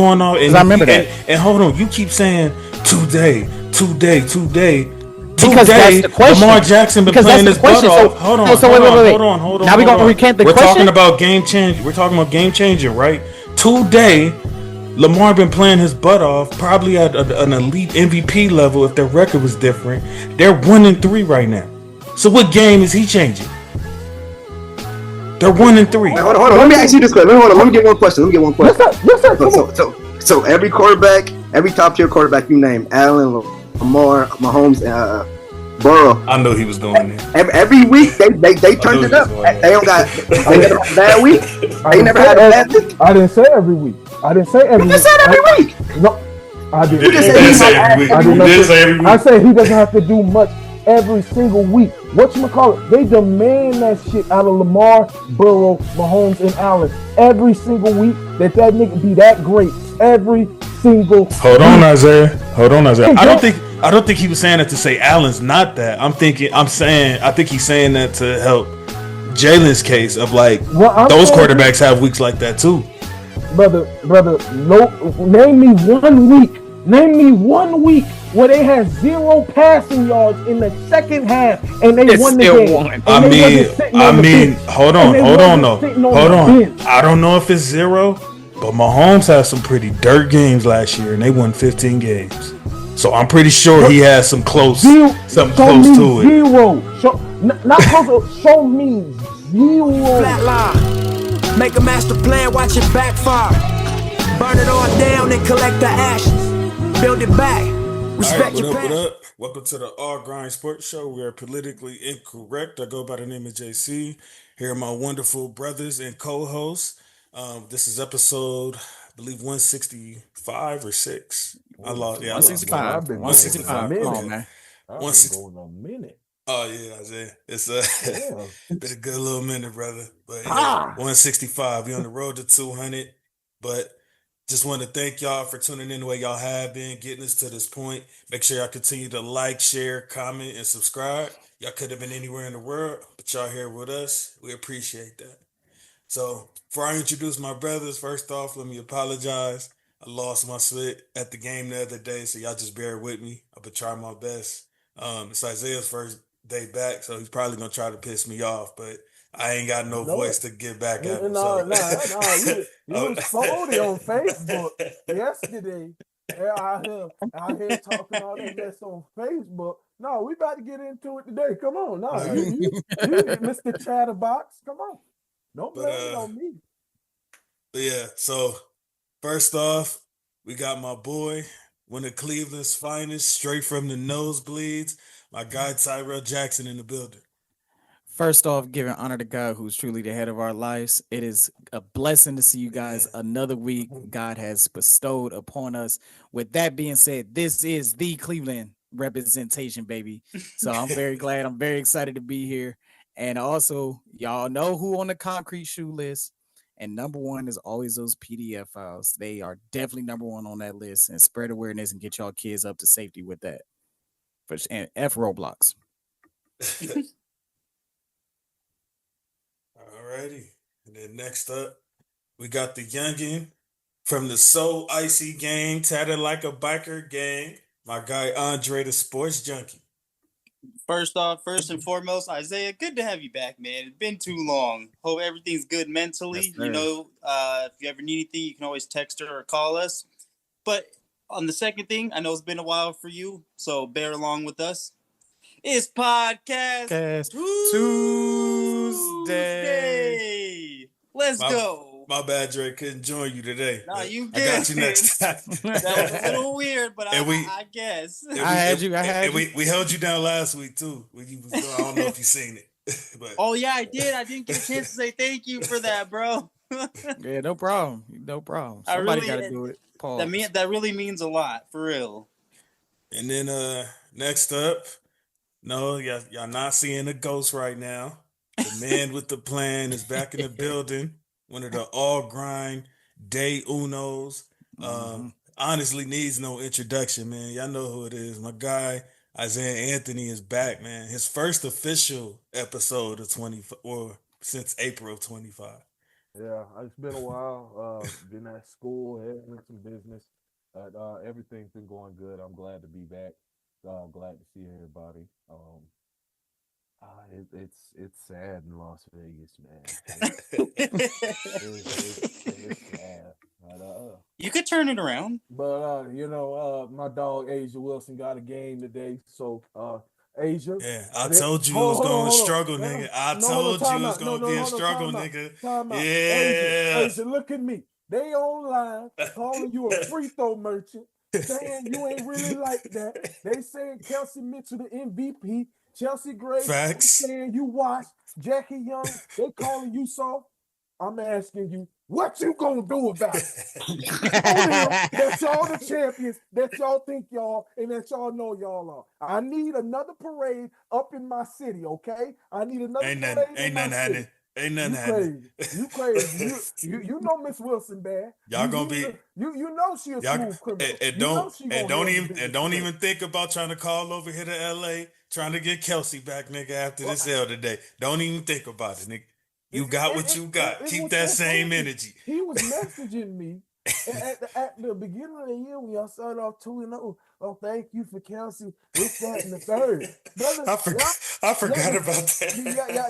going on, Because I remember that. And hold on, you keep saying today. Because that's the question. Lamar Jackson been Because playing that's his the question. butt off. So wait. Hold on. Now we're gonna recant the question. We're talking about game change. We're talking about game changing, right? Today, Lamar been playing his butt off, probably at an elite MVP level. If their record was different, they're 1-3 right now. So what game is he changing? They're 1-3. Hold on. Let me ask you this question. Let me get one question. Yes, sir. So every quarterback, every top tier quarterback you name, Allen, Lamar, Mahomes, Burrow. I know he was going there. Every week they turned it up. They don't got they never had a bad week. They never had a bad week. I didn't say every week. I didn't say every week. You said every week. No, I didn't. You just said every week. I didn't say every week. I said he doesn't have to do much every single week. Whatchamacallit? They demand that shit out of Lamar, Burrow, Mahomes, and Allen every single week. That nigga be that great every single. Hold on, Isaiah. I don't think he was saying that to say Allen's not that. I think he's saying that to help Jalen's case of like those quarterbacks have weeks like that too. Brother, name me 1 week where they had 0 passing yards in the second half and they won the game. I mean, hold on. I don't know if it's 0, but Mahomes had some pretty dirt games last year and they won 15 games. So I'm pretty sure he has some close to it. Zero. Not close. Show me 0. Flatline. Make a master plan, watch it backfire. Burn it all down and collect the ashes. Build it back. Respect your what up? Welcome to the All Grind Sports Show. We are politically incorrect. I go by the name of JC. Here are my wonderful brothers and co-hosts. This is episode, I believe, 165 or 6. I lost. Yeah, 165. 165. Come on, man. I've been going a minute. Oh yeah, Isaiah. It's been a good little minute, brother. But yeah, 165. We on the road to 200. But just want to thank y'all for tuning in the way y'all have been, getting us to this point. Make sure y'all continue to like, share, comment, and subscribe. Y'all could have been anywhere in the world, but y'all here with us. We appreciate that. So before I introduce my brothers, first off, let me apologize. I lost my split at the game the other day, so y'all just bear with me. I've been trying my best. It's Isaiah's first day back, so he's probably gonna try to piss me off, but I ain't got no voice to get back at him. No, you exploded on Facebook yesterday. I hear talking all that mess on Facebook. No, we about to get into it today. Come on, you Mr. Chatterbox. Come on, don't blame it on me. But yeah, so first off, we got my boy, one of Cleveland's finest, straight from the nosebleeds. My guy Tyrell Jackson in the building. First off, giving honor to God, who's truly the head of our lives. It is a blessing to see you guys another week God has bestowed upon us. With that being said, this is the Cleveland representation, baby. So I'm very glad. I'm very excited to be here. And also, y'all know who on the concrete shoe list. And number one is always those PDF files. They are definitely number one on that list. And spread awareness and get y'all kids up to safety with that. And F Roblox. Alrighty. And then next up, we got the youngin from the So Icy gang, tatted like a biker gang. My guy Andre, the sports junkie. First and foremost, Isaiah, good to have you back, man. It's been too long. Hope everything's good mentally. Yes, if you ever need anything, you can always text her or call us. But on the second thing, I know it's been a while for you, so bear along with us. It's Podcast Tuesday. Let's go. My bad, Dre. Couldn't join you today. No, you good. I got you next time. That was a little weird, but I guess. I had you. We held you down last week, too. I don't know if you seen it. But. Oh, yeah, I did. I didn't get a chance to say thank you for that, bro. Yeah, no problem. Somebody got to do it. Pause. That really means a lot, for real. And then next up, no, y'all not seeing a ghost right now. The man with the plan is back in the building. One of the all grind day unos. Honestly needs no introduction, man. Y'all know who it is. My guy Isaiah Anthony is back, man. His first official episode of 24 since April of 25. Yeah, it's been a while. Been at school, handling some business. Everything's been going good. I'm glad to be back. Glad to see everybody. It's sad in Las Vegas, man. It's sad. You could turn it around. But my dog Asia Wilson got a game today. So Asia. Yeah, I told you it was going to struggle, No, nigga. I no, told you it was out. going to be a struggle, time nigga. Time out. Yeah. Asia, look at me. They online calling you a free throw merchant, saying you ain't really like that. They saying Kelsey Mitchell the MVP. Chelsea Gray saying you washed. Jackie Young, they calling you soft. I'm asking you, what you gonna do about it? That y'all the champions, that y'all think y'all, and that y'all know y'all are. I need another parade up in my city, okay? I need another parade in my city. Ain't nothing happening. You crazy. You know Miss Wilson bad. Y'all gonna be you know she a smooth criminal. And don't even think about trying to call over here to LA, trying to get Kelsey back, nigga, after this L today. Don't even think about it, nigga. You got what you got. Keep that same energy. He was messaging me at the beginning of the year when y'all started off 2-0. Oh, thank you for Kelsey. This, that, and the third. Brother, I forgot about that.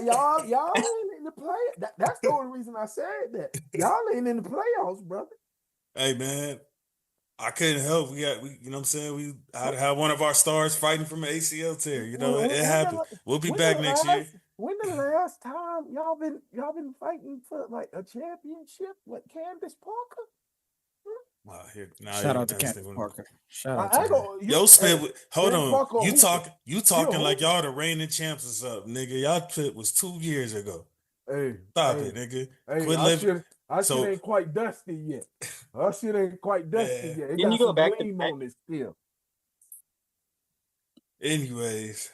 Y'all ain't in the play. That's the only reason I said that. Y'all ain't in the playoffs, brother. Hey, man. I couldn't help. You know what I'm saying? We had one of our stars fighting from an ACL tear. You know, it happened. We'll be back next year. When the last time y'all been fighting for like a championship with Candace Parker? Wow, shout out to Candace Parker. Shout out to her. Yo, Spit, hold on. You talking like y'all the reigning champs or something, nigga. Y'all shit was 2 years ago. Hey, stop it, nigga. Hey, quit living. Our shit ain't quite dusty yet. Our shit ain't quite dusty yet. It Didn't got you go some back gleam on it still. Anyways,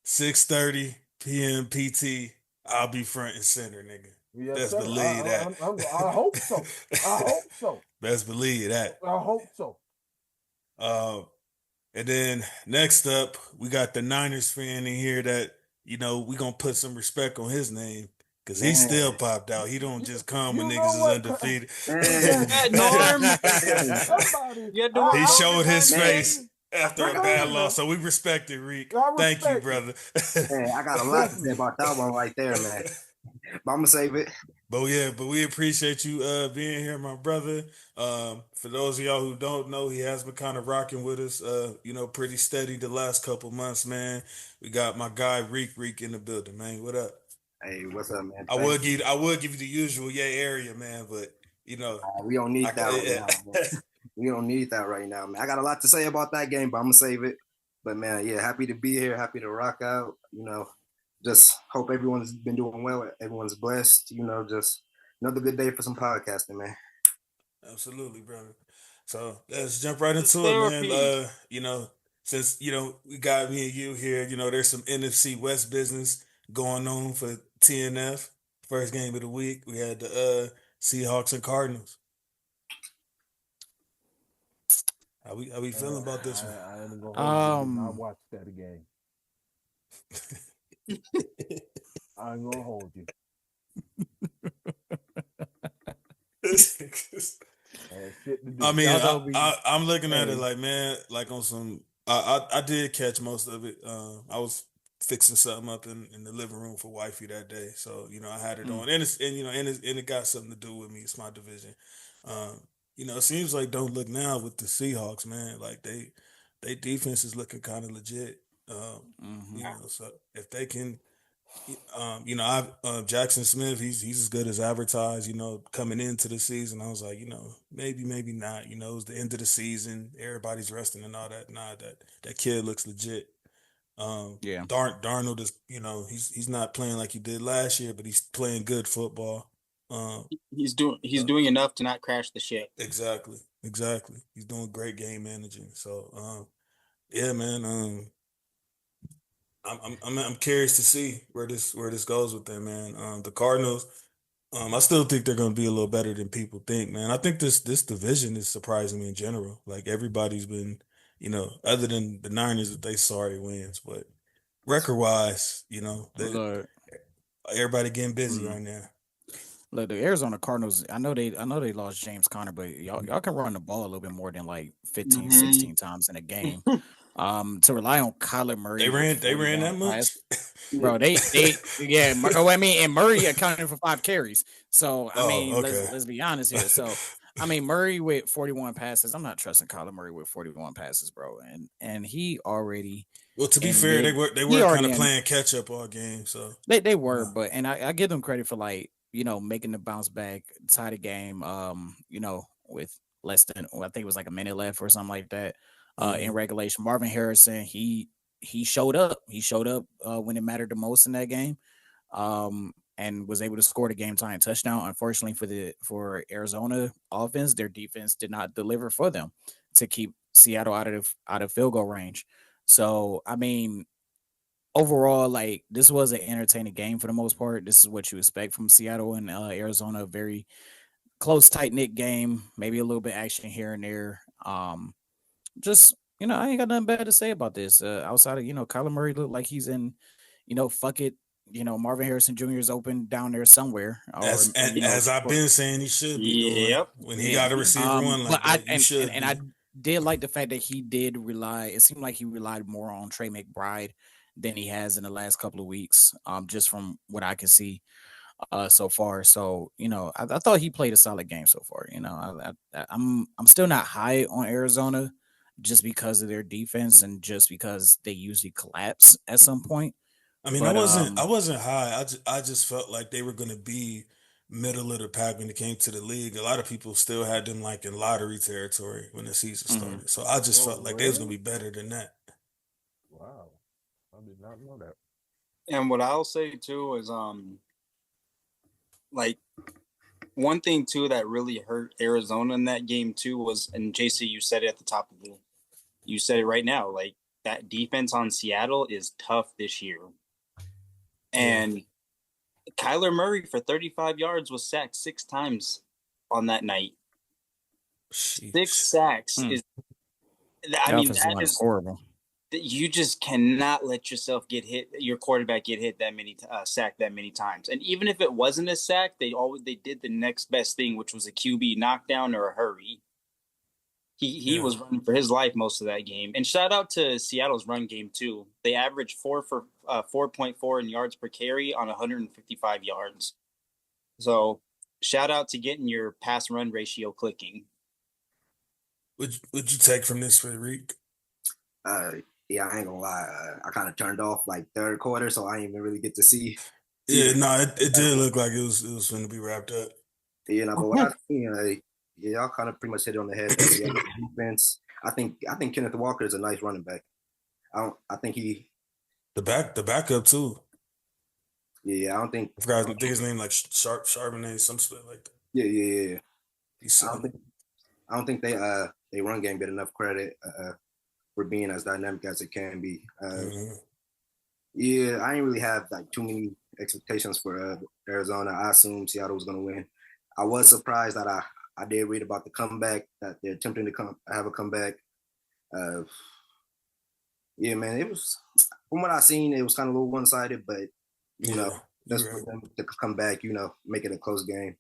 6:30 p.m. PT. I'll be front and center, nigga. Yes, Best sir. believe that. I hope so. I hope so. Best believe that. I hope so. And then next up, we got the Niners fan in here that, you know, we gonna put some respect on his name because he still popped out. He don't just come when niggas is undefeated. Norm. He showed his face after a bad loss, so we respect it, Reek. Thank you, brother. Hey, I got a lot to say about that one right there, man. But I'm gonna save it. But we appreciate you being here, my brother. For those of y'all who don't know, he has been kind of rocking with us, you know, pretty steady the last couple months, man. We got my guy Reek in the building, man. What up? Hey, what's up, man? I would give you the usual area, man, but you know we don't need that right now. Man. We don't need that right now, man. I got a lot to say about that game, but I'm gonna save it. But man, yeah, happy to be here, happy to rock out, you know. Just hope everyone's been doing well. Everyone's blessed. You know, just another good day for some podcasting, man. Absolutely, brother. So let's jump right into it, man. You know, since, you know, we got me and you here, you know, there's some NFC West business going on for TNF. First game of the week, we had the Seahawks and Cardinals. How we feeling about this one? I ain't gonna watch that again. I ain't gonna hold you. I mean, I'm looking at it like, man, like on some. I did catch most of it. I was fixing something up in the living room for wifey that day, so you know I had it on, and it got something to do with me. It's my division. You know, it seems like don't look now with the Seahawks, man. Like they defense is looking kind of legit. You know, so if they can, you know, Jackson Smith, he's as good as advertised. You know, coming into the season, I was like, you know, maybe not. You know, it was the end of the season, everybody's resting and all that. Nah, that kid looks legit. Yeah, Darnold is, you know, he's not playing like he did last year, but he's playing good football. He's doing enough to not crash the ship. Exactly. He's doing great game managing. So, yeah, man. I'm curious to see where this goes with them, man. The Cardinals, I still think they're going to be a little better than people think, man. I think this division is surprising me in general. Like everybody's been, you know, other than the Niners that they sorry wins, but record wise, you know, everybody getting busy right now. Look, the Arizona Cardinals, I know they lost James Conner, but y'all can run the ball a little bit more than like 15, 16 times in a game. To rely on Kyler Murray, They ran that much, bro. Yeah. I mean, and Murray accounted for 5 carries. So I mean, okay. let's be honest here. So I mean, Murray with 41 passes. I'm not trusting Kyler Murray with 41 passes, bro. And he already. Well, to be fair, they were kind of playing catch up all game. So they were, but and I give them credit for like making the bounce back, tie the game. With less than I think it was like a minute left or something like that. In regulation, Marvin Harrison he showed up. He showed up when it mattered the most in that game, and was able to score the game tying touchdown. Unfortunately for Arizona offense, their defense did not deliver for them to keep Seattle out of field goal range. So I mean, overall, like this was an entertaining game for the most part. This is what you expect from Seattle and Arizona. A very close, tight knit game. Maybe a little bit action here and there. Just I ain't got nothing bad to say about this. Outside of Kyler Murray looked like he's in, fuck it. Marvin Harrison Jr. is open down there somewhere. As I've been saying, he should be. Yep. When he got a receiver one like that, you should. And I did like the fact that he did rely. It seemed like he relied more on Trey McBride than he has in the last couple of weeks. Just from what I can see so far. So I thought he played a solid game so far. I'm still not high on Arizona just because of their defense and just because they usually collapse at some point. I mean, I wasn't high. I just felt like they were going to be middle of the pack when it came to the league. A lot of people still had them like in lottery territory when the season started. So I just felt like they was going to be better than that. Wow. I did not know that. And what I'll say too is like one thing too that really hurt Arizona in that game too was, and JC, you said it at the top of you said it right now, like that defense on Seattle is tough this year. And Kyler Murray for 35 yards was sacked 6 times on that night. Jeez. 6 sacks is, I mean, that is horrible. You just cannot let yourself get hit, your quarterback get hit that many, sacked that many times. And even if it wasn't a sack, they did the next best thing, which was a QB knockdown or a hurry. He was running for his life most of that game. And shout out to Seattle's run game too. They averaged 4.4 in yards per carry on 155 yards. So shout out to getting your pass run ratio clicking. Would you take from this, Frederic? Yeah, I ain't gonna lie. I kind of turned off like third quarter, so I didn't even really get to see. Yeah, no, it did look like it was going to be wrapped up. But what I seen, y'all kind of pretty much hit it on the head. Defense. I think Kenneth Walker is a nice running back. I think he the backup too. Yeah, I don't think I think his name like Charbonnet, some stuff like that. Yeah. I don't think they run game get enough credit for being as dynamic as it can be. Yeah, I didn't really have like too many expectations for Arizona. I assumed Seattle was going to win. I was surprised that I did read about the comeback, that they're attempting to have a comeback. Yeah, man, it was, from what I seen, it was kind of a little one-sided, but just for them to come back, make it a close game.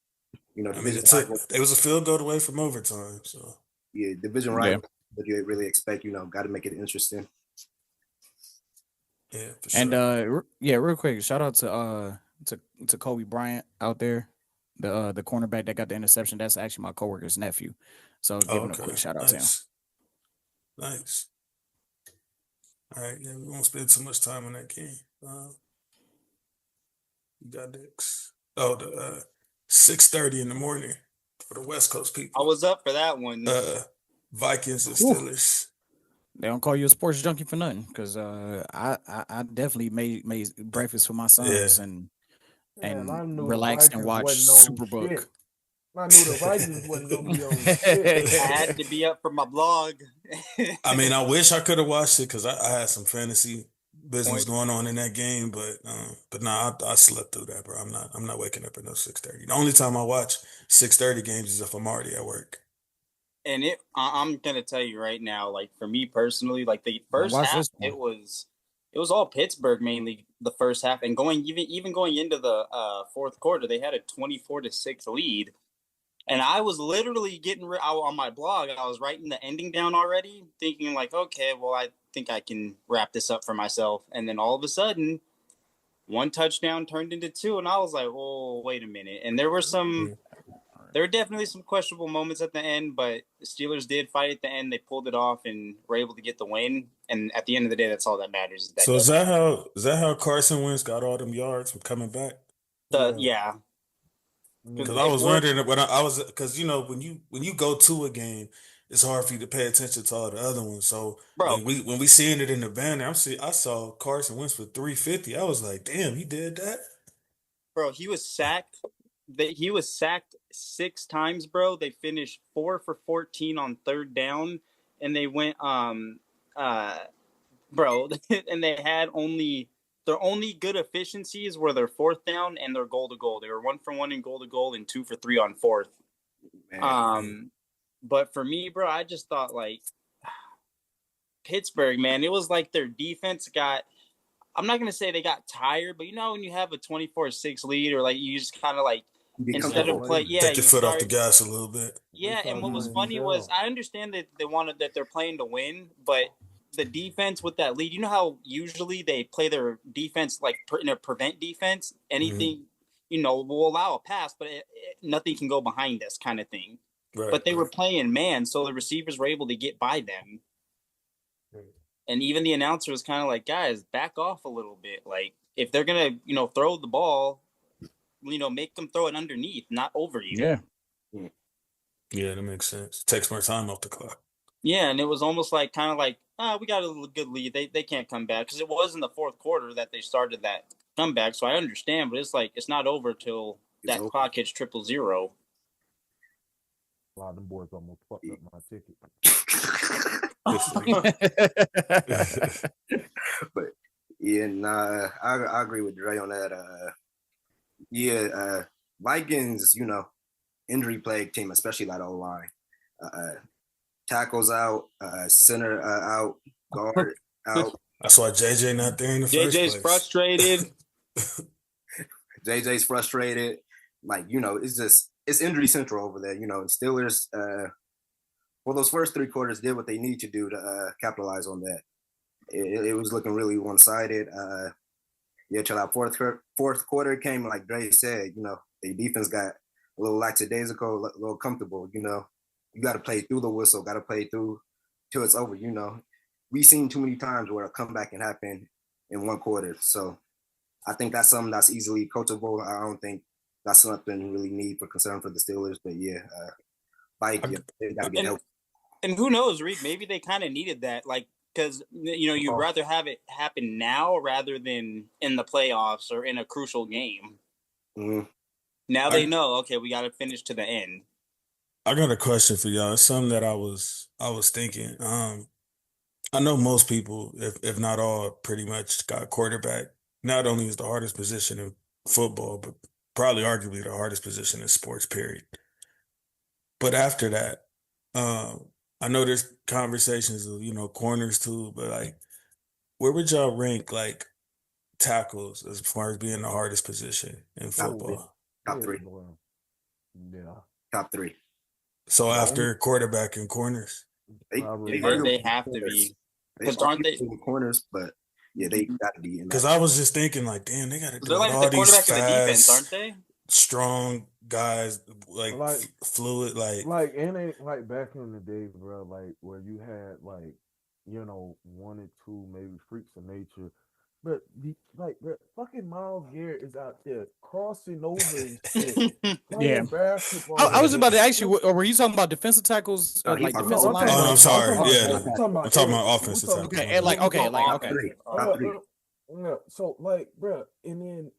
I mean, it was a field goal away from overtime. So yeah, division rival, but you really expect, got to make it interesting. Yeah, for sure. And real quick, shout out to Kobe Bryant out there, the cornerback that got the interception. That's actually my coworker's nephew. So give him a quick shout out to him. Nice. All right, yeah, we won't spend too much time on that game. You got next. Oh, the 6:30 in the morning for the West Coast people. I was up for that one. Vikings and Steelers. They don't call you a sports junkie for nothing, because I definitely made breakfast for my sons and relaxed and watched Superbook. I knew the Vikings wasn't gonna be on shit. I had to be up for my blog. I mean, I wish I could have watched it because I had some fantasy business going on in that game, but nah, I slept through that, bro. I'm not waking up at no 6:30. The only time I watch 6:30 games is if I'm already at work. And I'm gonna tell you right now, like for me personally, like the first half, it was it was all Pittsburgh mainly the first half, and going into the fourth quarter, they had a 24-6 lead. And I was literally on my blog, I was writing the ending down already, thinking like, okay, well, I think I can wrap this up for myself. And then all of a sudden, one touchdown turned into two, and I was like, oh, wait a minute. And there were definitely some questionable moments at the end, but the Steelers did fight at the end. They pulled it off and were able to get the win. And at the end of the day, that's all that matters. So is that how Carson Wentz got all them yards from coming back? Yeah. Because I was wondering when I was, because when you go to a game, it's hard for you to pay attention to all the other ones. So when we seeing it in the banner, I saw Carson Wentz for 350. I was like, damn, he did that, bro. He was sacked. He was sacked 6 times, bro. They finished 4 for 14 on third down, and they went bro, and they had their only good efficiencies were their fourth down and their goal to goal. They were 1 for 1 in goal to goal and 2 for 3 on fourth. Man. But for me, bro, I just thought like Pittsburgh, man, it was like their defense got, I'm not going to say they got tired, but when you have a 24-6 lead, or like you just kind of like, instead of play, take your foot off the gas a little bit. Yeah, and what was funny was I understand that they're playing to win, but the defense with that lead, you know how usually they play their defense like in a prevent defense, anything will allow a pass, but nothing can go behind us kind of thing. Right, but they were playing man, so the receivers were able to get by them. Right. And even the announcer was kind of like, guys, back off a little bit. Like if they're gonna throw the ball, make them throw it underneath, not over you. Yeah, that makes sense. Takes more time off the clock. Yeah, and it was almost like kind of like, we got a good lead. They can't come back, because it was in the fourth quarter that they started that comeback. So I understand, but it's like it's not over till that clock hits 0-0. A lot of them boys almost fucked up my ticket. But yeah, nah, I agree with Dre on that. Vikings, injury plague team, especially that O-line. Tackles out, center out, guard out. That's why JJ not there in the first place. JJ's frustrated. JJ's frustrated. Like, it's injury central over there. Steelers, for those first 3 quarters, did what they need to do to capitalize on that. It was looking really one-sided. Till that fourth quarter came, like Dre said, the defense got a little lackadaisical, a little comfortable, You got to play through the whistle, got to play through till it's over, We've seen too many times where a comeback can happen in 1 quarter. So I think that's something that's easily coachable. I don't think that's something really need for concern for the Steelers. But they got to get help. And who knows, Reed, maybe they kind of needed that. Like, because, you'd rather have it happen now rather than in the playoffs or in a crucial game. Mm-hmm. Now they know, okay, we got to finish to the end. I got a question for y'all. It's something that I was thinking. I know most people, if not all, pretty much got quarterback. Not only is the hardest position in football, but probably arguably the hardest position in sports, period. But after that, I know there's conversations of, corners too, but like, where would y'all rank like tackles as far as being the hardest position in football? Top 3. Yeah. Top 3. So after quarterback and corners? They have to be. Because aren't they corners? But yeah, they got to be in. Because I was just thinking, like, damn, they got to do like all the these fast, of the defense, aren't they? Strong guys, like fluid, like it ain't like back in the day, bro. Like where you had 1 or 2 maybe freaks of nature. But fucking Myles Garrett is out there crossing over and shit. Yeah. Basketball. I was about to ask you, were you talking about defensive tackles or like defensive line? Oh, I'm sorry. I'm talking about offensive tackles. Okay, okay. Yeah. So bro, and then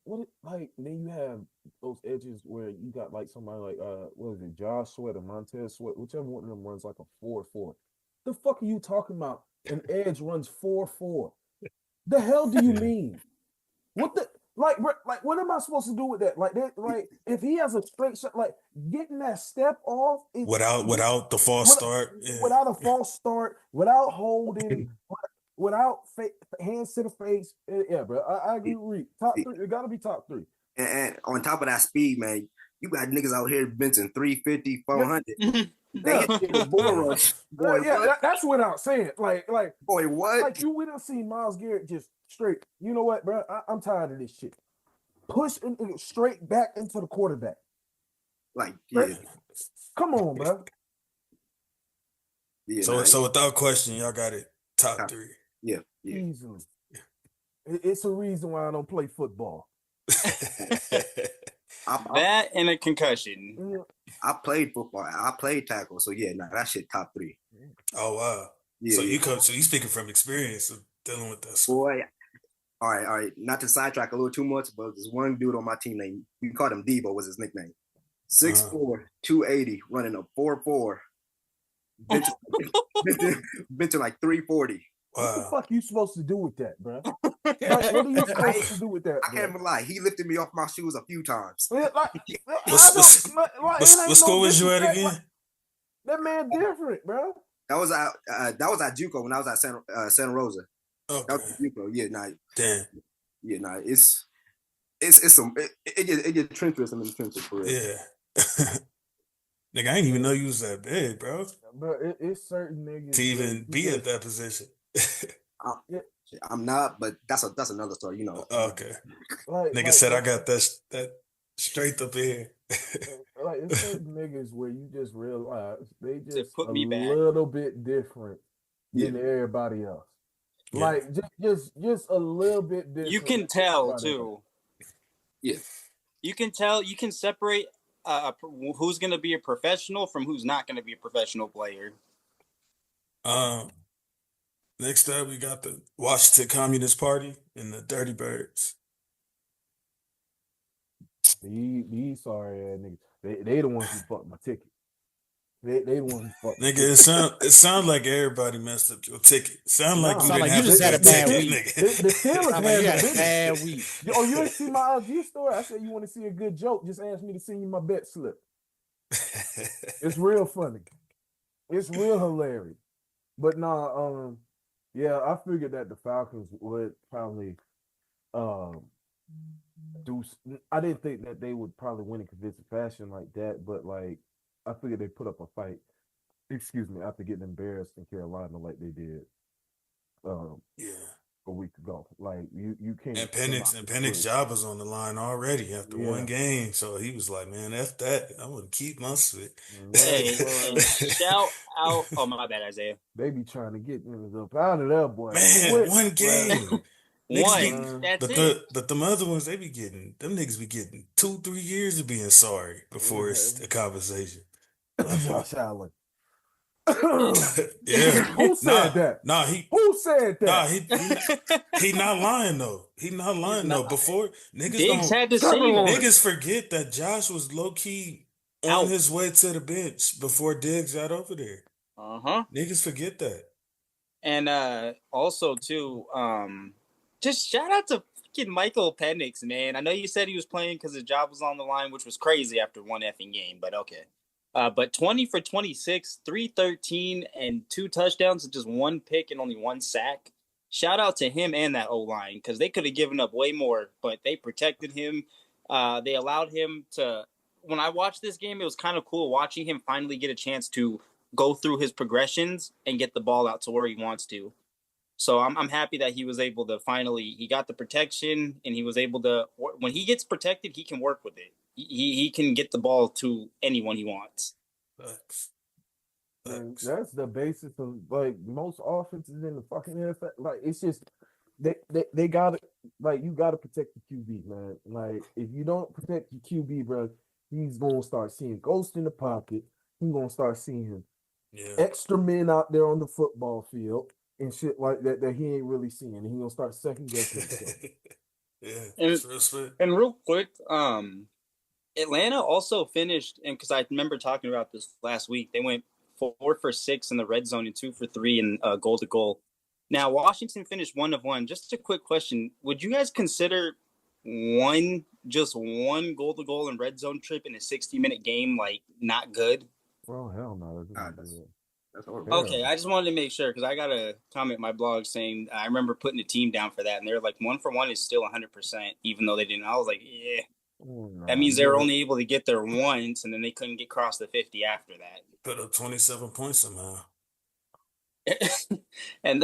then you have those edges where you got somebody like what is it, Josh Sweat or Montez Sweat, whichever one of them runs like a 4-4. The fuck are you talking about? An edge runs 4-4. The hell do you mean? What the what am I supposed to do with that? If he has a straight shot, getting that step off without the false start, without a false start, without holding, without hands to the face. Yeah, bro. I agree with Reed. Top 3. It got to be top 3. And on top of that speed, man, you got niggas out here benching 350, 400. They hit the bull rush. Boy, that's without saying. Like, boy, what? Like we done seen Myles Garrett just straight. You know what, bro? I'm tired of this shit. Push straight back into the quarterback. Like, yeah. Come on, bro. Yeah, so without question, y'all got it top 3. Yeah. Easily. It's a reason why I don't play football. That and a concussion. I played football. I played tackle. So yeah, that shit top 3. Oh wow. Yeah, so you speaking from experience of dealing with that. Boy. All right. Not to sidetrack a little too much, but there's one dude on my team named, we called him Debo, was his nickname. 6'4", 280, running a 4.4. Benching like 340. Wow. What the fuck you supposed to do with that, bro? What are you supposed to do with that? I can't even lie. He lifted me off my shoes a few times. What school was you at again? That man different, bro. That was at JUCO when I was at Santa Rosa. Okay. That was at JUCO. Yeah, damn. Yeah, it's some it get treacherous in the trenches for real. Yeah. Nigga, I didn't even know you was that big, bro. But it's certain niggas to even be at that position. I'm not, but that's another story, you know. Okay. Nigga said I got that straight up here. Like it's certain niggas where you just realize they just put me back. little bit different than everybody else. Yeah. Like just a little bit different. You can tell too. Yeah. You can tell. You can separate who's going to be a professional from who's not going to be a professional player. Next up, we got the Washington Communist Party and the Dirty Birds. These sorry ass niggas. They the ones who fucked my ticket. They the ones who fucked. Nigga, it sounds like everybody messed up your ticket. Sound like you just had a bad week. The Steelers had a bad week. Oh, you ain't see my IG story? I said you want to see a good joke? Just ask me to send you my bet slip. It's real funny. It's real hilarious. But nah, yeah, I figured that the Falcons would probably do. I didn't think that they would probably win in convincing fashion like that, but like I figured they put up a fight. Excuse me, after getting embarrassed in Carolina like they did. A week ago. Like you can't. And Penix's job was on the line already after one game, so he was like, "Man, F that. I want to keep my spit." Hey, shout out! Oh my bad, Isaiah. They be trying to get up out of there, boy. Man, one game. That's it. But the other ones, them niggas be getting 2-3 years of being sorry before it's a conversation. Josh Allen. Yeah. Who said that? Who said that? Nah, he not lying though. He not lying though. Before niggas forget that Josh was low key on his way to the bench before Diggs got over there. Niggas forget that. And also too, just shout out to fucking Michael Penix, man. I know you said he was playing because his job was on the line, which was crazy after one effing game, but okay. But 20 for 26, 313, and 2 touchdowns and just 1 pick and only 1 sack. Shout out to him and that O-line because they could have given up way more, but they protected him. They allowed him to – when I watched this game, it was kind of cool watching him finally get a chance to go through his progressions and get the ball out to where he wants to. So I'm happy that he was able to finally – he got the protection and he was able to – when he gets protected, he can work with it. He can get the ball to anyone he wants. That's the basis of like most offenses in the fucking NFL. Like it's just they gotta like you gotta protect the QB, man. Like if you don't protect your QB, bro, he's gonna start seeing ghosts in the pocket. He's gonna start seeing extra men out there on the football field and shit like that he ain't really seeing. And he's gonna start second guessing himself. And real quick, Atlanta also finished, and because I remember talking about this last week, they went 4 for 6 in the red zone and 2 for 3 in goal to goal. Now, Washington finished 1 of 1. Just a quick question. Would you guys consider just one goal to goal and red zone trip in a 60-minute game, like, not good? Well, hell no. That's horrible. Okay, I just wanted to make sure because I got a comment in my blog saying I remember putting a team down for that, and they're like 1-for-1 is still 100%, even though they didn't. I was like, yeah, that means they were only able to get there once, and then they couldn't get across the 50 after that. Put up 27 points somehow. and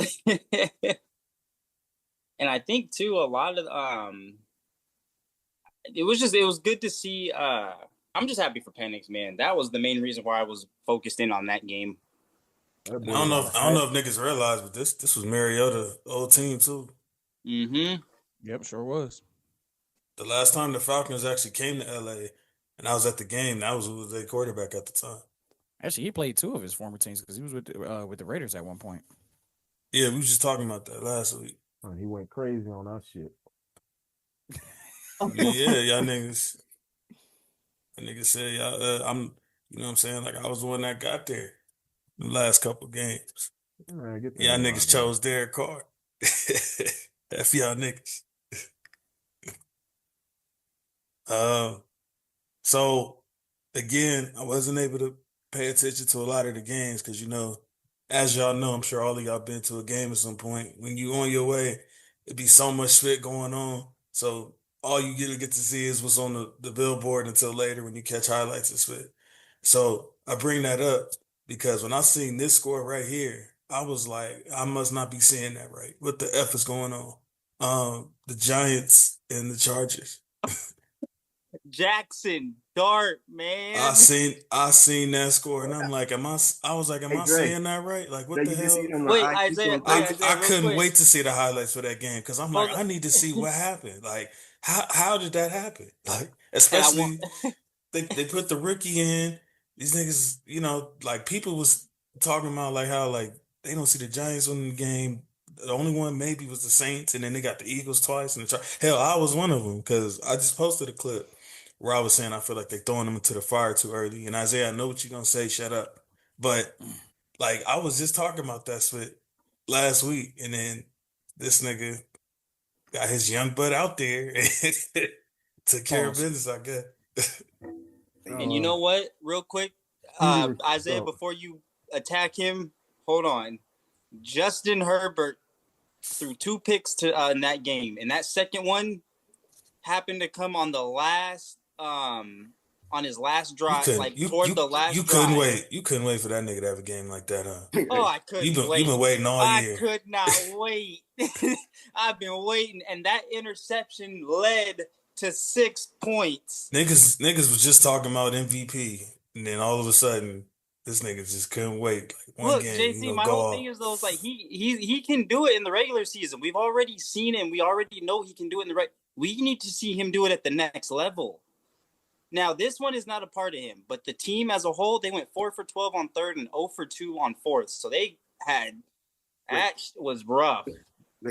and I think too, a lot of it was good to see. I'm just happy for Penix, man. That was the main reason why I was focused in on that game. I don't know if niggas realize, but this was Mariota's old team too. Mm-hmm. Yep, sure was. The last time the Falcons actually came to LA and I was at the game, that was their quarterback at the time. Actually, he played 2 of his former teams because he was with the Raiders at one point. Yeah, we were just talking about that last week. He went crazy on our shit. Yeah, y'all niggas. The niggas said y'all. I'm. You know what I'm saying? Like I was the one that got there the last couple games. Y'all niggas chose Derek Carr. F y'all niggas. So again, I wasn't able to pay attention to a lot of the games because as y'all know, I'm sure all of y'all been to a game at some point. When you on your way, it be so much shit going on. So all you get to see is what's on the billboard until later when you catch highlights and shit. So I bring that up because when I seen this score right here, I was like, I must not be seeing that right. What the F is going on? The Giants and the Chargers. Jackson Dart, man. I seen that score and I'm like, am I saying that right? Like what the hell? Wait, Isaiah, I couldn't wait to see the highlights for that game because I'm like, I need to see what happened. Like, how did that happen? Like, especially they put the rookie in. These niggas, like people was talking about like how like they don't see the Giants winning the game. The only one maybe was the Saints, and then they got the Eagles twice. And hell, I was one of them because I just posted a clip where I was saying I feel like they're throwing them into the fire too early. And Isaiah, I know what you're gonna say. Shut up. But like I was just talking about that shit last week, and then this nigga got his young butt out there and took care of business, I guess. And you know what? Real quick, Isaiah, before you attack him, hold on. Justin Herbert threw 2 picks in that game, and that second one happened to come on the last on his last drive, toward the last. You couldn't wait. You couldn't wait for that nigga to have a game like that, huh? Oh, I couldn't wait. You've been waiting all year. I could not wait. I've been waiting, and that interception led to 6 points. Niggas was just talking about MVP, and then all of a sudden, this nigga just couldn't wait. Like one Look, game, JC, my whole thing is though, it's like he can do it in the regular season. We've already seen it, and we already know he can do it in the We need to see him do it at the next level. Now, this one is not a part of him, but the team as a whole, they went 4 for 12 on third and 0 for 2 on fourth. So they had was rough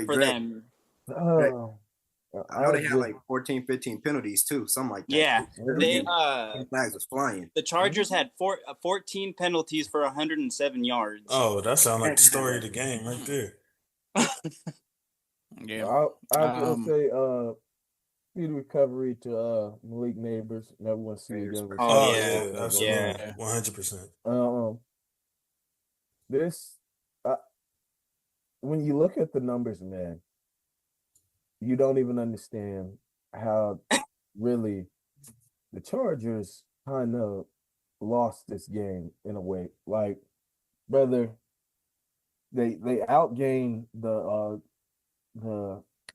for them. I know they had like 14, 15 penalties too, something like that. Yeah, they flags was flying. The Chargers had 14 penalties for 107 yards. Oh, that sounds like the story of the game right there. Yeah, I will say speedy recovery to Malik Neighbors. Never want to see it again. Oh yeah, absolutely, 100%. This when you look at the numbers, man, you don't even understand how really the Chargers kind of lost this game in a way. Like, brother, they outgained the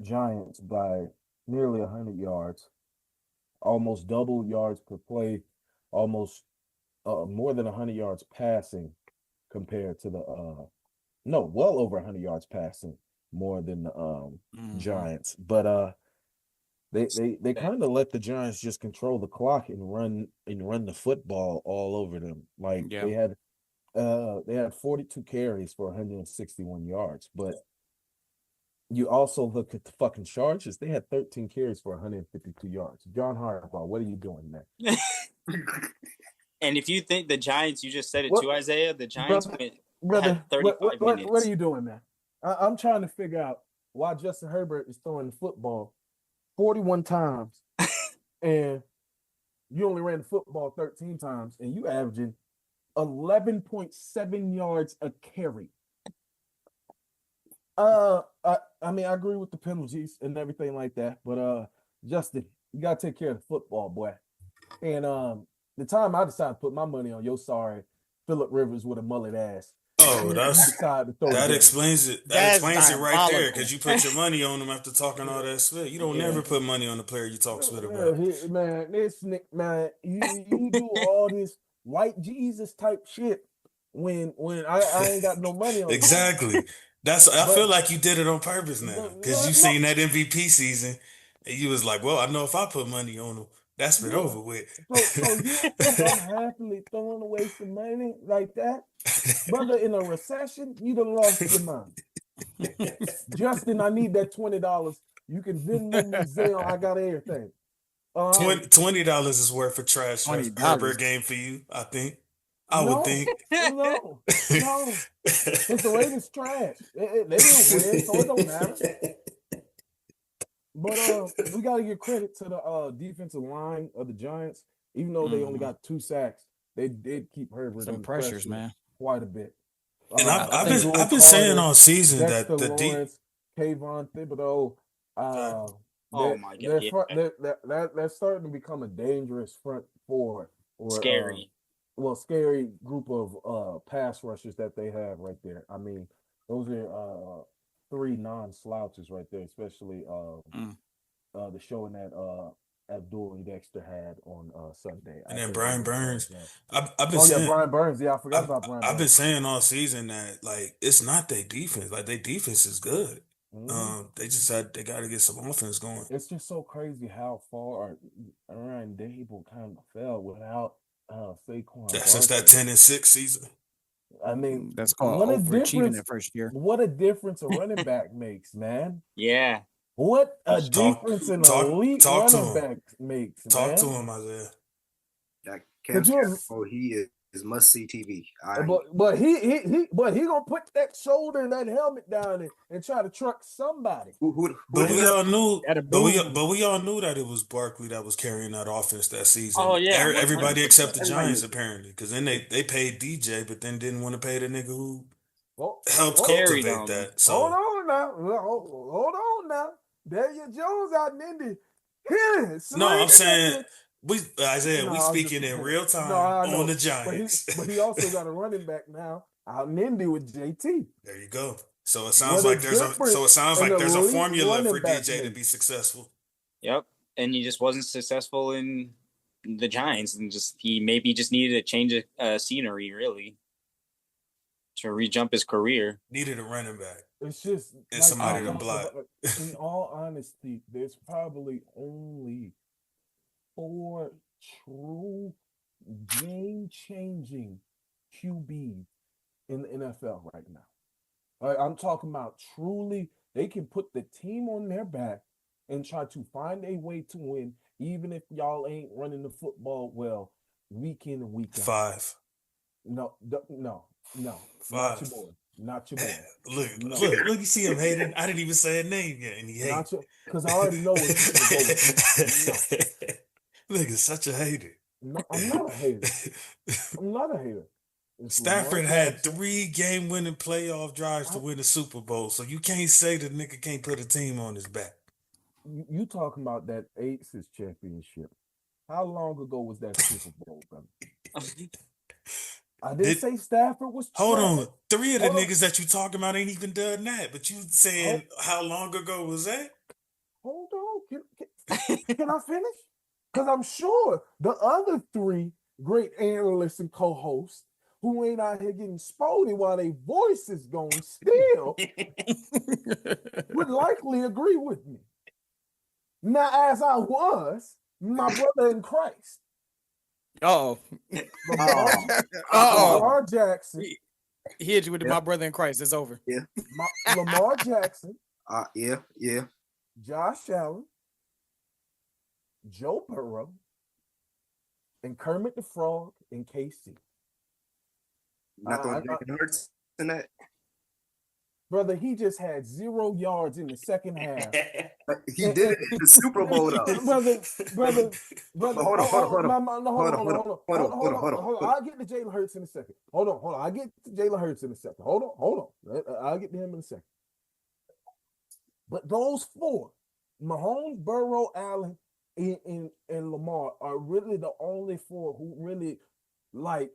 Giants by nearly 100 yards, almost double yards per play, almost more than 100 yards passing compared to well over 100 yards passing more than the Giants. But they kind of let the Giants just control the clock and run the football all over them. Like they had 42 carries for 161 yards, but you also look at the fucking Chargers. They had 13 carries for 152 yards. John Harbaugh, what are you doing there? And if you think the Giants, you just said it too, Isaiah. The Giants had 35 minutes. What are you doing, man? I'm trying to figure out why Justin Herbert is throwing the football 41 times, and you only ran the football 13 times, and you averaging 11.7 yards a carry. I mean, I agree with the penalties and everything like that, but Justin, you gotta take care of the football, boy. And the time I decided to put my money on your sorry Phillip Rivers with a mullet ass. Oh, that explains it. That explains it right there, because you put your money on him after talking all that shit. You don't never put money on the player you talk shit about. Man, man, you do all this white Jesus type shit when I ain't got no money on exactly. I feel like you did it on purpose now, because you seen that MVP season and you was like, well, I know if I put money on him, that's been over with. So you think I'm happily throwing away some money like that? Brother, in a recession, you done lost your mind. Justin, I need that $20. You can Venmo me, Zelle, I got everything. $20 is worth a trash Herbert game for you, I think. I would think. No. It's the Raiders trash. They didn't win, so it don't matter. But we gotta give credit to the defensive line of the Giants. Even though they only got 2 sacks, they did keep Herbert some pressures, man, quite a bit. And I've been saying all season that the Lawrence, Kayvon Thibodeau, oh my god, that's starting to become a dangerous front four. Scary. Scary group of pass rushers that they have right there. I mean, those are 3 non-slouches right there, especially the showing that Abdul and Dexter had on Sunday. And then Brian Burns. I've been saying, Brian Burns. Yeah, I forgot about Brian Burns. I've been saying all season that, like, it's not their defense. Like, their defense is good. They just they got to get some offense going. It's just so crazy how far Ryan Dable kind of fell without Saquon. Since that 10-6 season. I mean, that's called overachieving that first year. What a difference a running back makes, man. Yeah. What a difference an elite running back makes, man. Talk to him, Isaiah. That Cam Scott, he is must-see TV. But he gonna put that shoulder and that helmet down and try to truck somebody. But we all knew that it was Barkley that was carrying that offense that season. Oh yeah, everybody except the Giants apparently, because then they paid DJ, but then didn't want to pay the nigga who helped cultivate that. So hold on now. Daniel Jones out in Indy. No, I'm saying. We speaking in real time on the Giants. But he also got a running back now out in Indy with JT. There you go. So it sounds like there's a formula for DJ to be successful. Yep, and he just wasn't successful in the Giants, and he maybe just needed a change of scenery, really, to rejump his career. Needed a running back. It's just and somebody to block. In all honesty, there's probably only 4 true game-changing QBs in the NFL right now. I'm talking about truly, they can put the team on their back and try to find a way to win, even if y'all ain't running the football well, week in and week out. 5. No. 5. Not your boy. Look, you see him hating. I didn't even say a name yet, and he hates. Because I already know what he's going to go. Look, it's such a hater. No, I'm not a hater. Stafford had 3 game-winning playoff drives to win the Super Bowl, so you can't say the nigga can't put a team on his back. You talking about that Aces championship? How long ago was that Super Bowl, brother? I didn't say Stafford was. Hold on, 3 of the niggas that you talking about ain't even done that. But you saying how long ago was that? Hold on, can I finish? Because I'm sure the other 3 great analysts and co-hosts who ain't out here getting spotty while their voice is going still would likely agree with me. Now, as I was, my brother in Christ. Lamar Jackson. He hit you with my brother in Christ. It's over. Yeah. Lamar Jackson. Yeah. Josh Allen. Joe Burrow. And Kermit the Frog and KC. Not the one Hurts in that? brother, he just had 0 yards in the second half. He did it in the Super Bowl, though. brother. Hold on. I'll get to Jalen Hurts in a second. Hold on. I'll get to Jalen Hurts in a second. Hold on. I'll get to him in a second. But those four, Mahomes, Burrow, Allen, and Lamar, are really the only four who really like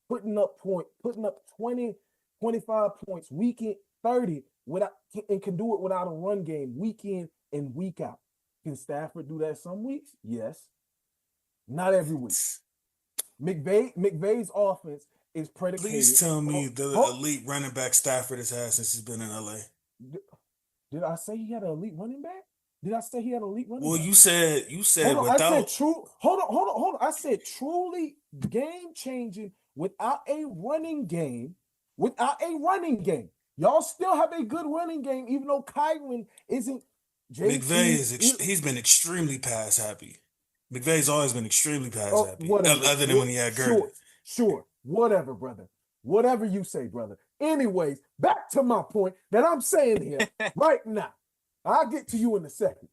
putting up 20, 25 points week in, 30 without, and can do it without a run game week in and week out. Can Stafford do that some weeks? Yes. Not every week. McVay's offense is predicated. Please tell me the elite running back Stafford has had since he's been in LA. Did I say he had an elite running back? Did I say he had an elite running back? Well, you said hold on, without. I said hold on. I said truly game changing without a running game. Y'all still have a good running game, even though Kyron isn't. McVay he's been extremely pass happy. McVay's always been extremely pass happy, other than when he had Gurley. Sure, whatever, brother. Whatever you say, brother. Anyways, back to my point that I'm saying here right now. I'll get to you in a second.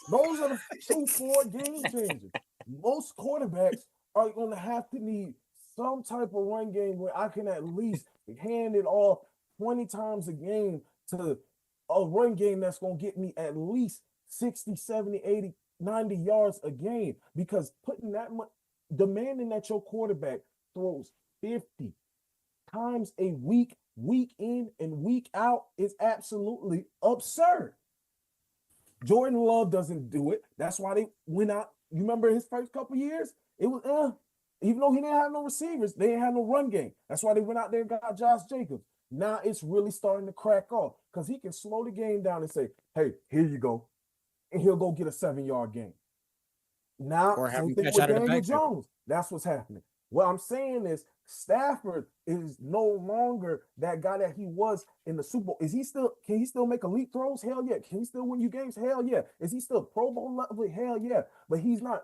Those are the 2-4 game changers. Most quarterbacks are going to have to need some type of run game where I can at least hand it off 20 times a game to a run game that's going to get me at least 60, 70, 80, 90 yards a game, because putting that much, demanding that your quarterback throws 50 times a week in and week out is absolutely absurd. Jordan Love doesn't do it. That's why they went out. You remember his first couple years? It was even though he didn't have no receivers, they didn't have no run game. That's why they went out there and got Josh Jacobs. Now it's really starting to crack off because he can slow the game down and say, hey, here you go. And he'll go get a 7-yard game. Now, or have same him thing catch with out of the Daniel backfield. Jones. That's what's happening. What I'm saying is Stafford is no longer that guy that he was in the Super Bowl. Can he still make elite throws? Hell yeah. Can he still win you games? Hell yeah. Is he still Pro Bowl level? Hell yeah. But he's not.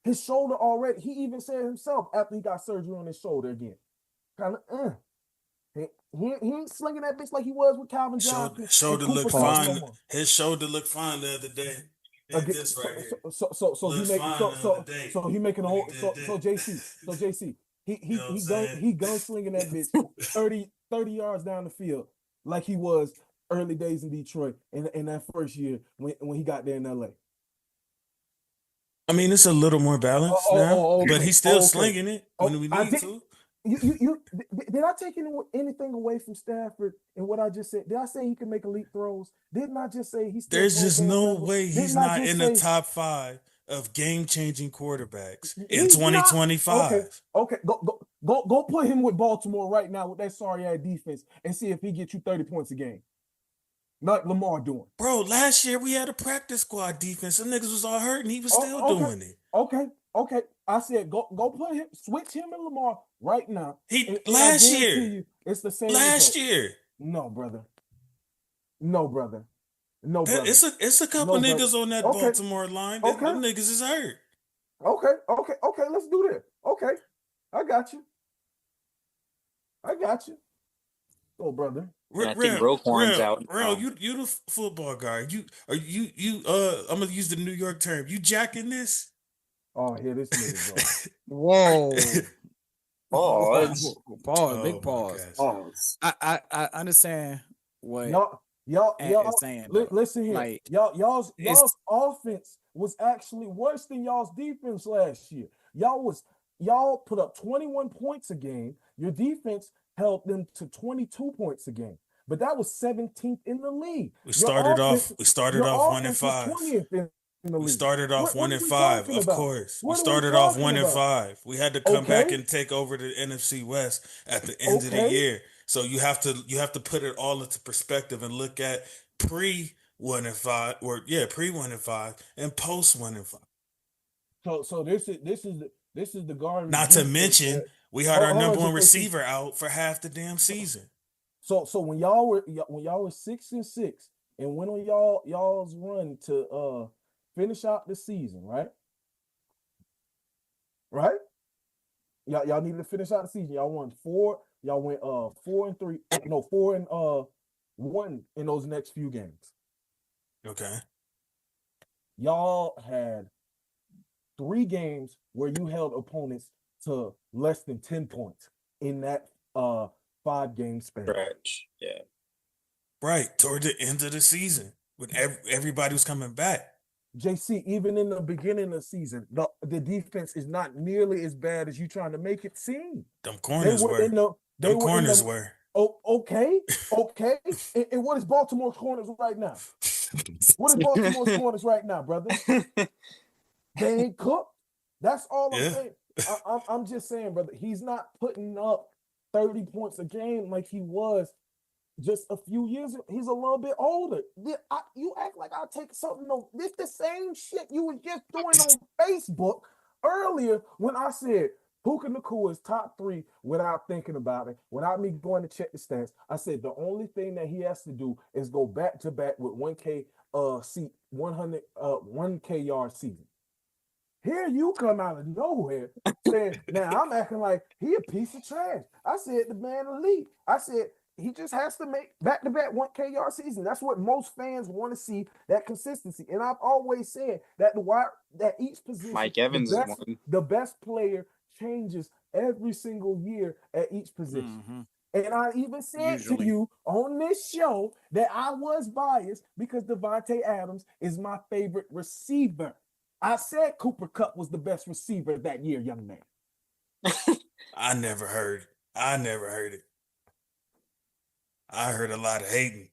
His shoulder already, he even said himself after he got surgery on his shoulder again. Kind of, He ain't slinging that bitch like he was with Calvin Johnson. Shoulder looked fine. His shoulder looked fine the other day. This right here. So he making a whole. So JC. He gunslinging that bitch 30 yards down the field like he was early days in Detroit in that first year when he got there in LA. I mean, it's a little more balanced now, but he's still slinging it when we need to. Did I take anything away from Stafford in what I just said? Did I say he can make elite throws? Didn't I just say he's? There's just no way he's not in the top 5 of game-changing quarterbacks in 2025. Okay. Go put him with Baltimore right now with that sorry-ass defense and see if he gets you 30 points a game. Like Lamar doing. Bro, last year we had a practice squad defense. Some niggas was all hurt and he was still doing it. Okay. I said go put him, switch him and Lamar right now. Last year. It's the same. Last year. No, brother. It's a couple niggas on that Baltimore line. Them niggas is hurt. Okay. Let's do this. Okay. I got you. Oh, brother. I think Roquan's out. Real, you the football guy. I'm gonna use the New York term. You jacking this? Oh, here this nigga go. Whoa. Pause. Big pause. Pause. I understand what y'all is saying. Listen here. Like, y'all's offense was actually worse than y'all's defense last year. Y'all put up 21 points a game. Your defense held them to 22 points a game. But that was 17th in the league. We started off 1-5. We started off 1-5, of course. We started off 1-5. We had to come back and take over the NFC West at the end of the year. So you have to put it all into perspective and look at pre-1-5 pre-1-5 and post-1-5. So this is the garbage. Not to mention we had our number one receiver out for half the damn season. So when y'all were 6-6 and went on y'all's run to finish out the season, right? Right? Y'all needed to finish out the season. Y'all won Y'all went 4-3. No, 4-1 in those next few games. Okay. Y'all had 3 games where you held opponents to less than 10 points in that 5-game span. Stretch. Yeah. Right. Toward the end of the season, when everybody was coming back. JC, even in the beginning of the season, the defense is not nearly as bad as you trying to make it seem. Them corners were. Them corners were. Oh, okay. And what is Baltimore's corners right now? What is Baltimore's corners right now, brother? They ain't cooked. That's all I'm saying. I'm just saying, brother, he's not putting up 30 points a game like he was just a few years ago. He's a little bit older. You act like I'll take something on this the same shit you was just doing on Facebook earlier when I said Puka Nacua is top 3 without thinking about it, without me going to check the stats. I said the only thing that he has to do is go back to back with 1K 1K yard season. Here you come out of nowhere saying, now I'm acting like he a piece of trash. I said the man elite. I said he just has to make back-to-back 1K yard season. That's what most fans want to see, that consistency. And I've always said that that each position, Mike Evans is one. The best player changes every single year at each position. Mm-hmm. And I even said to you on this show that I was biased because Devontae Adams is my favorite receiver. I said Cooper Kupp was the best receiver that year, young man. I never heard it. I heard a lot of hating.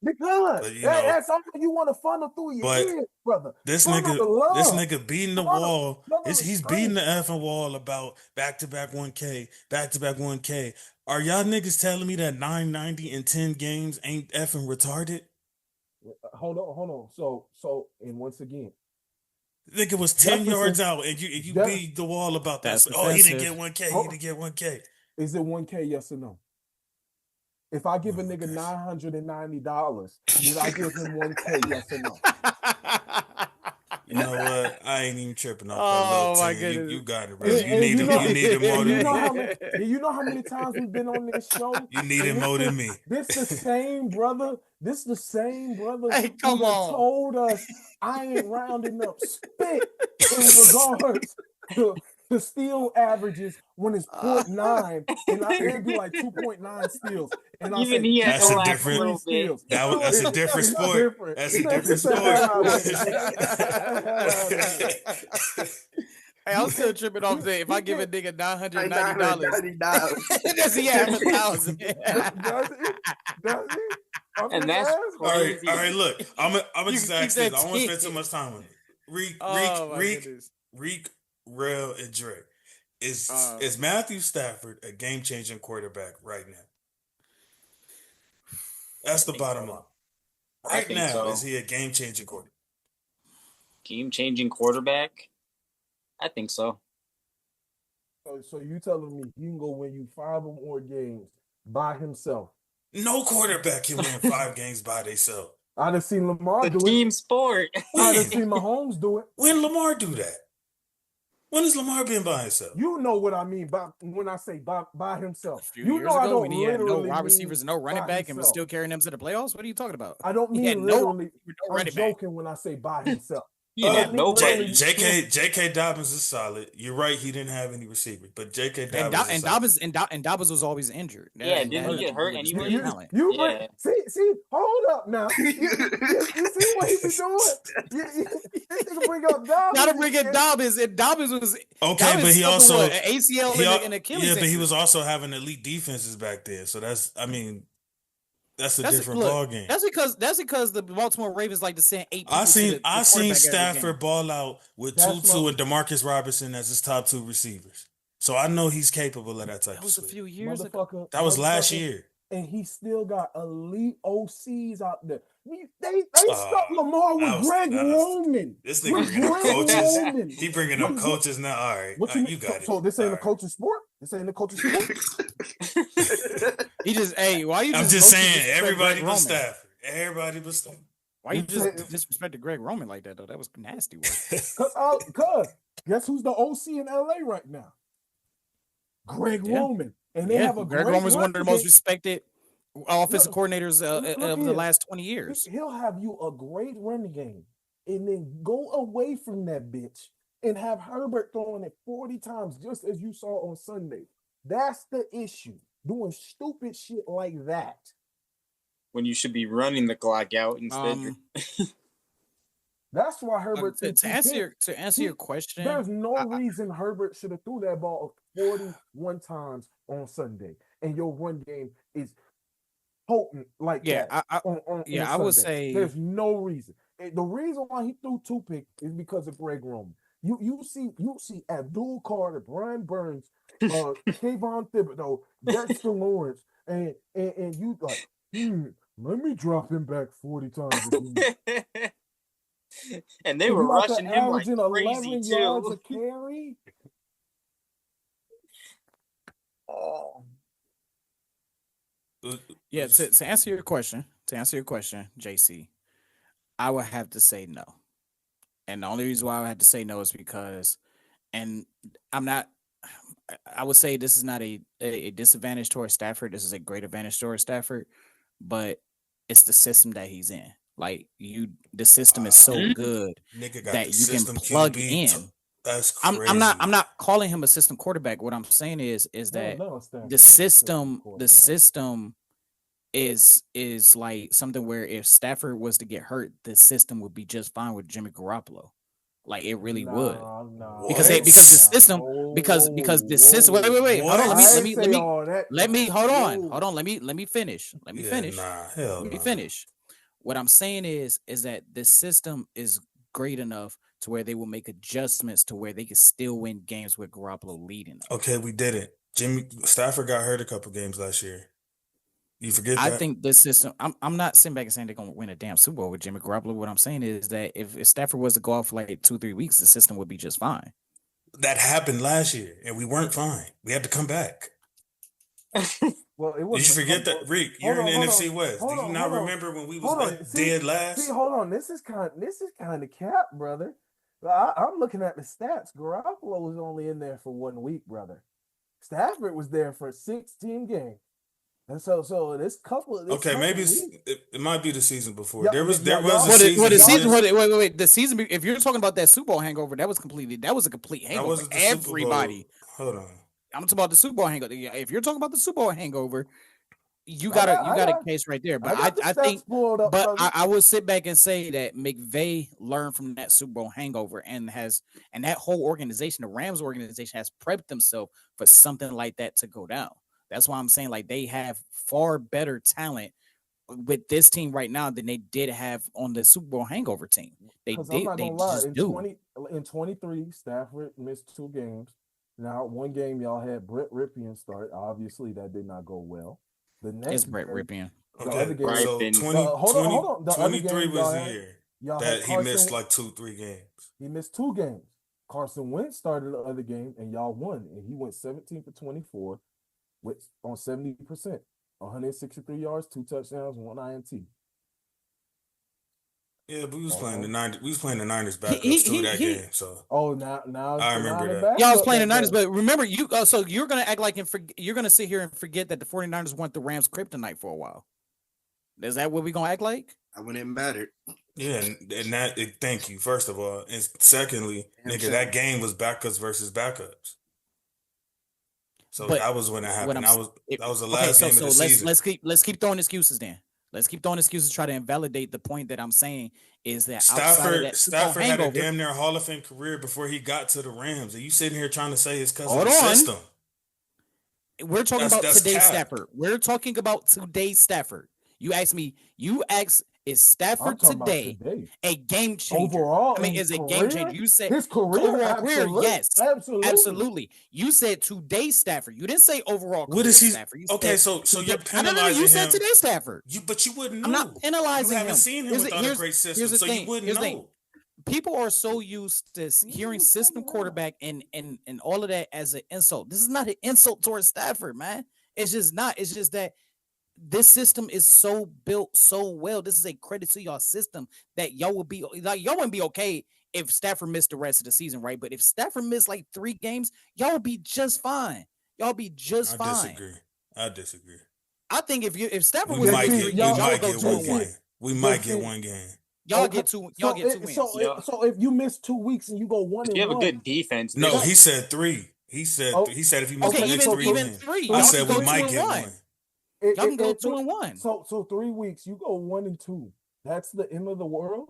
Because that's something you want to funnel through your head, brother. This nigga beating the wall. He's beating the effing wall about back-to-back 1K, back-to-back 1K. Are y'all niggas telling me that 990 in 10 games ain't effing retarded? Hold on. So, and once again, nigga was 10 yards out, and you beat the wall about that. Oh, he didn't get 1K. He didn't get 1K. Is it 1K? Yes or no? If I give a nigga $990, did I give him 1K? Yes or no? You know what? I ain't even tripping off Oh that my little goodness. You got it, bro. You need him more than me. You know how many times we've been on this show? You need him more than me. This the same brother. Hey, come who on. told us I ain't rounding up spit in regards to steal averages when it's 0.9 and it'd be like 2.9 steals. And I Even he had that's to a laugh different a little bit. That's a different sport. That's a different sport. Hey, I'm still tripping off that if I give a nigga $990, $990. does he have 1,000? Does he? And that's all right. Look, I'm gonna just ask this. I don't want to spend too much time on it. Reek, Rel, and Dre. Is Matthew Stafford a game-changing quarterback right now? That's the bottom line. Right now, is he a game-changing quarterback? Game-changing quarterback? I think so. So you telling me he can go win you 5 or more games by himself? No quarterback can win 5 games by themselves. I done seen Lamar do it. Team sport. I done seen Mahomes do it. When Lamar do that? When has Lamar been by himself? You know what I mean by when I say by himself. A few You years know I ago, don't when he had no literally wide mean receivers and no running by back and was himself. still carrying them to the playoffs. What are you talking about? I don't He had mean no literally. I'm running back. joking when I say by himself. Yeah, no J.K. Dobbins is solid. You're right. He didn't have any receivers, but J.K. Dobbins and Dobbins was always injured. Yeah, didn't he get hurt anyway? See, hold up now. You see what he be doing? This nigga bring up Dobbins. Gotta bring in Dobbins, and Dobbins was okay, but he also an ACL and Achilles. Yeah, but he was also having elite defenses back there. So that's a different ball game. That's because the Baltimore Ravens like to send 8 people. I seen Stafford ball out with Tutu and DeMarcus Robinson as his top 2 receivers. So I know he's capable of that type of stuff. That was a few years ago. That was last year. And he still got elite OCs out there. They stuck Lamar with Greg Roman. This nigga bringing up coaches. He bringing up coaches now. All right, you got it. So this ain't a coaching sport? This ain't a coaching sport? He just, why you? I'm just saying, everybody but Stafford. Everybody but Stafford. Why you just disrespected Greg Roman like that though? That was nasty work. Cause guess who's the OC in LA right now? Greg Roman. and they have a Greg great Roman's one of the running most game. respected offensive coordinators Look of the here. last 20 years. He'll have you a great running game, and then go away from that bitch and have Herbert throwing it 40 times, just as you saw on Sunday. That's the issue. Doing stupid shit like that. When you should be running the clock out instead. That's why Herbert to answer your question. There's no reason Herbert should have threw that ball 41 times on Sunday, and your run game is potent like that. I would say there's no reason. And the reason why he threw 2 picks is because of Greg Roman. You see Abdul Carter, Brian Burns, Kayvon Thibodeau, Dexter Lawrence, and you like, let me drop him back 40 times again. And they were rushing him like crazy 11 too. yards a carry. Yeah, to answer your question, JC, I would have to say no. And the only reason why I would have to say no is because, and I would say this is not a disadvantage towards Stafford. This is a great advantage towards Stafford, but it's the system that he's in. Like the system is so good that you can plug in. That's crazy. I'm not calling him a system quarterback. What I'm saying is that the system is like something where if Stafford was to get hurt, the system would be just fine with Jimmy Garoppolo. Like it really would. Because the system because the system wait. Hold on, let me finish. Let me finish. What I'm saying is that the system is great enough to where they will make adjustments to where they can still win games with Garoppolo leading them. Okay, we did it. Stafford got hurt a couple games last year. You forget that? I think this system, I'm not sitting back and saying they're going to win a damn Super Bowl with Jimmy Garoppolo. What I'm saying is that if Stafford was to go off for like 2-3 weeks, the system would be just fine. That happened last year, and we weren't fine. We had to come back. Well, it did you forget that, Reek? You're in the NFC West. Do you not remember when we was dead last? See, hold on. This is kind of cap, brother. I'm looking at the stats. Garoppolo was only in there for 1 week, brother. Stafford was there for 16 games, and so this couple. Maybe it might be the season before. Yeah, there was a season. Wait. The season. If you're talking about that Super Bowl hangover, that was a complete hangover for everybody. Hold on. I'm talking about the Super Bowl hangover. If you're talking about the Super Bowl hangover, you got a case right there. But I think, I would sit back and say that McVay learned from that Super Bowl hangover and that whole organization, the Rams organization, has prepped themselves for something like that to go down. That's why I'm saying like they have far better talent with this team right now than they did have on the Super Bowl hangover team. They just do. In 23, Stafford missed 2 games. Now, 1 game y'all had Brett Ripien start. Obviously, that did not go well. The next it's Brett Ripien. Okay, so 23 was the year that he missed like 2-3 games. He missed 2 games. Carson Wentz started the other game, and y'all won. And he went 17 for 24 on 70%. 163 yards, 2 touchdowns, 1 INT. Yeah, but we was playing the Niners. We was playing the Niners backups through that game. So now I remember that. Y'all was playing the Niners, but remember so you're gonna act like you're gonna sit here and forget that the 49ers went the Rams kryptonite for a while. Is that what we gonna act like? I wouldn't matter. Yeah, and that thank you, first of all. And secondly, that game was backups versus backups. So that was when it happened. That was the last game of the season. Let's keep throwing excuses then. Let's keep throwing excuses to try to invalidate the point that I'm saying is that Stafford had a damn near Hall of Fame career before he got to the Rams. And you sitting here trying to say it's because of the system. We're talking about today's Stafford. We're talking about today's Stafford. You asked, is Stafford today a game changer? Overall, I mean, is a game changer? You said his career, yes, absolutely. You said today's Stafford. You didn't say overall. What is he? Stafford. Okay, so you're penalizing him. You said today's Stafford. But you wouldn't know. I'm not penalizing him. You haven't seen him without a great system, so you wouldn't know. People are so used to hearing system quarterback and all of that as an insult. This is not an insult towards Stafford, man. It's just not. It's just that this system is so built so well. This is a credit to y'all system that y'all would be like, y'all wouldn't be okay if Stafford missed the rest of the season, right? But if Stafford missed like 3 games, y'all would be just fine. y'all be just I fine. disagree. I disagree. I think if Stafford We was might in get three, we y'all might go get 2 one and 1. game. We might get one game. Y'all Okay, get two. Y'all get 2 wins. So if you miss 2 weeks and you go 1 You and have a 1, good defense. No, They- he said 3. He said Oh, he said if he missed Okay, the next even 3 even games. 3. I Y'all said can we go might 2 and get 1. one. Y'all can go 2 and 1. So 3 weeks, you go 1 and 2. That's the end of the world.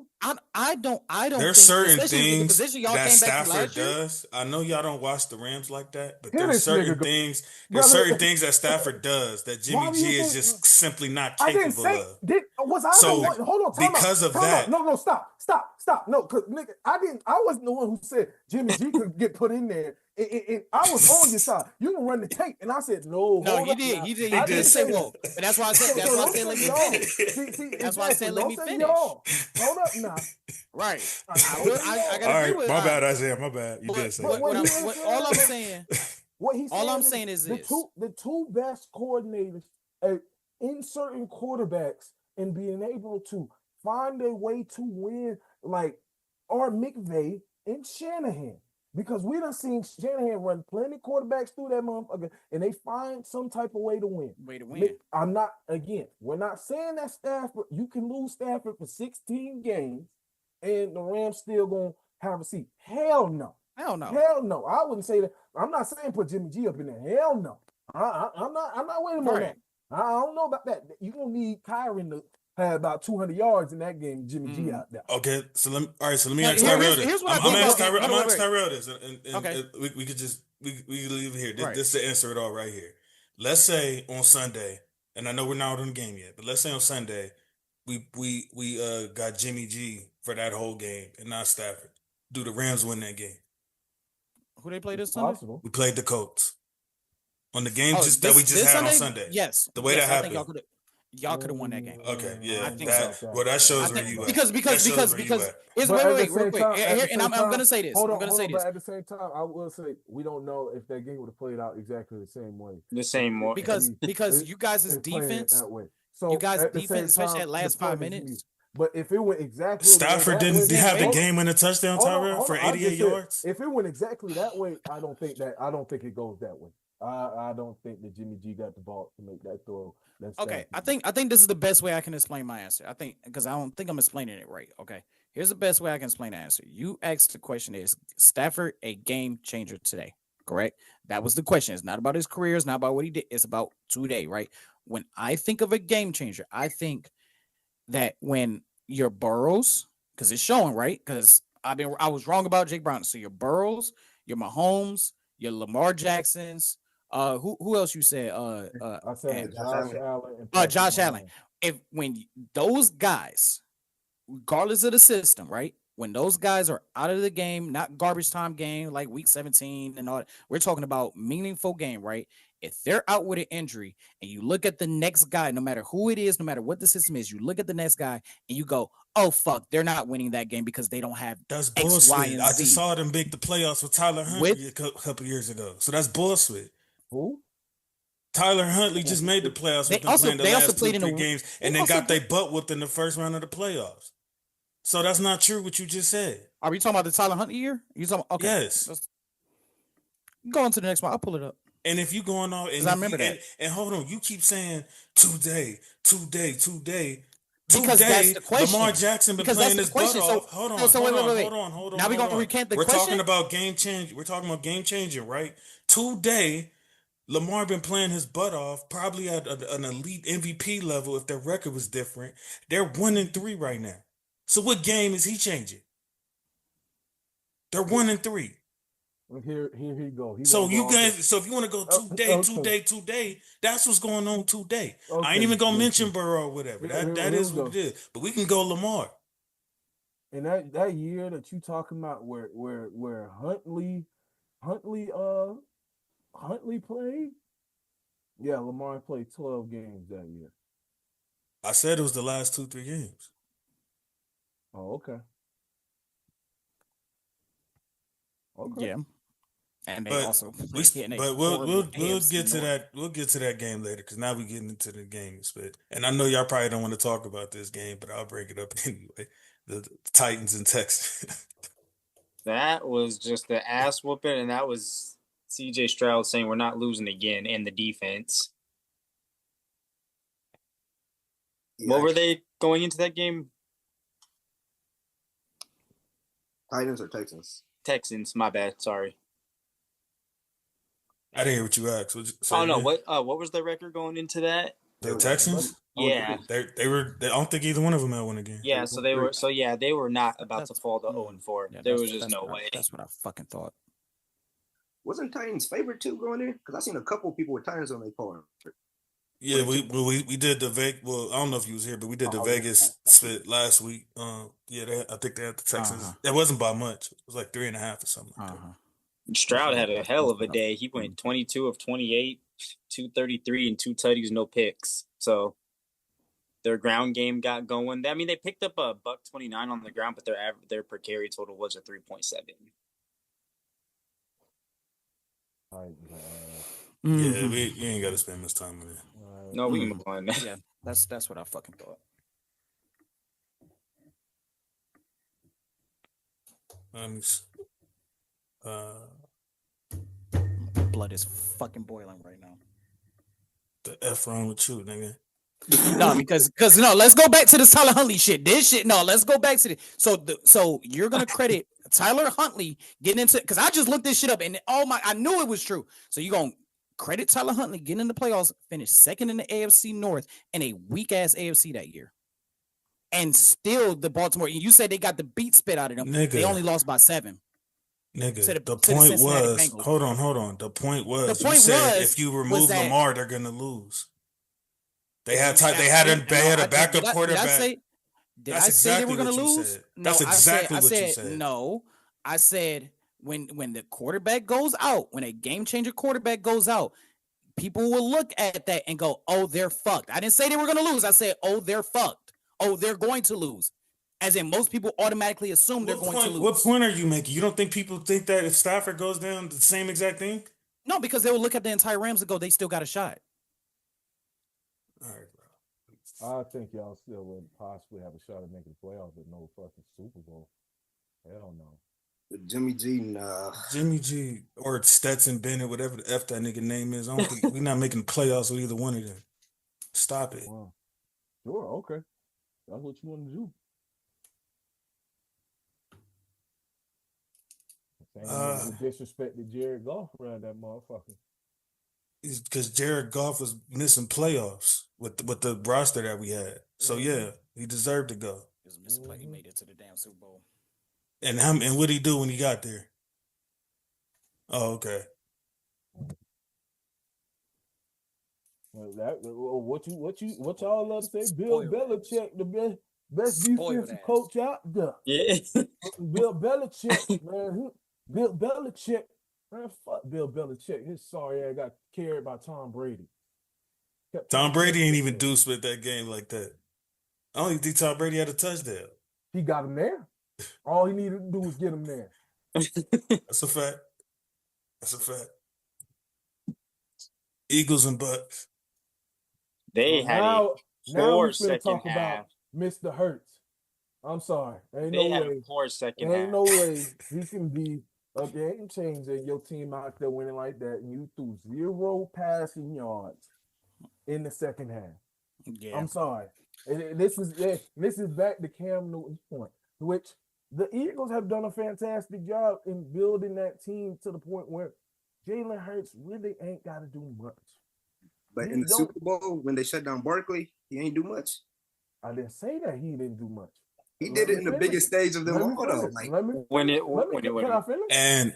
I don't There's think, certain especially with the things position y'all that came back to Stafford last year. does. I know y'all don't watch the Rams like that, but Here there's this certain nigga go. things. Brother, There's certain things that Stafford does that Why Jimmy do G you is think? just simply not I didn't capable say. of. Was I the So one? Hold on, time because out. of Time that, out. No, stop. No, cause nigga, I wasn't the one who said Jimmy G could get put in there. I was on your side. You can run the tape, and I said no. No, hold he up did. now. He did. He He I did didn't say say whoa. that. But that's why I said. So That's why I don't said say let me y'all. finish. See, That's why I said let me don't say finish. y'all. Hold up now. Right. Don't I say gotta all agree right, with. my bad, Isaiah. My bad. You But did say But that. what he is all I'm saying, saying, what he's all I'm saying saying is the this. two best coordinators at inserting quarterbacks and being able to find a way to win, like, are McVay and Shanahan. Because we done seen Shanahan run plenty of quarterbacks through that motherfucker, and they find some type of way to win. We're not saying that Stafford, you can lose Stafford for 16 games and the Rams still gonna have a seat. Hell no. Hell no. Hell no. I wouldn't say that. I'm not saying put Jimmy G up in there. Hell no. I'm not with him on that. I don't know about that. You're gonna need Kyron to have about 200 yards in that game, Jimmy G out there. Okay, so let me Now, ask Tyrell this. here's what I'm I ask think Tyrell. about- I'm wait, ask wait. Tyrell this, and Okay. we could just we can leave it here. Right. This is the answer it all right here. Let's say on Sunday, and I know we're not on the game yet, but let's say on Sunday, we got Jimmy G for that whole game and not Stafford. Do the Rams win that game? Who they play this Sunday? Possible. We played the Colts on the game Oh, that we just had Sunday? on Sunday. Yes. The way yes, that I think happened. y'all could have won that game. Okay, yeah, I think so. Well, that shows I where think you at. because That shows where you at. it's But wait, at the real same quick. time- at the And I'm same gonna say this. Hold on, I'm gonna say but this. at the same time, I will say we don't know if that game would have played out exactly the same way. The same way. Because you guys' It's playing it defense, that way. So you guys' at the defense, same especially time, that last the 5 point is minutes. But if it went exactly Stafford that way, didn't have the hold on. game-winning touchdown, Hold on, Tyrell, hold for on. I 88 just said, yards. if it went exactly that way, I don't think it goes that way. I don't think that Jimmy G got the ball to make that throw. Okay, I think this is the best way I can explain my answer. I think because I don't think I'm explaining it right. Okay, here's the best way I can explain the answer. You asked the question: is Stafford a game changer today? Correct. That was the question. It's not about his career. It's not about what he did. It's about today, right? When I think of a game changer, I think that when your Burrows, because it's showing, right? Because I was wrong about Jake Brown. So your Burrows, your Mahomes, your Lamar Jacksons. Who else you said? I said Josh Allen and Josh Allen. When those guys, regardless of the system, right? When those guys are out of the game, not garbage time game like week 17 and all that, we're talking about meaningful game, right? If they're out with an injury and you look at the next guy, no matter who it is, no matter what the system is, you look at the next guy and you go, oh, fuck, they're not winning that game because they don't have That's X, bullshit. Y, and I Z. just saw them make the playoffs with Tyler Huntley a couple years ago. So that's bullshit. Who? Tyler Huntley just made the playoffs with them playing the last 2-3 games and then got their butt whooped in the first round of the playoffs. So that's not true what you just said. Are we talking about the Tyler Huntley year? You talking? Okay. Yes. Go on to the next one. I'll pull it up. And if you going on, and I remember that. And hold on, you keep saying today. Because that's the question. Lamar Jackson been playing his butt off. Hold on. Now we're gonna recant the question. We're talking about game change. We're talking about game changing, right? Today, Lamar been playing his butt off, probably at an elite MVP level. If their record was different, they're 1-3 right now. So what game is he changing? They're 1-3. Here he go. So you guys, so if you want to go today, that's what's going on today. Okay. I ain't even gonna mention Burrow or whatever. That is what it is. But we can go Lamar. And that year that you talking about where Huntley played, yeah, Lamar played 12 games that year. I said it was the last 2-3 games. Oh, okay. Yeah. And they But also we'll get to that. We'll get to that game later because now we're getting into the game split. And I know y'all probably don't want to talk about this game, but I'll bring it up anyway. The Titans and Texans. That was just the ass whooping, and that was CJ Stroud saying we're not losing again in the defense. Yeah, What were they going into that game? Titans or Texans? Texans, my bad. Sorry. I didn't hear what you asked. Oh no, what was the record going into that? The Texans? Yeah. They were. I don't think either one of them had won again. Yeah, so they were not about to fall to 0-4. Yeah, There was just no way. That's what I fucking thought. Wasn't Titans favorite too going there? Because I seen a couple people with Titans on their card. Yeah, we did the Vegas. Well, I don't know if you was here, but we did the Vegas split last week. Yeah, I think they had the Texans. It wasn't by much. It was like 3.5 or something. Like that. Stroud had a hell of a day. He went 22 of 28, 233 and 2 tutties, no picks. So their ground game got going. I mean, they picked up a $129 on the ground, but their per carry total was a 3.7. Yeah, we ain't got to spend much time on it. No, we can move on. Yeah, that's what I fucking thought. Blood is fucking boiling right now. The F wrong with you, nigga. No, because no, let's go back to this Tyler Huntley shit. This shit, no, let's go back to the so you're gonna credit Tyler Huntley getting into, because I just looked this shit up and I knew it was true. So you're gonna credit Tyler Huntley getting in the playoffs, finish second in the AFC North in a weak ass AFC that year. And still the Baltimore, you said they got the beat spit out of them. Nigga. They only lost by 7. Nigga, To the the point Cincinnati was, Bengals. hold on. The point was, The point you said was if you remove that- Lamar, they're gonna lose. They had a backup quarterback. Did I say they were gonna lose? No, That's exactly what you I said. No, I said when the quarterback goes out, when a game changer quarterback goes out, people will look at that and go, "Oh, they're fucked." I didn't say they were gonna lose. I said, "Oh, they're fucked. Oh, they're going to lose." As in, most people automatically assume they're going to lose. What point are you making? You don't think people think that if Stafford goes down, the same exact thing? No, because they will look at the entire Rams and go, "They still got a shot." All right, bro. I think y'all still would possibly have a shot at making the playoffs, but no fucking Super Bowl. Hell no. Jimmy G, nah. Jimmy G or Stetson Bennett, whatever the F that nigga name is. I don't think we're not making the playoffs with either one of them. Stop it. Wow. Sure, okay. That's what you want to do. You disrespected Jared Goff around that motherfucker. Because Jared Goff was missing playoffs with the roster that we had. So yeah, he deserved to go. It was a misplay. He made it to the damn Super Bowl. And what did he do when he got there? Oh, okay. What y'all love to say? Bill Belichick, the best defensive coach out there. Yeah. Bill Belichick, man. Bill Belichick, man. Fuck Bill Belichick. His sorry ass got carried by Tom Brady. Tom Brady ain't even deuce with that game like that. I don't even think Tom Brady had a touchdown. He got him there. All he needed to do was get him there. That's a fact. Eagles and Bucks. They had now a poor we're second talk half. about Mr. Hurts. I'm sorry. They had a poor second half. Ain't no way he can be a game changer and your team out there winning like that, and you threw 0 passing yards in the second half. Yeah. I'm sorry. This is back to Cam Newton's point, which the Eagles have done a fantastic job in building that team to the point where Jalen Hurts really ain't got to do much. But in the Super Bowl, when they shut down Barkley, he ain't do much. I didn't say that he didn't do much. He did it in the biggest stage of them all, though. Can I finish? And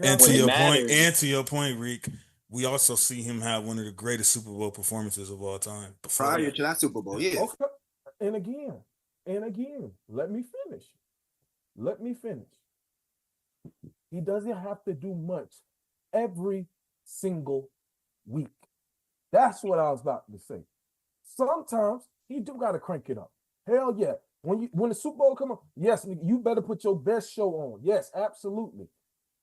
to your point, Reek, we also see him have one of the greatest Super Bowl performances of all time. Prior to that Super Bowl, yeah. Okay. And again, let me finish. He doesn't have to do much every single week. That's what I was about to say. Sometimes he do got to crank it up. Hell yeah. When the Super Bowl come on, yes, you better put your best show on. Yes, absolutely.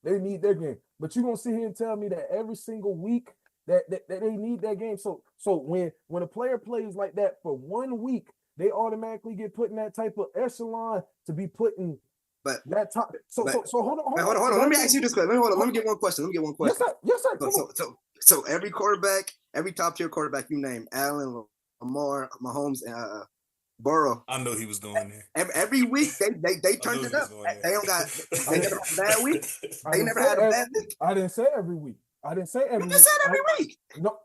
They need their game. But you're going to sit here and tell me that every single week that they need that game. So when a player plays like that for 1 week, they automatically get put in that type of echelon to be put in But that time. So hold on. Hold on. Let me ask you this question. Let me get one question. Yes, sir. So every quarterback, every top tier quarterback you name, Allen, Lamar, Mahomes, and Burrow. I know he was going there. Every week they turned it up. They don't got. They never had a bad week. They never had a bad week. I didn't say every week. I didn't say every week. You said every week. No,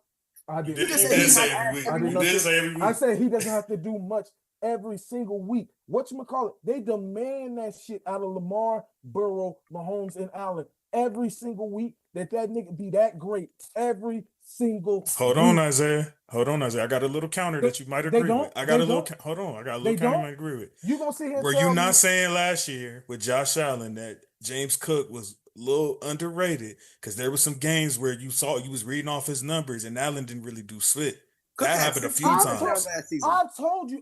I didn't. You did say every week. You did say every week. I said he doesn't have to do much every single week. Whatchamacallit? They demand that shit out of Lamar, Burrow, Mahomes, and Allen every single week. That nigga be that great every single Hold on, Isaiah. I got a little counter that you might agree with. I got a little counter you might agree with. You gonna see him? Were you not saying last year with Josh Allen that James Cook was a little underrated because there were some games where you was reading off his numbers and Allen didn't really do shit. That happened a few times. I told you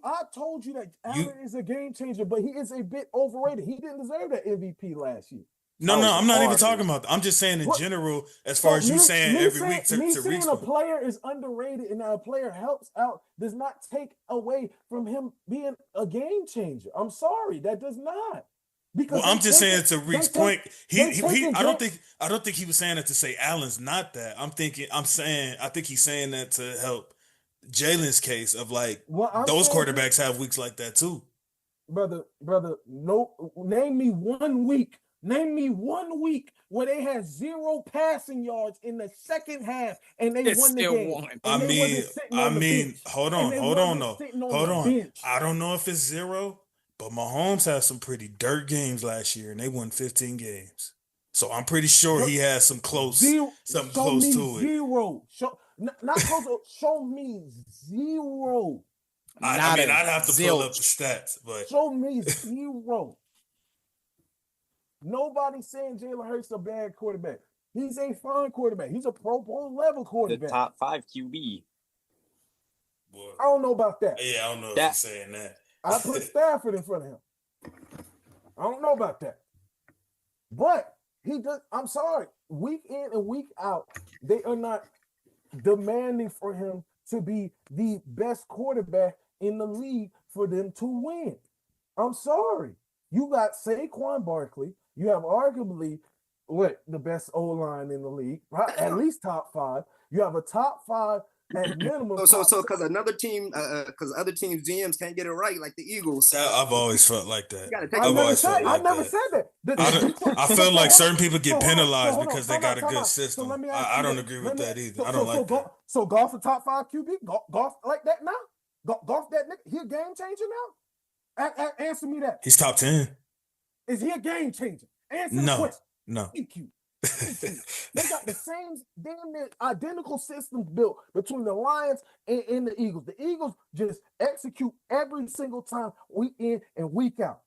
that Allen is a game changer, but he is a bit overrated. He didn't deserve that MVP last year. No, I'm not even talking about that. I'm just saying in general, as far as you saying every week to reach. A player is underrated and a player helps out does not take away from him being a game changer. I'm sorry, that does not. Because I'm just saying to Reek's point, I don't think he was saying that to say Allen's not that. I think he's saying that to help Jalen's case of like those quarterbacks have weeks like that too. Brother, no, name me 1 week. Name me 1 week where they had 0 passing yards in the second half and they won the game. I mean, hold on. I don't know if it's 0, but Mahomes had some pretty dirt games last year and they won 15 games. So I'm pretty sure he has some close, something close to it. 0. Not close. Show me 0. I mean, I'd have to pull up the stats, but show me 0. Nobody's saying Jalen Hurts a bad quarterback. He's a fine quarterback. He's a Pro Bowl level quarterback. The top 5 QB. Boy. I don't know about that. Yeah, I don't know if you're saying that. I put Stafford in front of him. I don't know about that. But he does. I'm sorry. Week in and week out, they are not demanding for him to be the best quarterback in the league for them to win. I'm sorry. You got Saquon Barkley. You have arguably the best O-line in the league, right? At least top 5. You have a top 5 at minimum. So because other teams GMs can't get it right, like the Eagles. I've always felt like that. I never said that. I feel like certain people get penalized because they got a good system. I don't agree with that either. I don't like that. So Goff a top 5 QB? Goff like that now? Goff that nigga? He a game changer now? Answer me that. He's top 10. Is he a game changer? Answer the question. No. Thank you. They got the same damn near identical systems built between the Lions and the Eagles. The Eagles just execute every single time, week in and week out.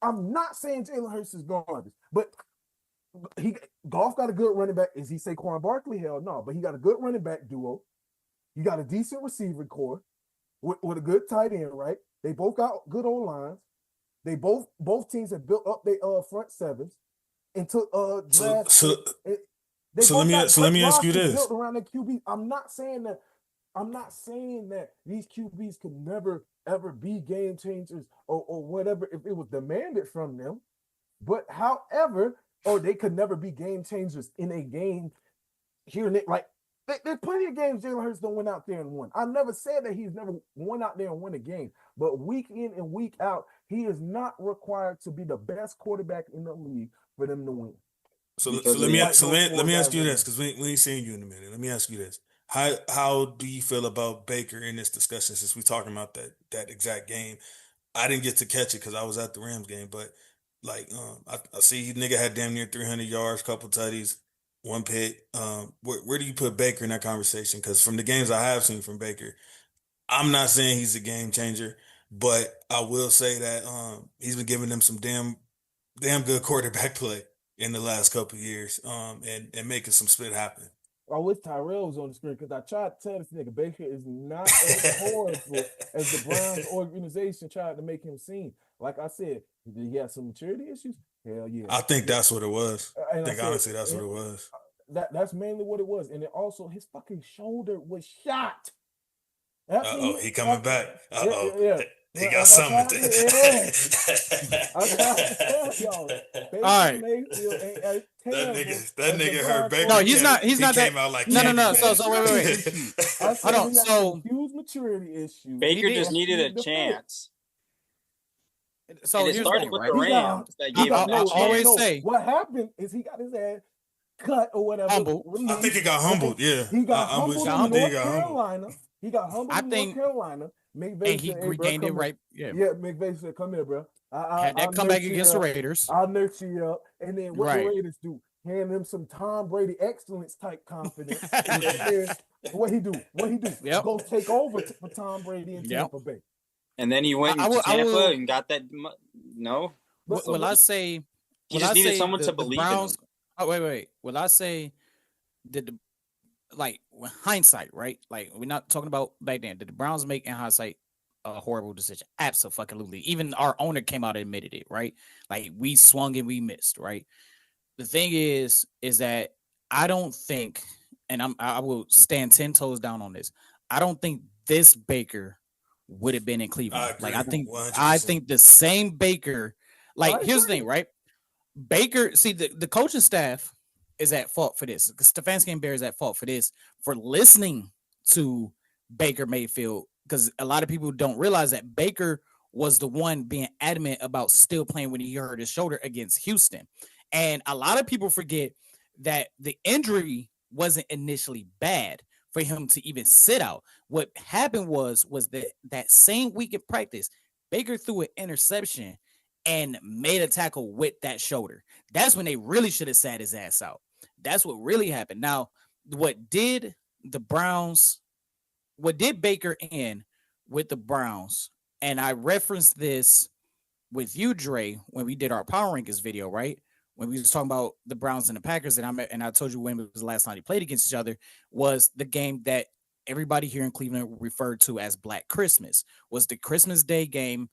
I'm not saying Jalen Hurts is garbage, but Goff got a good running back. Is he Saquon Barkley? Hell no, but he got a good running back duo. You got a decent receiver core with a good tight end, right? They both got good old lines. They both teams have built up their front sevens into draft. So let me ask you this. Built around the QB. I'm not saying that these QBs could never ever be game changers or whatever if it was demanded from them. But however, or they could never be game changers in a game here and there. Like there's plenty of games Jalen Hurts don't went out there and won. I never said that he's never won out there and won a game, but week in and week out, he is not required to be the best quarterback in the league for them to win. So let me ask you this, because we ain't seeing you in a minute. Let me ask you this: How do you feel about Baker in this discussion? Since we're talking about that exact game, I didn't get to catch it because I was at the Rams game, but like I see nigga had damn near 300 yards, couple tutties, 1 pick. Where do you put Baker in that conversation? Because from the games I have seen from Baker, I'm not saying he's a game changer, but I will say that he's been giving them some damn good quarterback play in the last couple of years, and making some spit happen. I wish Tyrell was on the screen because I tried to tell this nigga Baker is not as horrible as the Browns organization tried to make him seem. Like I said, did he have some maturity issues? Hell yeah. I think that's what it was. Honestly, that's what it was. That's mainly what it was. And then also his fucking shoulder was shot. He coming back. Yeah. He got something. I tried to tell y'all. Baker right. Mayfield ain't as That nigga heard Baker. No, he's not. He's not that. Came out like No. Candyman. So wait. I said Hold on. he So a huge maturity issue. Baker did. just needed a chance. So And it here's the started thing, with right? the Rams that gave him I that always chance. say what happened is he got his ass cut or whatever. Humbled. I think he got humbled. Yeah, He got I'm with humbled you. in I think North he got humbled. Carolina. He got humbled I in think- North Carolina. McVay and he said, "Hey, bro, regained it come right. here." Yeah. Yeah, McVay said, "Come here, bro. Had that I'll comeback nurture against you the up. Raiders. I'll nurture you up." And then what Right. the Raiders do? Hand him some Tom Brady excellence type confidence. And then what he do? Yep. Go take over for Tom Brady in Yep. Tampa Bay. And then he went I to will- I Tampa will- and got that. No, Will I say? he Will just I needed say someone to the believe Browns? in him. Oh wait. Will I say? Did the like hindsight, right? Like we're not talking about back then. Did the Browns make in hindsight a horrible decision? Absolutely. Even our owner came out and admitted it, right? Like we swung and we missed, right? The thing is that I don't think, and I will stand 10 toes down on this. I don't think this Baker would have been in Cleveland. I I think 100%. the same Baker. Like I here's the agree. thing, right? Baker, see the coaching staff is at fault for this. Stefanski and Bear is at fault for this, for listening to Baker Mayfield, because a lot of people don't realize that Baker was the one being adamant about still playing when he hurt his shoulder against Houston. And a lot of people forget that the injury wasn't initially bad for him to even sit out. What happened was that same week in practice, Baker threw an interception and made a tackle with that shoulder. That's when they really should have sat his ass out. That's what really happened. Now, what did Baker in with the Browns? And I referenced this with you, Dre, when we did our Power Rankings video, right? When we was talking about the Browns and the Packers, and I told you when it was the last time they played against each other, was the game that everybody here in Cleveland referred to as Black Christmas, was the Christmas Day game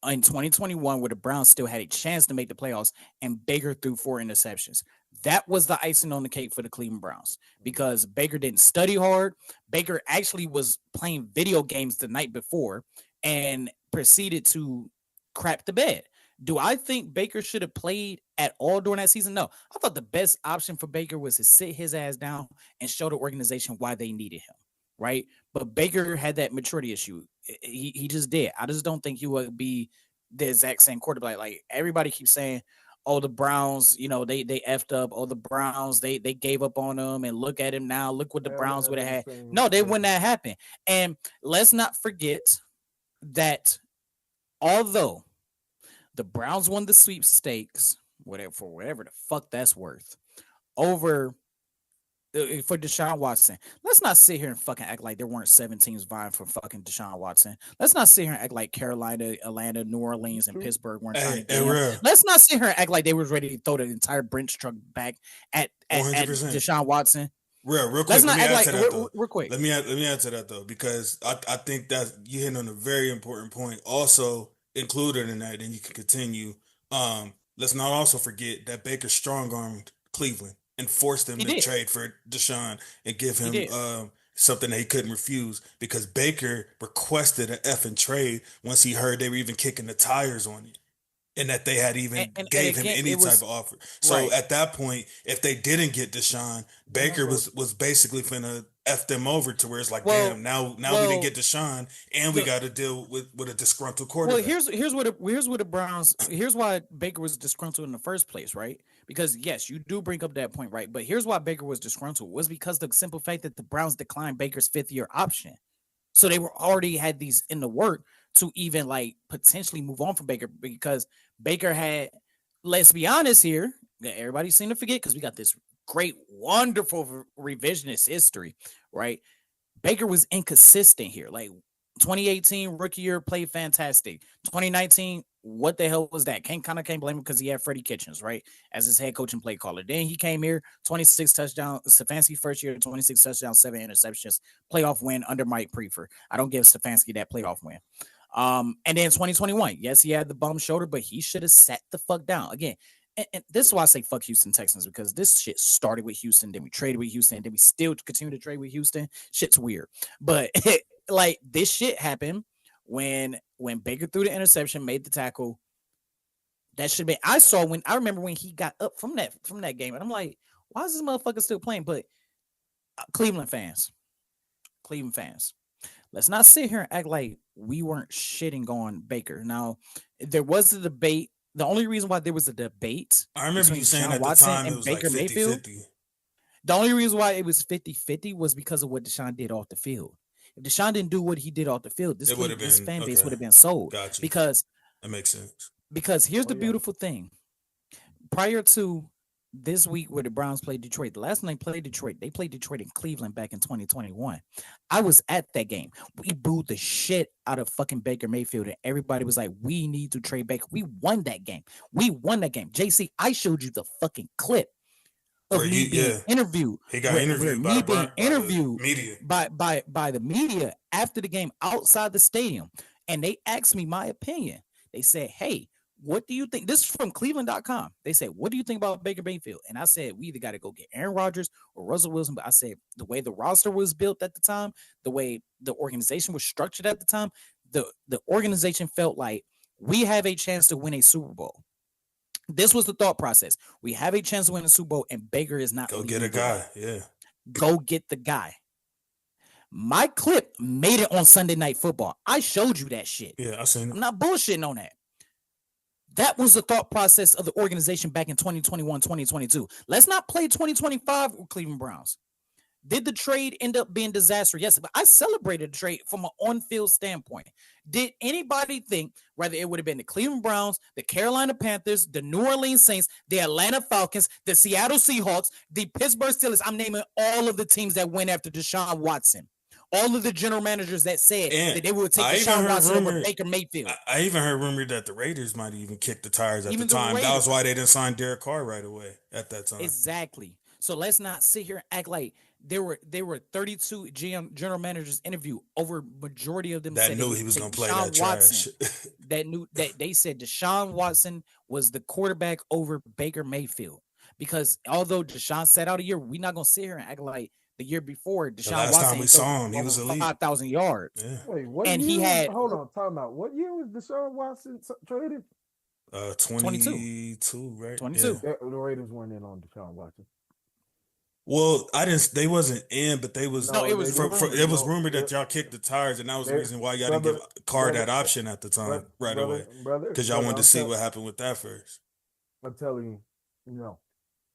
in 2021 where the Browns still had a chance to make the playoffs and Baker threw 4 interceptions. That was the icing on the cake for the Cleveland Browns because Baker didn't study hard. Baker actually was playing video games the night before and proceeded to crap the bed. Do I think Baker should have played at all during that season? No. I thought the best option for Baker was to sit his ass down and show the organization why they needed him, right? But Baker had that maturity issue. He just did. I just don't think he would be the exact same quarterback. Like everybody keeps saying, oh, the Browns, they effed up. Oh, the Browns, they gave up on them. And look at him now. Look what the Browns would have had. No, they wouldn't have happened. And let's not forget that although the Browns won the sweepstakes, whatever the fuck that's worth, over for Deshaun Watson. Let's not sit here and fucking act like there weren't 7 teams vying for fucking Deshaun Watson. Let's not sit here and act like Carolina, Atlanta, New Orleans, and Pittsburgh weren't trying to get him. Let's not sit here and act like they was ready to throw the entire Brinks truck back at Deshaun Watson. Real quick. Let's not act like real quick. Let me answer that though, because I think that you hit on a very important point. Also included in that, and you can continue. Let's not also forget that Baker strong-armed Cleveland and forced them to trade for Deshaun and give him something that he couldn't refuse, because Baker requested an effing trade once he heard they were even kicking the tires on it. And that they had even gave him any type of offer. So at that point, if they didn't get Deshaun, Baker was basically finna F them over to where it's like, damn, now we didn't get Deshaun and we got to deal with a disgruntled quarterback. Well, here's why Baker was disgruntled in the first place, right? Because yes, you do bring up that point, right? But here's why Baker was disgruntled was because the simple fact that the Browns declined Baker's 5th-year option. So they were already had these in the work to even like potentially move on from Baker, because Baker had, let's be honest here, everybody seem to forget because we got this great, wonderful revisionist history, right? Baker was inconsistent here. Like 2018 rookie year played fantastic. 2019, what the hell was that? Can't blame him because he had Freddie Kitchens, right, as his head coach and play caller. Then he came here, 26 touchdowns. Stefanski first year, 26 touchdowns, 7 interceptions, playoff win under Mike Prefer. I don't give Stefanski that playoff win. And then 2021, yes, he had the bum shoulder, but he should have sat the fuck down again. And this is why I say fuck Houston Texans, because this shit started with Houston, then we traded with Houston, then we still continue to trade with Houston. Shit's weird, but like this shit happened when Baker threw the interception, made the tackle. That should be. I remember when he got up from that game, and I'm like, why is this motherfucker still playing? But Cleveland fans, let's not sit here and act like we weren't shitting on Baker. Now, there was a debate. The only reason why there was a debate, I remember you saying at the time it was like 50-50. The only reason why it was 50-50 was because of what Deshaun did off the field. If Deshaun didn't do what he did off the field, this fan base would have been sold. Gotcha. Because that makes sense. Because here's the beautiful thing. Prior to this week where the Browns played Detroit, the last time they played Detroit, they played Detroit in Cleveland back in 2021. I was at that game. We booed the shit out of fucking Baker Mayfield, and everybody was like, we need to trade Baker. We won that game. JC, I showed you the fucking clip of me being interviewed. He got interviewed by the media after the game outside the stadium. And they asked me my opinion. They said, hey, what do you think? This is from Cleveland.com. They said, what do you think about Baker Mayfield? And I said, we either got to go get Aaron Rodgers or Russell Wilson. But I said, the way the roster was built at the time, the way the organization was structured at the time, the organization felt like we have a chance to win a Super Bowl. This was the thought process. We have a chance to win a Super Bowl, and Baker is not. Go get a guy. Yeah. Go get the guy. My clip made it on Sunday Night Football. I showed you that shit. Yeah, I seen it. I'm not bullshitting on that. That was the thought process of the organization back in 2021, 2022. Let's not play 2025 with Cleveland Browns. Did the trade end up being disastrous? Yes, but I celebrated the trade from an on-field standpoint. Did anybody think, whether it would have been the Cleveland Browns, the Carolina Panthers, the New Orleans Saints, the Atlanta Falcons, the Seattle Seahawks, the Pittsburgh Steelers, I'm naming all of the teams that went after Deshaun Watson. All of the general managers that said that they would take Deshaun Watson over Baker Mayfield. I even heard rumor that the Raiders might even kick the tires at the time. That was why they didn't sign Derek Carr right away at that time. Exactly. So let's not sit here and act like there were 32 general managers interviewed. Over majority of them that knew he was going to play that trash. that knew that they said Deshaun Watson was the quarterback over Baker Mayfield. Because although Deshaun sat out a year, we're not going to sit here and act like the year before, Deshaun Watson time we saw him, he was elite. 5,000 yards. Yeah. Wait, what and year? He had. Hold on, time out. What year was Deshaun Watson traded? 22, right? 22. Yeah. The Raiders weren't in on Deshaun Watson. Well, I didn't. They wasn't in, but they was. No, it was. It was rumored that y'all kicked the tires, and that was the reason why y'all didn't give Carr that option at the time, right away, because y'all wanted to see what happened with that first. I'm telling you, no,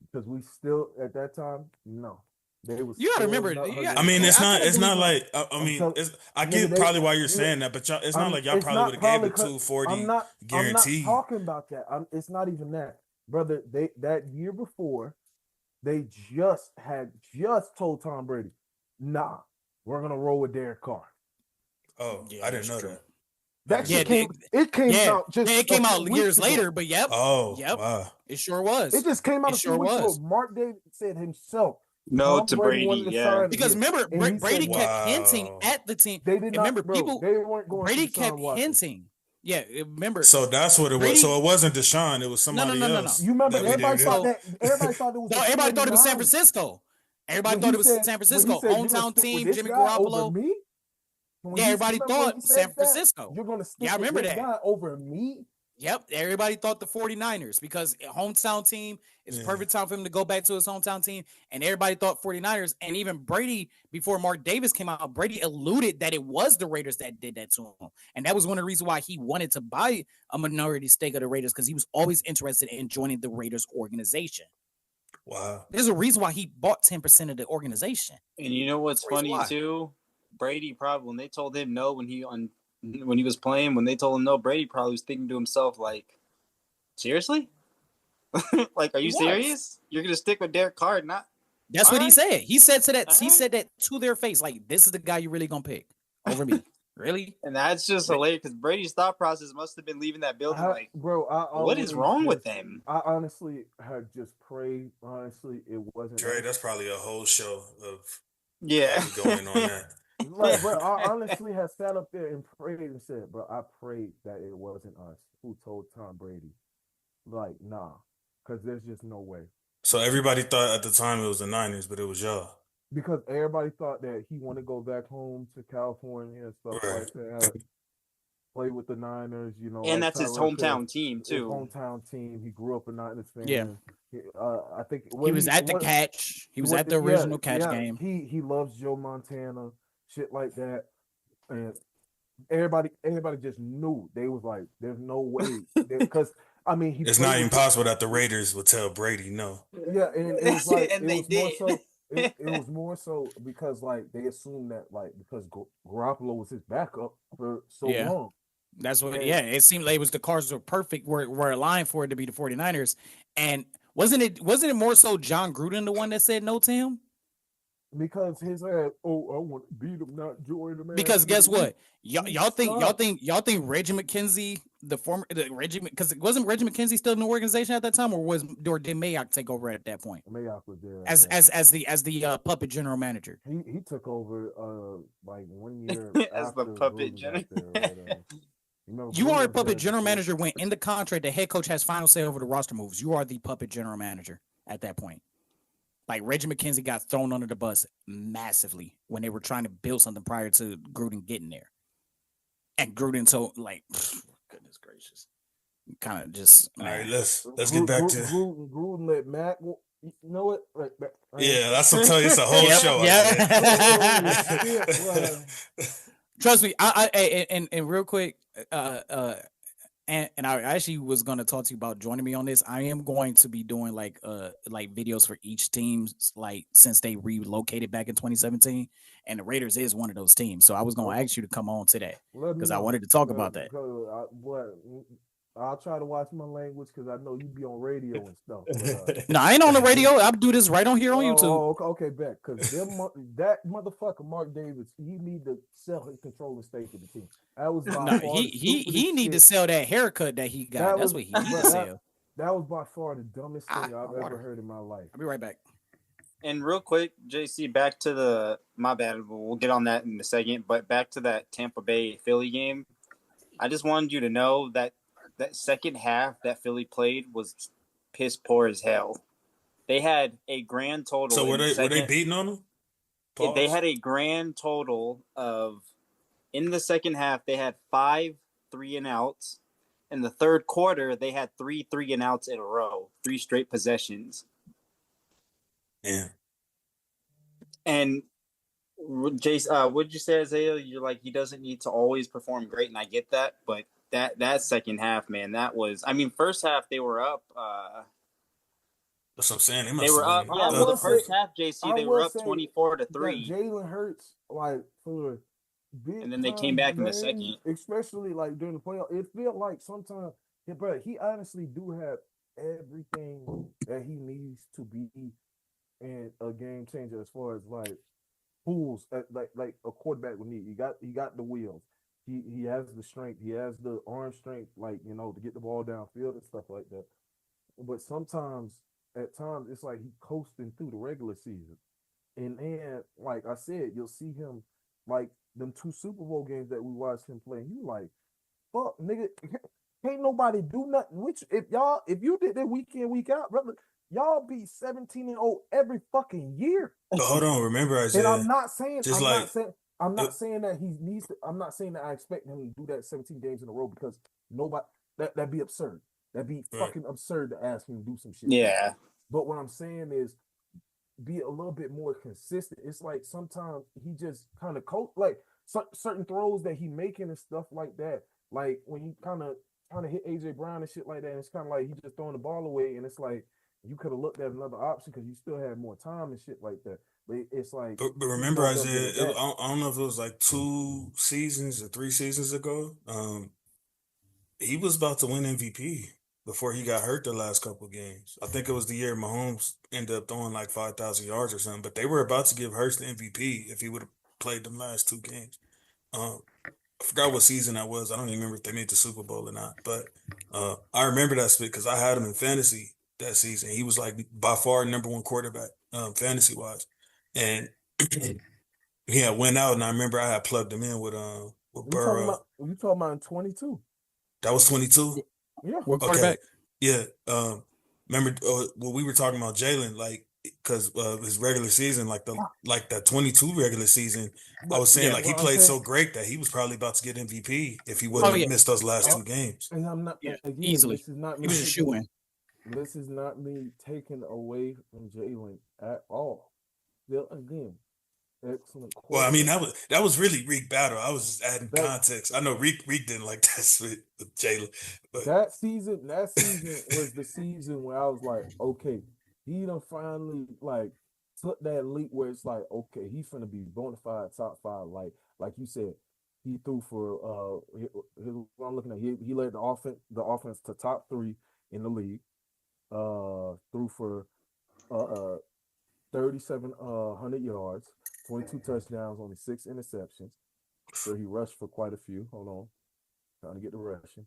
because we still at that time, no. You gotta remember. I mean, it's not like. I mean, I get probably why you're saying that, but it's not like y'all probably would have gave it 240 guaranteed. I'm not talking about that. It's not even that, brother. That year before, they just told Tom Brady, "Nah, we're gonna roll with Derek Carr." Oh, yeah, I didn't know that. That shit came out just. It came out years later, but yep. Oh, yep. Wow. It sure was. It just came out a few weeks ago. Mark Davis said himself. No to Brady, yeah. Because remember, Brady kept hinting at the team. They did not. Remember, people. They weren't going. Brady kept hinting. Yeah, remember. So that's what it was. So it wasn't Deshaun. It was somebody else. No. You remember? Everybody thought that. Everybody thought it was. No, everybody thought it was San Francisco. Everybody thought it was San Francisco. Hometown team, Jimmy Garoppolo. Yeah, everybody thought San Francisco. You're going to stick I remember that guy over me. Yep, everybody thought the 49ers because hometown team is perfect time for him to go back to his hometown team. And everybody thought 49ers. And even Brady, before Mark Davis came out, Brady alluded that it was the Raiders that did that to him. And that was one of the reasons why he wanted to buy a minority stake of the Raiders, because he was always interested in joining the Raiders organization. Wow. There's a reason why he bought 10% of the organization. And you know what's funny too? Brady probably, when they told him no when he was playing, when they told him no, Brady probably was thinking to himself, like, seriously? Like, are you serious? You're going to stick with Derek Carr? Not. That's what he said. He said said that to their face, like, this is the guy you're really going to pick over me. Really? And that's just hilarious, because Brady's thought process must have been leaving that building what is wrong with him? I honestly had just prayed. Honestly, it wasn't. Trey, that's probably a whole show of going on that. Like, bro, I honestly had sat up there and prayed and said, bro, I prayed that it wasn't us who told Tom Brady. Like, nah, because there's just no way. So everybody thought at the time it was the Niners, but it was y'all. Because everybody thought that he wanted to go back home to California and stuff like that. played with the Niners. You know, And like that's his Tyrell hometown said, team his too. hometown team. He grew up a Niners fan. Yeah. I think He was at the catch. He was at the original catch game. He loves Joe Montana, shit like that, and everybody just knew. They was like, "There's no way," because I mean, it's not even possible that the Raiders would tell Brady no. Yeah, and it was like And they did. It was more so because like they assumed that like because Garoppolo was his backup for so long. That's what. Yeah, it seemed like it was the cards were perfect. Were aligned for it to be the 49ers, and wasn't it more so John Gruden the one that said no to him? Because his ass, I want to beat him, not join him. Because guess what? Y'all think Reggie McKenzie, Reggie, because wasn't Reggie McKenzie still in the organization at that time, or did Mayock take over at that point? Mayock was there as the puppet general manager. He took over like 1 year as the puppet general. You are a puppet general manager when in the contract the head coach has final say over the roster moves. You are the puppet general manager at that point. Like Reggie McKenzie got thrown under the bus massively when they were trying to build something prior to Gruden getting there. And Gruden told goodness gracious. Kind of just all right, let's get back to Gruden let Mac you know what? Yeah, that's what I'm telling you. It's a whole show. Yeah. Trust me, I and real quick, and I actually was going to talk to you about joining me on this. I am going to be doing like videos for each team, like since they relocated back in 2017, and the Raiders is one of those teams. So I was going to ask you to come on today because I wanted to talk about that. I'll try to watch my language because I know you be on radio and stuff. No, I ain't on the radio. I'll do this right on here on YouTube. Oh, okay, bet. Because that motherfucker Mark Davis, he need to sell his controlling stake of the team. That was he need to sell that haircut that he got. That's what he need to sell. That was by far the dumbest thing I've ever heard in my life. I'll be right back. And real quick, JC, back to my bad. We'll get on that in a second. But back to that Tampa Bay Philly game. I just wanted you to know that second half that Philly played was piss poor as hell. They had a grand total. So were they beating on them? They had a grand total of, in the second half, they had 5 3-and-outs. In the third quarter, they had 3 3-and-outs in a row, 3 straight possessions. Yeah. And Jace, what did you say, Isaiah? You're like, he doesn't need to always perform great, and I get that, but that second half, man, that was. I mean, first half they were up. That's what I'm saying. They were up. Yeah, well, the first half, JC, they were up 24-3. Jalen Hurts, like for big, and then they came back in the second. Especially like during the playoff, it felt like sometimes, but he honestly do have everything that he needs to be in a game changer as far as like tools like a quarterback would need. He got the wheels. He has the strength. He has the arm strength, like, to get the ball downfield and stuff like that. But sometimes, at times, it's like he coasting through the regular season. And then, like I said, you'll see him, like, them 2 Super Bowl games that we watched him play. You like, fuck, nigga, can't nobody do nothing. If you did that week in, week out, brother, y'all be 17-0 every fucking year. But hold on, remember, Isaiah. And I'm not saying that he needs to. I'm not saying that I expect him to do that 17 games in a row because nobody that'd be absurd. That'd be fucking absurd to ask him to do some shit. Yeah. But what I'm saying is be a little bit more consistent. It's like sometimes he just kind of like certain throws that he making and stuff like that. Like when you kind of trying to hit AJ Brown and shit like that, and it's kind of like he just throwing the ball away, and it's like you could have looked at another option because you still had more time and shit like that. But it's like, but remember, Isaiah, I don't know if it was like 2 seasons or 3 seasons ago. He was about to win MVP before he got hurt the last couple of games. I think it was the year Mahomes ended up throwing like 5,000 yards or something. But they were about to give Hurts the MVP if he would have played the last 2 games. I forgot what season that was. I don't even remember if they made the Super Bowl or not. But I remember that split because I had him in fantasy that season. He was like by far number 1 quarterback fantasy wise. And he had went out, and I remember I had plugged him in with Burrow. You talking about in 22? That was 22? Yeah. What quarterback? Yeah. Remember when we were talking about Jalen, like because his regular season, like the 22 regular season, I was saying Yeah. like he Well, I'm played saying- so great that he was probably about to get MVP if he wouldn't have missed those last 2 games. And I'm not Yeah, again. easily. This is not He me. was a shoo-in. This is not me taking away from Jalen at all. Still, again, excellent. Well, I mean quarterback. that was really Reek battle. I was just adding That- context. I know Reek didn't like that with Jalen, but that season was the season where I was like, okay, he done finally like took that leap where it's like, okay, he's gonna be bona fide top 5. Like you said, he threw for what I'm looking at. He led the offense to top 3 in the league. Threw for 3,700 yards, 22 touchdowns, only 6 interceptions. So he rushed for quite a few. Hold on, trying to get the rushing.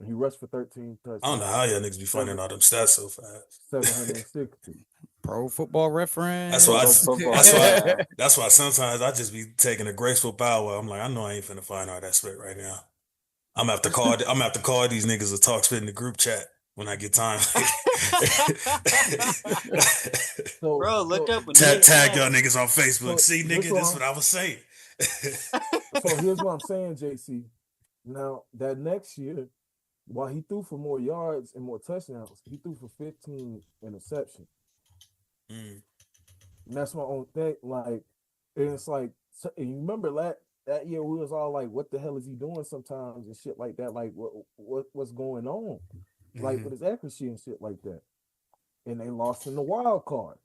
And he rushed for 13 touchdowns. I don't know how y'all niggas be finding all them stats so fast. 760. Pro Football Reference. That's why sometimes I just be taking a graceful bow. Where I'm like, I know I ain't finna find all that spit right now. I'm gonna have to call these niggas or talk spit in the group chat when I get time. So, Bro, look up. Tag y'all niggas on Facebook. So, See, nigga, this is what I was saying. So here's what I'm saying, JC. Now that next year, while he threw for more yards and more touchdowns, he threw for 15 interceptions. Mm. And that's my own thing. Like, and it's like, and you remember that year we was all like, "What the hell is he doing?" Sometimes and shit like that. Like, what's going on? Like with his accuracy and shit like that. And they lost in the wild card.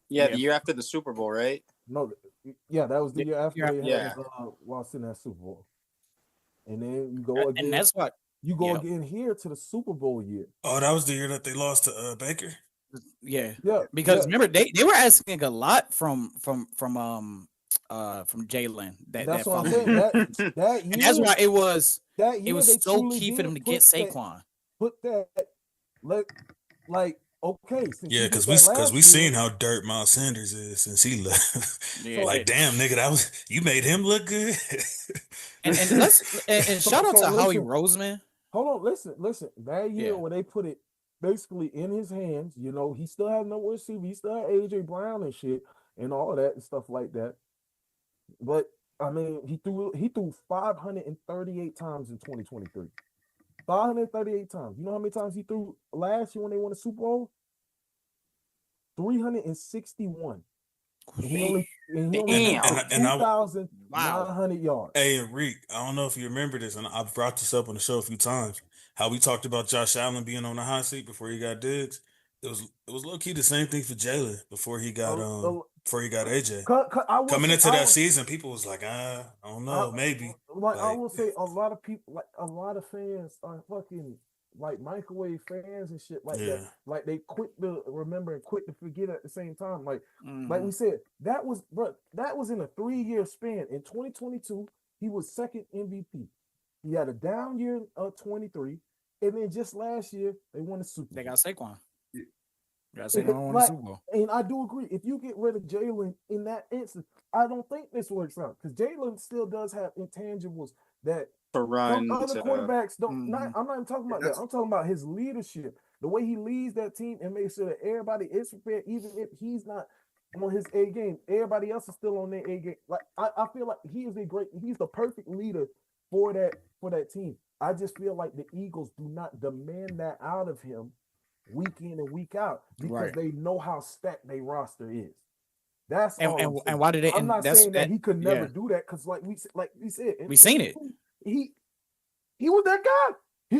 Yeah, the year after the Super Bowl, right? No, yeah, that was the year after they Yeah. had lost in that Super Bowl. And then you go again. And that's what You go again here to the Super Bowl year. Oh, that was the year that they lost to Baker. Yeah. Yeah, Because yeah. remember they were asking a lot from Jalen That's that what I'm following saying. year. That year, And that's why it was that year it was they so truly key for them to did get put that- Saquon. Put that, like okay, since Yeah, you because did that last we year- seen how dirt Miles Sanders is since he left. Yeah. Like, damn, nigga, you made him look good. And shout out to Howie listen. Roseman. Hold on, listen. That year Yeah. when they put it basically in his hands, you know, he still had no receiver. He still had AJ Brown and shit and all that and stuff like that. But I mean, he threw 538 times in 2023. 538 times. You know how many times he threw last year when they won the Super Bowl? 361. And he only Damn. And I- 2,900 yards. Hey, Enrique, I don't know if you remember this, and I've brought this up on the show a few times. How we talked about Josh Allen being on the hot seat before he got Diggs. It was low key the same thing for Jalen before he got AJ. Coming into that season, people was like, I don't know, maybe. Like I will say, a lot of people, like a lot of fans are fucking like microwave fans and shit like that. Like they quick to remember and quick to forget at the same time. Like we said, that was in a 3-year span. In 2022, he was second MVP. He had a down year of 23, and then just last year they won the Super Bowl. They got Saquon. Got Saquon won the Super Bowl. And I do agree. If you get rid of Jalen in that instance, I don't think this works out because Jalen still does have intangibles that To run. other quarterbacks don't. Mhm. I'm not even talking about that. I'm talking about his leadership, the way he leads that team and makes sure that everybody is prepared, even if he's not on his A game. Everybody else is still on their A game. Like I feel like he's the perfect leader for that team. I just feel like the Eagles do not demand that out of him week in and week out because Right. they know how stacked their roster is. That's all. And why did they? I'm and not that's saying that he could never yeah. do that because, like we said, We seen it. He was that guy.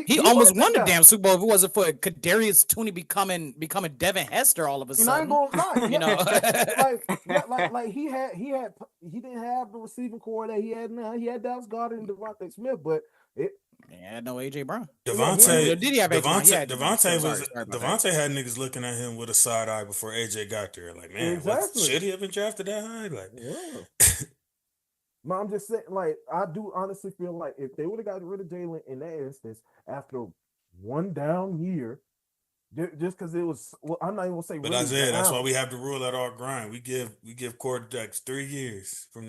He almost won the damn Super Bowl if it wasn't for Kadarius Toney becoming Devin Hester all of a And I ain't sudden. gonna lie, You know, like he didn't have the receiving core that he had now. He had Dallas Goedert and Devontae Smith, but yeah, no AJ Brown. Devontae Did he have AJ? Yeah, Devontae had niggas looking at him with a side eye before AJ got there. Like, man, Exactly. should he have been drafted that high? Like, yeah. But I'm just saying, like, I do honestly feel like if they would have got rid of Jalen in that instance after one down year, just because it was, well, I'm not even gonna say. But really Isaiah, that's down. why we have the rule at our grind. We give quarterbacks 3 years from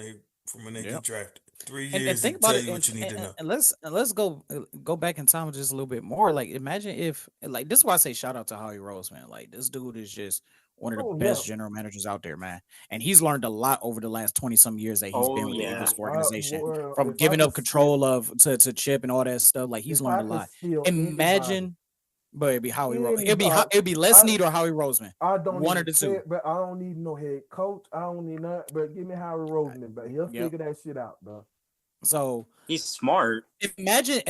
when they get drafted. 3 And years think to about tell it, you what you need to know. and let's go back in time just a little bit more. Like, imagine if, like, this is why I say shout out to Howie Rose, man. Like, this dude is just one of the Oh best yeah. general managers out there, man. And he's learned a lot over the last 20 some years that he's Oh, been with the yeah. Eagles organization, Well, from if I giving could up control of to Chip and all that stuff. Like, he's if learned I a could lot. steal anybody, Imagine, but it'd be Howie Rose. anybody, It'd be Les I Snead or Howie Roseman. I don't One even of the care, two. but I don't need no head coach. I don't need nothing. But give me Howie Roseman, but he'll Yep. figure that shit out, bro. So He's smart. imagine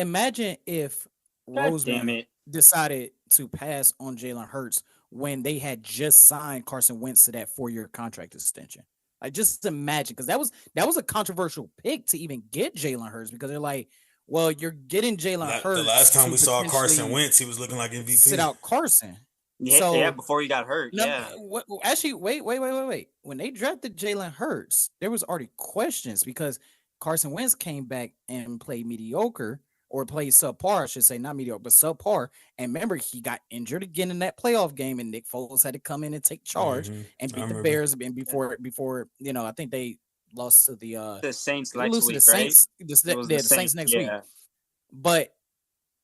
if God Roseman damn it. decided to pass on Jalen Hurts when they had just signed Carson Wentz to that 4-year contract extension. Like, just imagine, because that was a controversial pick to even get Jalen Hurts, because they're like, well, you're getting Jalen Hurts. The last time to we saw Carson potentially Wentz, he was looking like MVP. sit out Carson. Yeah, So- yeah, before he got hurt. No, Yeah. actually, wait. When they drafted Jalen Hurts, there was already questions because Carson Wentz came back and played mediocre, or played subpar, I should say, not mediocre, but subpar. And remember, he got injured again in that playoff game, and Nick Foles had to come in and take charge Mhm. and I beat the remember. Bears. And before I think they lost to The Saints they next lose to week, the right? Saints. It was The Saints next week. yeah. But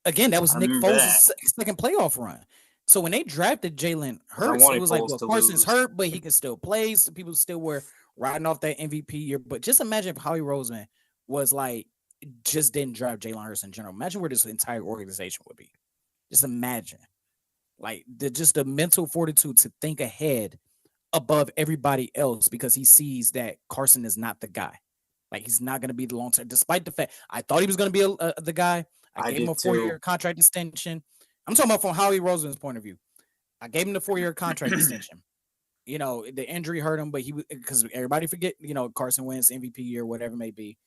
again, that was I Nick remember Foles' second playoff run. So when they drafted Jalen Hurts, wanted it was like, Foles well, to Carson's lose. hurt, but he can still play. So people still were riding off that MVP year. But just imagine if Howie Roseman was like, just didn't draft Jalen Hurts in general. Imagine where this entire organization would be. Just imagine. Like, just the mental fortitude to think ahead above everybody else, because he sees that Carson is not the guy. Like, he's not going to be the long term, despite the fact I thought he was going to be the guy. I gave him a did too. 4-year contract extension. I'm talking about from Howie Roseman's point of view. I gave him the 4-year contract extension. You know, the injury hurt him, but because everybody forget, Carson Wentz MVP year, whatever it may be.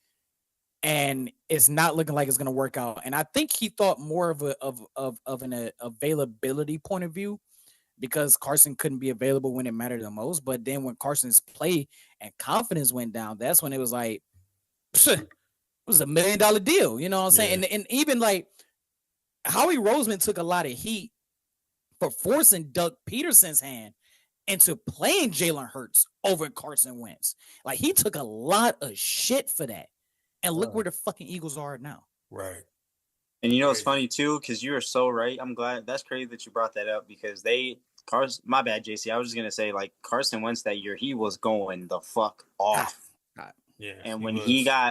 And it's not looking like it's going to work out. And I think he thought more of an availability point of view, because Carson couldn't be available when it mattered the most. But then when Carson's play and confidence went down, that's when it was like, it was $1 million deal. You know what I'm saying? Yeah. And even like Howie Roseman took a lot of heat for forcing Doug Peterson's hand into playing Jalen Hurts over Carson Wentz. Like, he took a lot of shit for that. And look where the fucking Eagles are now. Right. And you know it's Crazy. funny too, because you are so right. I'm glad that's crazy that you brought that up, because Carson. My bad, JC. I was just gonna say, like, Carson Wentz that year, he was going the fuck off. Yeah. And was.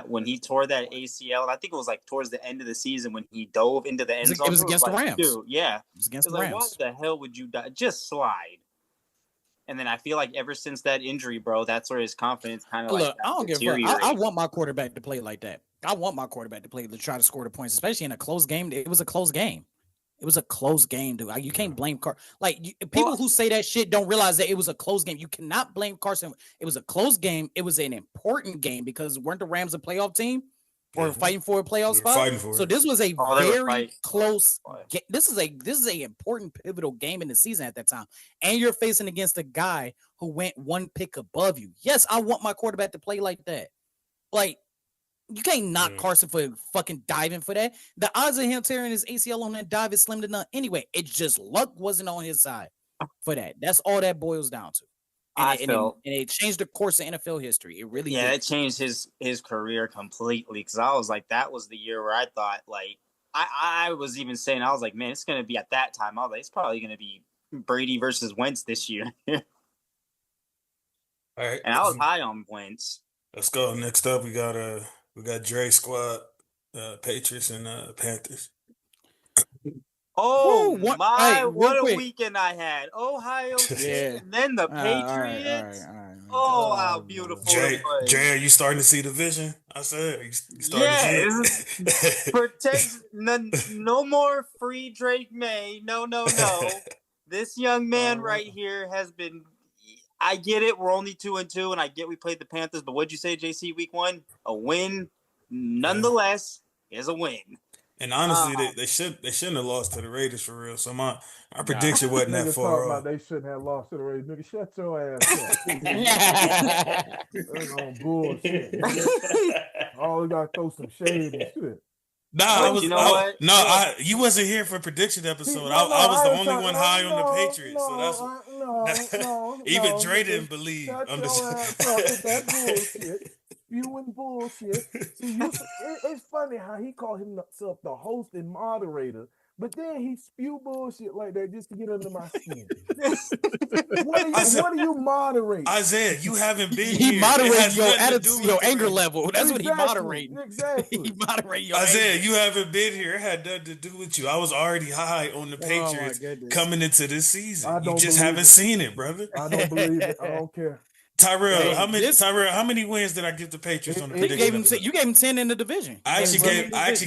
when he tore that ACL, and I think it was like towards the end of the season when he dove into the end zone. It was against the like, Rams. Dude, yeah. It was against It the was like, Rams. why the hell would you die? Just slide. And then I feel like ever since that injury, bro, that's where his confidence kind of Look, I don't give a fuck. I deteriorated. want my quarterback to play like that. I want my quarterback to play to try to score the points, especially in a close game. It was a close game. It was a close game, dude. You can't blame people who say that shit don't realize that it was a close game. You cannot blame Carson. It was a close game. It was an important game, because weren't the Rams a playoff team or fighting for a playoff We were spot? fighting for So it. this was a They were very fighting. close. This is a important pivotal game in the season at that time, and you're facing against a guy who went one pick above you. Yes, I want my quarterback to play like that. Like, you can't knock Carson for fucking diving for that. The odds of him tearing his ACL on that dive is slim to none. Anyway, it's just luck wasn't on his side for that. That's all that boils down to. And it changed the course of NFL history. It really did. It changed his career completely, because I was like, that was the year where I thought, like, I was even saying, I was like, man, it's going to be at that time. I was like, it's probably going to be Brady versus Wentz this year. All right. And I was high on Wentz. Let's go. Next up, we got Dre squad, Patriots and Panthers. Oh, Woo, what- my, hey, real what a quick. weekend I had. Ohio State, Yeah. and then the All right, Patriots. all right. Oh, how beautiful it was. Jay, are you starting to see the vision? I said, you starting Yeah, to see it? Protect no more free Drake May. No. This young man right here has been. I get it. We're only 2-2, and I get we played the Panthers. But what'd you say, JC? Week 1, a win, nonetheless, is a win. And honestly, they shouldn't have lost to the Raiders for real. So my prediction wasn't that Nigga far talk about off. they shouldn't have lost to the Raiders. Nigga, shut your ass up. That's on bullshit. Oh, we gotta throw some shade and shit. Nah, But you know what? You wasn't here for prediction episode. No, I was the ain't only talking- one high on the no, Patriots. So that's no, even no, Dre nigga, didn't believe. shut I'm your just ass up with that bullshit. spewing bullshit. See, it's funny how he called himself the host and moderator, but then he spew bullshit like that just to get under my skin. What do you moderate? Isaiah, you haven't been He here. moderates your attitude, your anger level. That's what he moderates. Exactly. He moderate your Isaiah, anger. you haven't been here. It had nothing to do with you. I was already high on the Patriots coming into this season. You just haven't seen it, brother. I don't believe it. I don't care. Tyrell, how many wins did I give the Patriots on the prediction? You gave him 10 in the division. I actually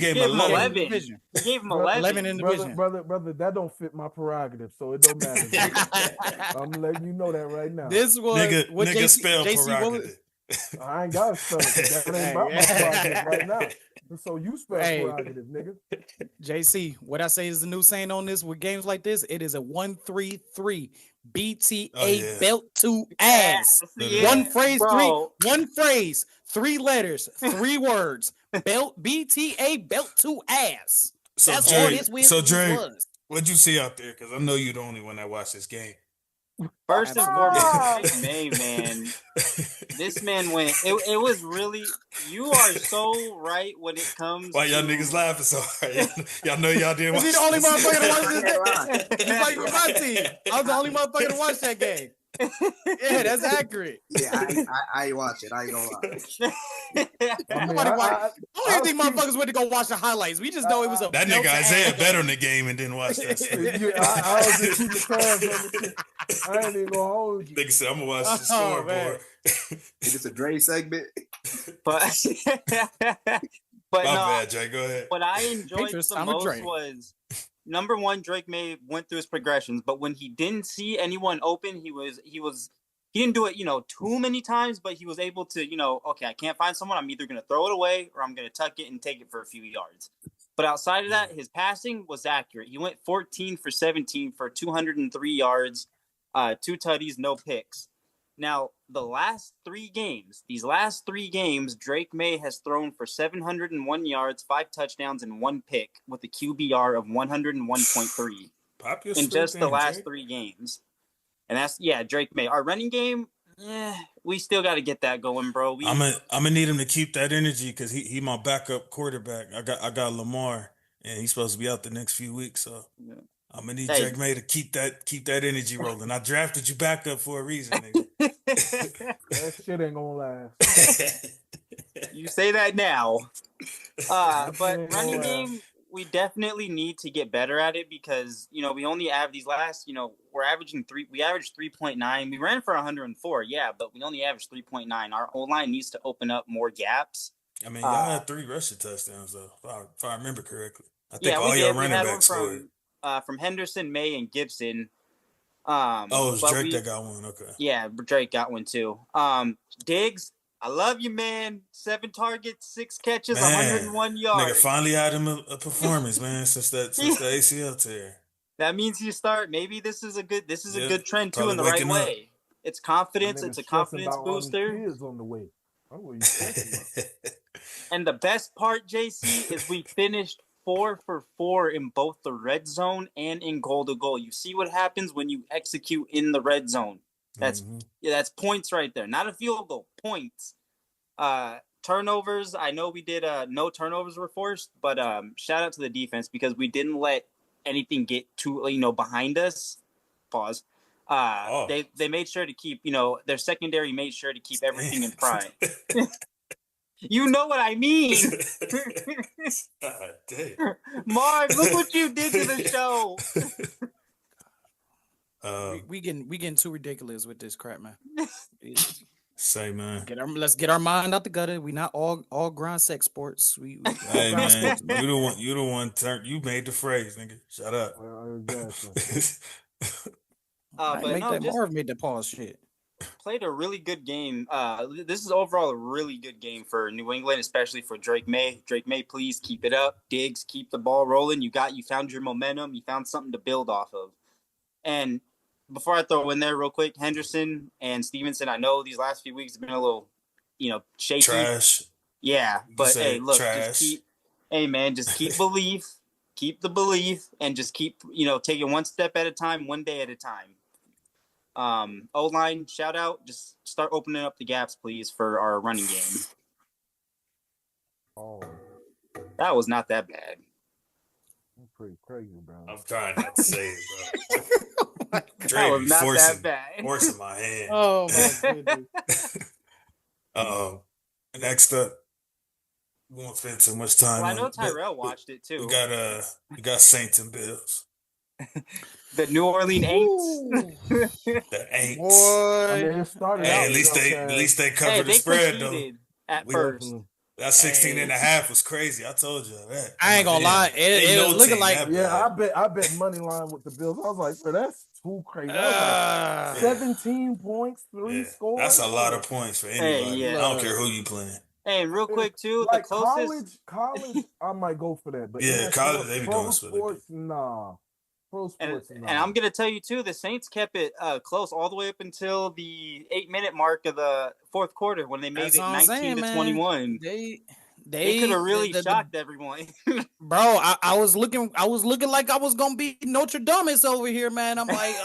gave him 11. You gave him 11 in the division. Brother, that don't fit my prerogative, so it don't matter. I'm letting you know that right now. This was what nigga JC, spell JC prerogative. I ain't got to spell it. That ain't about my prerogative right now. So you spell prerogative, nigga. JC, what I say is the new saying on this with games like this, it is a 1-3-3 BTA belt to ass. One phrase, 3 letters, 3 words. Belt BTA belt to ass. So that's Dre, all this was. What'd you see out there? Because I know you're the only one that watched this game. First and foremost, Drake May, man. This man went. It was really. You are so right when it comes. Why y'all niggas laughing so hard? Y'all know y'all didn't watch. Is he the only motherfucker to watch this game? He's like with my team. I was the only motherfucker to watch that game. Yeah, that's accurate. Yeah, I watch it. I ain't gonna lie. I don't even think motherfuckers went to go watch the highlights. We just know it was a that nigga Isaiah bet on the game and didn't watch that. I was just keeping tabs on the shit. I ain't even gonna hold you. Nigga said, "I'm gonna watch the scoreboard." It's a Dre segment, but my bad, Jay. Go ahead. What I enjoyed the most was. Number one, Drake May went through his progressions, but when he didn't see anyone open, he didn't do it, too many times, but he was able to, okay, I can't find someone. I'm either going to throw it away or I'm going to tuck it and take it for a few yards. But outside of that, his passing was accurate. He went 14 for 17 for 203 yards, 2 tutties, no picks. Now, these last 3 games, Drake May has thrown for 701 yards, 5 touchdowns, and 1 pick with a QBR of 101.3 in just the last 3 games. And that's, Drake May. Our running game, we still got to get that going, bro. I'm gonna need him to keep that energy because he my backup quarterback. I got Lamar, and he's supposed to be out the next few weeks, so. Yeah. I'm gonna need Drake May to keep that energy rolling. I drafted you back up for a reason, nigga. That shit ain't gonna last. You say that now. But running game, we definitely need to get better at it because we only have these last. We averaged 3.9. We ran for 104, but we only averaged 3.9. Our O-line needs to open up more gaps. I mean, y'all had 3 rushing touchdowns though, if I remember correctly. I think all your running backs scored. From Henderson, May, and Gibson. It was Drake that got one. Okay. Yeah, Drake got one too. Diggs, I love you, man. 7 targets, 6 catches, 101 yards. Nigga finally had him a performance, man, since the ACL tear. That means you start. Maybe this is a good trend too in the right way. It's confidence. It's a confidence booster. On the way. And the best part, JC, is we finished 4 for 4 in both the red zone and in goal to goal. You see what happens when you execute in the red zone. That's points right there. Not a field goal, points. Turnovers. I know we did no turnovers were forced, but shout out to the defense because we didn't let anything get too behind us. Pause. They made sure to keep their secondary made sure to keep everything in pride. You know what I mean. Mark, look what you did to the show. We getting too ridiculous with this crap, man. Say, man. Let's get our mind out the gutter. We not all grind sex sports. Hey, man, you the one you made the phrase, nigga. Shut up. Marv made the pause shit. Played a really good game. This is overall a really good game for New England, especially for Drake May. Drake May, please keep it up. Diggs, keep the ball rolling. You found your momentum. You found something to build off of. And before I throw in there real quick, Henderson and Stevenson, I know these last few weeks have been a little, shaky. Trash. Yeah, but hey, look, trash. just keep belief, keep the belief, and just keep, taking one step at a time, one day at a time. O-line, shout out. Just start opening up the gaps, please, for our running game. Oh, That was not that bad. that's pretty crazy, bro. I'm trying not to say it, bro. That was not that bad. Forcing my hand. Oh my goodness. Next up, we won't spend too much time. Well, I know on it, Tyrell watched it too. We got Saints and Bills. The New Orleans Aints. The Aints. Boy. I mean, it started Hey, out, at least they covered Hey, the they spread though. competed at We- first. That 16 and a half was crazy. I told you that. I ain't gonna lie. It was looking like I bet money line with the Bills. I was like, bro, that's too crazy. I was like, 17 points, 3 scores. That's a lot of points for anybody. yeah. I don't care who you playing. Hey, and real quick too, like the closest college, I might go for that. But Yeah, NFL, college, they be pro doing split. sports, nah. Pro sports, nah. and I'm gonna tell you too, the Saints kept it close all the way up until the 8-minute mark of the fourth quarter when they made That's it what I'm 19 saying, to man. 21. They could have really shocked everyone. Bro, I was looking like I was gonna be Notre Dame over here, man. I'm like,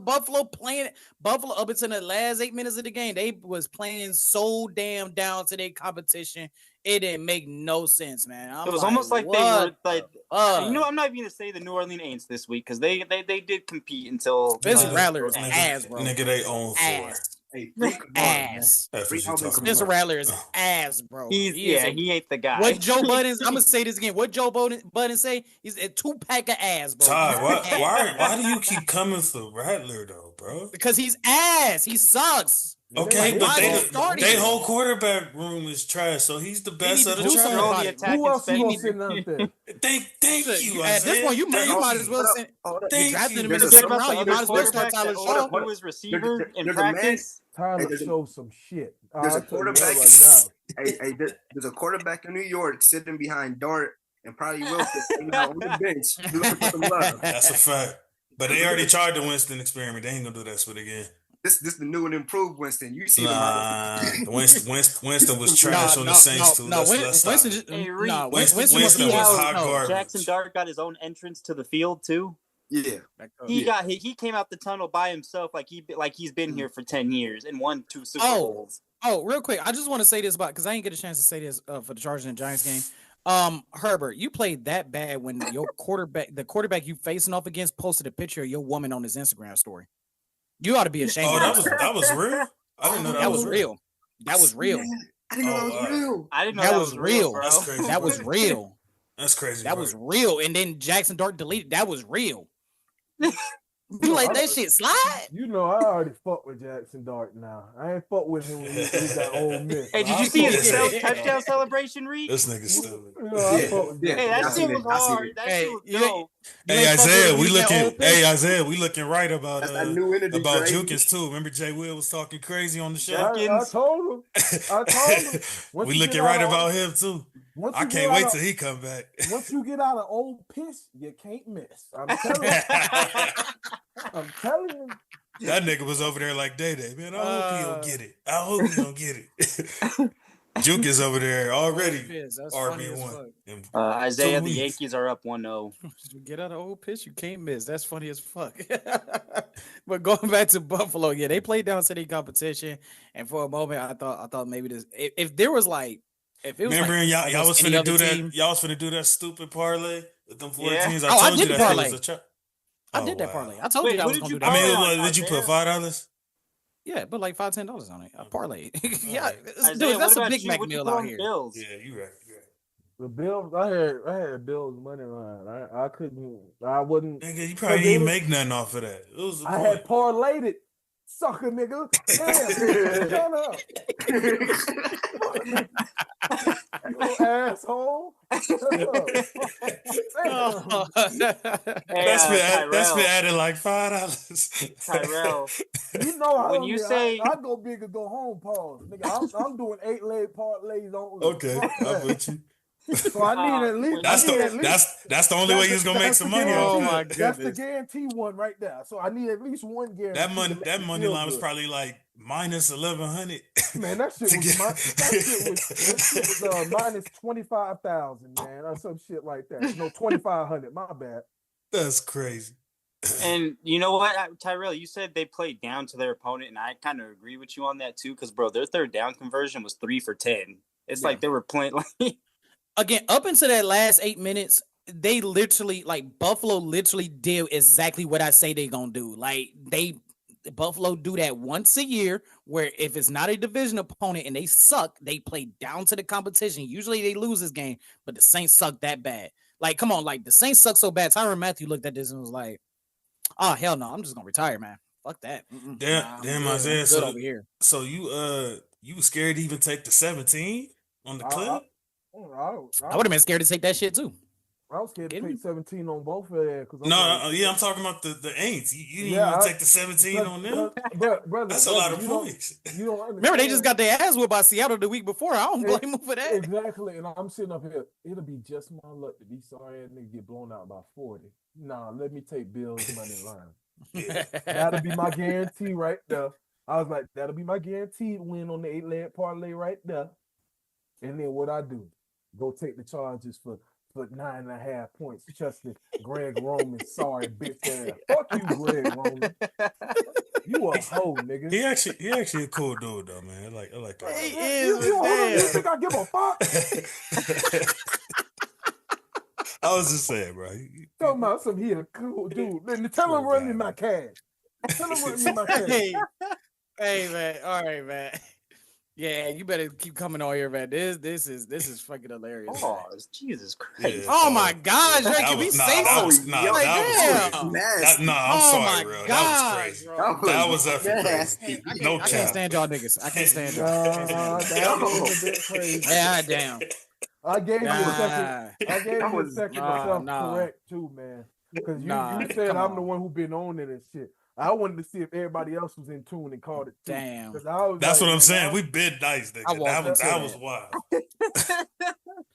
Buffalo up until the last 8 minutes of the game. They was playing so damn down to their competition. It didn't make no sense, man. It was almost like they were like, I'm not even gonna say the New Orleans Aints this week because they did compete until Spencer Rattler is ass, bro. Nigga, they own 4. Hey, Ass. That's what you talking Spencer about. Rattler is ass, bro. he ain't the guy. What Joe Budden? I'm gonna say this again. What Joe Budden say? He's a 2-pack of ass, bro. Todd, why do you keep coming for Rattler though, bro? Because he's ass. He sucks. Okay, Why but they they whole quarterback room is trash, so he's the best of the do something about trash. it. Who else you gonna send out there? Thank you. At this point, you might as well send. You drafted him in the second round. You might as well start Tyler Shaw. Who was receiver in there's a man- practice? Tyler show some shit. There's I'll a tell you that quarterback. right now. There's a quarterback in New York sitting behind Dart and probably Wilson on the bench looking for some love. That's a fact. But they already tried the Winston experiment. They ain't gonna do that shit again. This the new and improved Winston. You see Nah, Winston was trash on the Saints too. Winston just Hey, Reed, Winston was hot garbage. Jackson Dart got his own entrance to the field too. Yeah, He came out the tunnel by himself like he's been here for 10 years and won 2 Super Bowls. Oh, real quick, I just want to say this because I didn't get a chance to say this for the Chargers and Giants game. Herbert, you played that bad when your the quarterback you facing off against, posted a picture of your woman on his Instagram story. You ought to be ashamed. Oh, that was real. I didn't know that was real. That was real. I didn't know that was real. I didn't know that was real. bro. That's crazy. That was real. That's crazy. That was real. And then Jackson Dart deleted. That was real. You let that shit slide? You know, I already fuck with Jackson Dart now. I ain't fuck with him when he got Ole Miss. Hey, did you see his touchdown celebration, Reed? This nigga stupid. You know, I fuck with Hey, that shit was hard. That shit was dope. Hey Isaiah, we looking right about Jukins Jukins too. Remember Jay Will was talking crazy on the show. I told him. We looking right about him too. I can't wait till he come back. Once you get out of old piss, you can't miss. I'm telling you. I'm telling you. That nigga was over there like Day, man. I hope he don't get it. I hope he don't get it. Juke is over there already. RB1. Isaiah, the Yankees are up 1-0. Get out of old piss, you can't miss. That's funny as fuck. But going back to Buffalo, yeah, they played down to the competition, and for a moment, I thought maybe this. If there was like, if it was remember like, y'all was finna do team, that. Y'all was finna do that stupid parlay with them 4 teams. I told did you the that parlay. was a I did that parlay. I told you I was gonna do that. I mean, did you put $5? Yeah, but like $5-10 on it. I parlay. Yeah, Isaiah, dude, that's a Big you? Mac What you meal put out on here. Bills? Yeah, you right. The Bills, I had Bills money line. I couldn't. I wouldn't. Nigga, you probably didn't make nothing off of that. It was I had parlayed it. Sucker nigga. Damn. Shut up. You asshole. Shut up. That's been added like $5. Tyrell. You know how when you say I go big or go home, pause. Nigga, I'm doing 8-leg parlays only. Okay, I'm with you. So I need at least. That's the only way you was gonna make some money. Oh my goodness. That's the guarantee one right there. So I need at least one guarantee. That money line was probably like minus 1,100. Man, that shit was minus 25,000, man, or some shit like that. No, 2,500. My bad. That's crazy. And you know what, Tyrell, you said they played down to their opponent, and I kind of agree with you on that too. Because bro, their third down conversion was 3 for 10. It's like they were playing like. again, up into that last 8 minutes, they literally like Buffalo literally did exactly what I say they gonna do. Like Buffalo do that once a year where if it's not a division opponent and they suck, they play down to the competition. Usually they lose this game, but the Saints suck that bad. Like, come on, like the Saints suck so bad. Tyrann Mathieu looked at this and was like, "Oh hell no, I'm just gonna retire, man. Fuck that." Damn, Isaiah. Good So over here. So you was scared to even take the 17 on the clip? I would have been scared to take that shit too. I was scared to Kidding take me? 17 on both of them. I'm talking about the Aints. You didn't even take the 17 on them? Brother, That's a lot of points. You don't understand. Remember, they just got their ass whooped by Seattle the week before. I don't blame them for that. Exactly. And I'm sitting up here. It'll be just my luck to be sorry and nigga get blown out by 40. Nah, let me take Bills money line. That'll be my guarantee right there. I was like, that'll be my guaranteed win on the 8-leg parlay right there. And then what I do? Go take the Chargers for 9.5 points. Trusting Greg Roman. Sorry, bitch ass. Fuck you, Greg Roman. You a hoe, nigga. He actually a cool dude though, man. I like that. He You is. think I give a fuck? I was just saying, bro. Talking about some he a cool dude. Then tell him run me my cash. Tell him run me my cash. Hey, man. All right, man. Yeah, you better keep coming on here, man. This is fucking hilarious. Oh, Jesus Christ! Yeah, Oh my gosh, Ray, can we say something? I'm sorry, bro. That was crazy. Bro. That was crazy. No I can't cap. stand y'all niggas. I can't stand y'all. That was a bit crazy. Yeah, damn. I gave you a second. Nah. I gave you a second to self-correct too, man. Because you said come I'm the on. one who been on it and shit. I wanted to see if everybody else was in tune and called it too. Damn. 'Cause I was That's like, what I'm man, saying. We been nice, I nigga. walked That into was that. wild.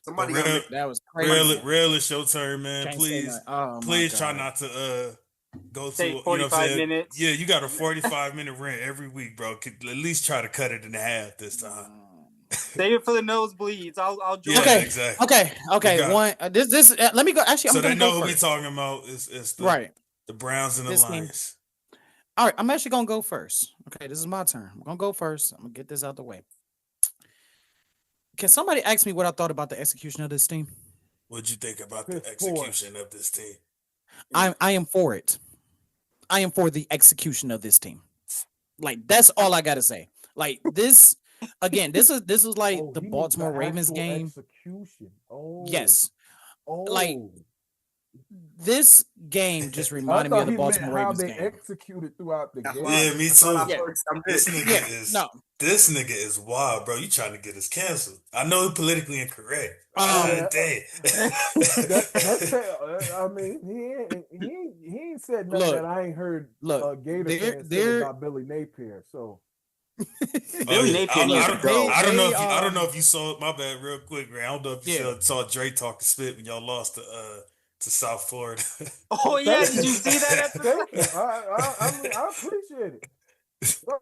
Somebody Real- got me. That was crazy. Real, it's your turn, man. Can't say Please, nothing. Oh, my please try God. not to go Take to, you know what I'm 45 saying? minutes. Yeah, you got a 45-minute rant every week, bro. Could at least try to cut it in half this time. Save it for the nosebleeds. I'll join. Yeah, Okay. exactly. Okay. You got it. One. This. Let me go. Actually, So I'm they gonna know go who we first. talking about. It's the, Right. the Browns and the This game. Lions. All right. I'm actually gonna go first. Okay. This is my turn. I'm gonna go first. I'm gonna get this out the way. Can somebody ask me what I thought about the execution of this team? What'd you think about the Piss poor. execution of this team? I am for it. I am for the execution of this team. Like that's all I gotta say. Like this again. This is like oh, the he means Baltimore the Ravens actual game. Execution. Oh. Yes. Oh. Like, This game just I reminded me thought of the he meant Baltimore how Ravens they game. executed throughout the That's game. why- Yeah, me that's why too. I first- I'm This pissed. nigga Yeah, is no. this nigga is wild, bro. You trying to get us canceled? I know he politically incorrect. Yeah. Damn. That's I mean, he ain't said nothing Look, that I ain't heard look, Gator they're- fans say they're- about Billy Napier. So Billy Napier needs to go. I don't know They, if I don't know if you saw my bad real quick, man. I don't know if you Yeah. saw Dre talk to spit when y'all lost to South Florida. Oh yeah, did you see that episode? thank you. I mean, I appreciate it.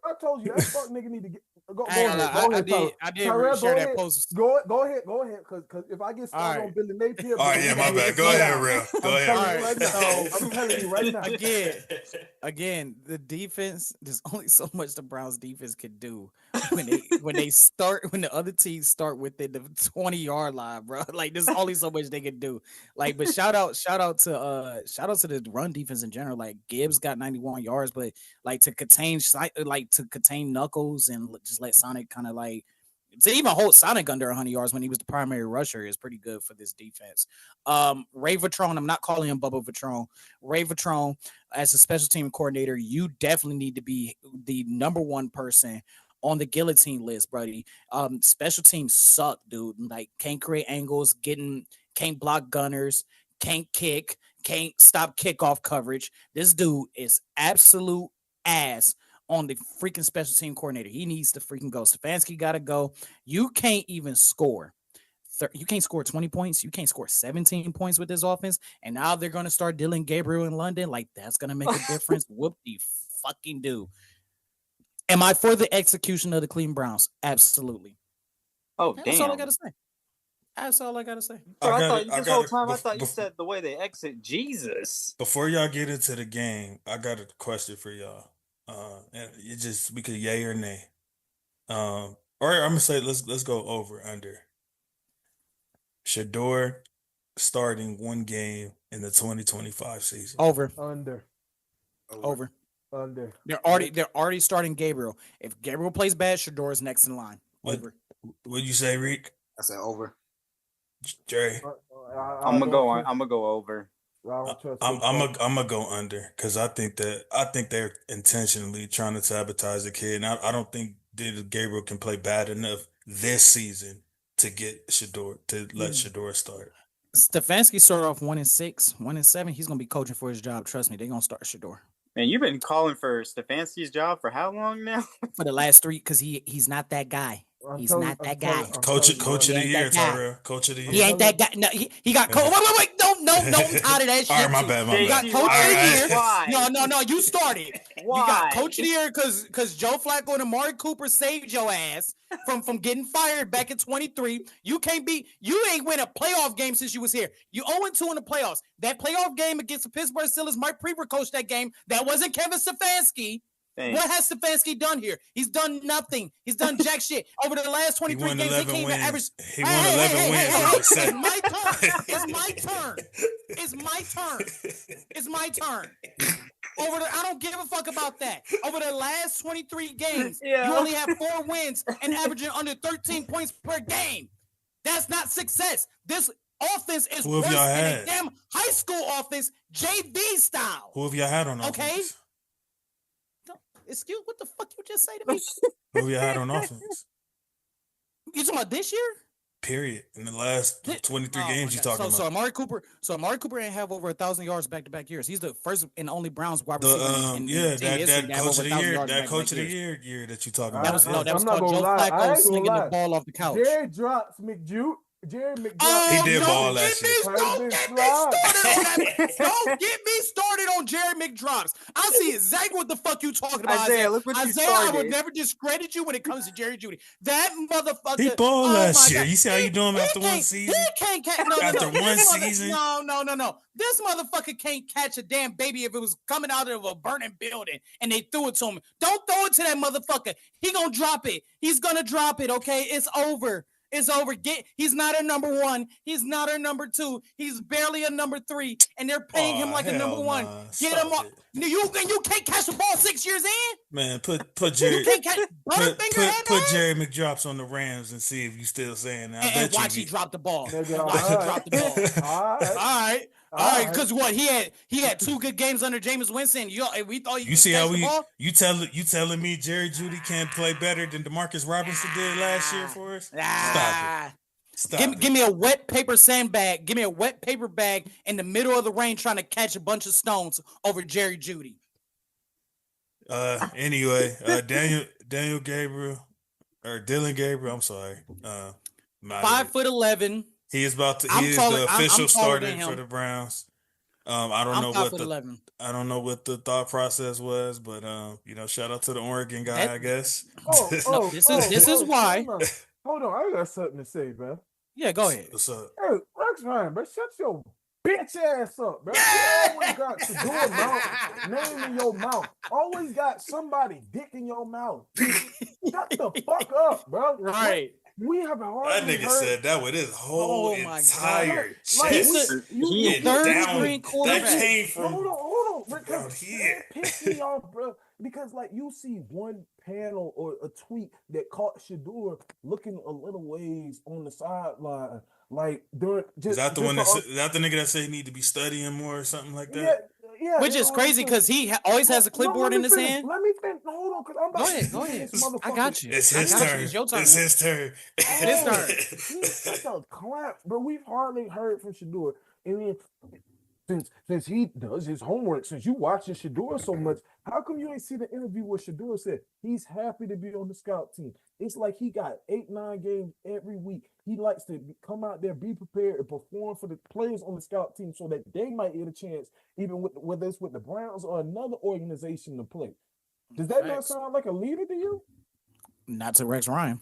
I told you that fuck nigga need to get go I ain't gonna ahead. lie, Go I ahead, did. I did Tyrell, share go that ahead. post. Go ahead, because if I get started All on Billy Napier, All right, yeah, my bad. Go ahead, Real. Go I'm telling ahead. you right now. I'm telling you right now. Again, the defense. There's only so much the Browns defense can do when the other teams start within the 20-yard line, bro. Like there's only so much they can do. Like, but shout out to the run defense in general. Like Gibbs got 91 yards, but like to contain Knuckles and just let Sonic kind of like to even hold Sonic under 100 yards when he was the primary rusher is pretty good for this defense. Ray Vitrone, I'm not calling him Bubba Vitrone. Ray Vitrone, as a special team coordinator, you definitely need to be the number one person on the guillotine list, buddy. Special teams suck, dude. Like can't create angles, can't block gunners, can't kick, can't stop kickoff coverage. This dude is absolute ass on the freaking special team coordinator. He needs to freaking go. Stefanski got to go. You can't even score. You can't score 20 points. You can't score 17 points with this offense. And now they're going to start dealing Gabriel in London. Like, that's going to make a difference. Whoop the fucking do. Am I for the execution of the Cleveland Browns? Absolutely. Oh That's damn! all I got to say. That's all I got to say. Bro, I got thought it, I this got whole it. time I Bef- thought you bef- said the way they exit Jesus. Before y'all get into the game, I got a question for y'all. And it just we could yay or nay. Or I'm gonna say let's go over under. Shedeur starting one game in the 2025 season. Over. Under. They're already starting Gabriel. If Gabriel plays bad, Shedeur is next in line. Over. What'd you say, Reek? I said over. Jay. I'm gonna go over. I'm gonna go under because I think they're intentionally trying to sabotage the kid. And I don't think that Gabriel can play bad enough this season to get Shedeur to let Shedeur start. Stefanski started off 1-6, 1-7. He's gonna be coaching for his job. Trust me, they're gonna start Shedeur. Man, you've been calling for Stefanski's job for how long now? For the last 3, because he's not that guy. He's not that guy. Coach of the year, Tyrell. Coach of the year. He ain't that guy. No, he got coach. Wait. No, I'm tired of that shit. All right, my bad. You got coach of the year. Why? No, you started. Why? You got coach of the year because Joe Flacco and Amari Cooper saved your ass from getting fired back in 23. You ain't win a playoff game since you was here. You 0-2 in the playoffs. That playoff game against the Pittsburgh Steelers, Mike Prever coached that game. That wasn't Kevin Stefanski. Thanks. What has Stefanski done here? He's done nothing. He's done jack shit. Over the last 23 games, he can't even average. He won 11 wins. It's my turn. It's my turn. I don't give a fuck about that. Over the last 23 games, you only have 4 wins and averaging under 13 points per game. That's not success. This offense is worse than a damn high school offense, JV style. Who have y'all had on offense? Okay. Excuse, what the fuck you just say to me? Who have y'all had on offense? You talking about this year? Period. In the last 23 games you talking about. So Amari Cooper ain't have over 1,000 yards back-to-back years. He's the first and only Browns wide receiver. That coach of the year, coach of the year that you talking about. That was called Joe Flacco slinging the ball off the couch. Jerry drops Jerry McDonald. He did ball last year. Don't get me started on Jerry McDrops. I see exactly what the fuck you talking about. Isaiah, look what you started. I would never discredit you when it comes to Jerry Jeudy. That motherfucker. He balled last year. You see how you doing after one season? He can't catch after one season. No. This motherfucker can't catch a damn baby if it was coming out of a burning building and they threw it to him. Don't throw it to that motherfucker. He gonna drop it. He's gonna drop it. Okay, it's over. It's over. He's not a number 1. He's not a number 2. He's barely a number 3, and they're paying him like a number 1. Get him up. You can't catch the ball 6 years in. Man, put Jerry. You can't catch put Jerry McDrops on the Rams and see if you still saying that. And watch he drop the ball. All right. All right, because what he had 2 good games under Jameis Winston. We thought you see how you telling me Jerry Jeudy can't play better than DeMarcus Robinson did last year for us? Stop it. Give me a wet paper sandbag. Give me a wet paper bag in the middle of the rain trying to catch a bunch of stones over Jerry Jeudy. Anyway, Daniel Gabriel or Dylan Gabriel. I'm sorry. 5'11". He is the official starter for the Browns. I don't know what the thought process was, but shout out to the Oregon guy, I guess. This is why. Hold on, I got something to say, man. Yeah, go ahead. What's up? Hey, Rex Ryan, bro, shut your bitch ass up, bro. You always got to do a mouth, name in your mouth. Always got somebody dick in your mouth. Shut the fuck up, bro. Right. We have that nigga said that with his whole entire chest. He a third-string quarterback. That came from hold on, down here. Piss me off, bro. Because you see one panel or a tweet that caught Shedeur looking a little ways on the sideline, is that the nigga that said he need to be studying more or something like that? Yeah, which is crazy because he always has a clipboard in his hand. Let me finish. Hold on, because I'm about go ahead. I got you. It's his turn. It's your turn. It's his turn. He's such a clamp, but we've hardly heard from Shedeur. And then since he does his homework, since you watching Shedeur so much, how come you ain't see the interview where Shedeur said he's happy to be on the scout team? It's like he got 8-9 games every week. He likes to come out there, be prepared, and perform for the players on the scout team so that they might get a chance, even whether it's with the Browns or another organization to play. Does that not sound like a leader to you? Not to Rex Ryan.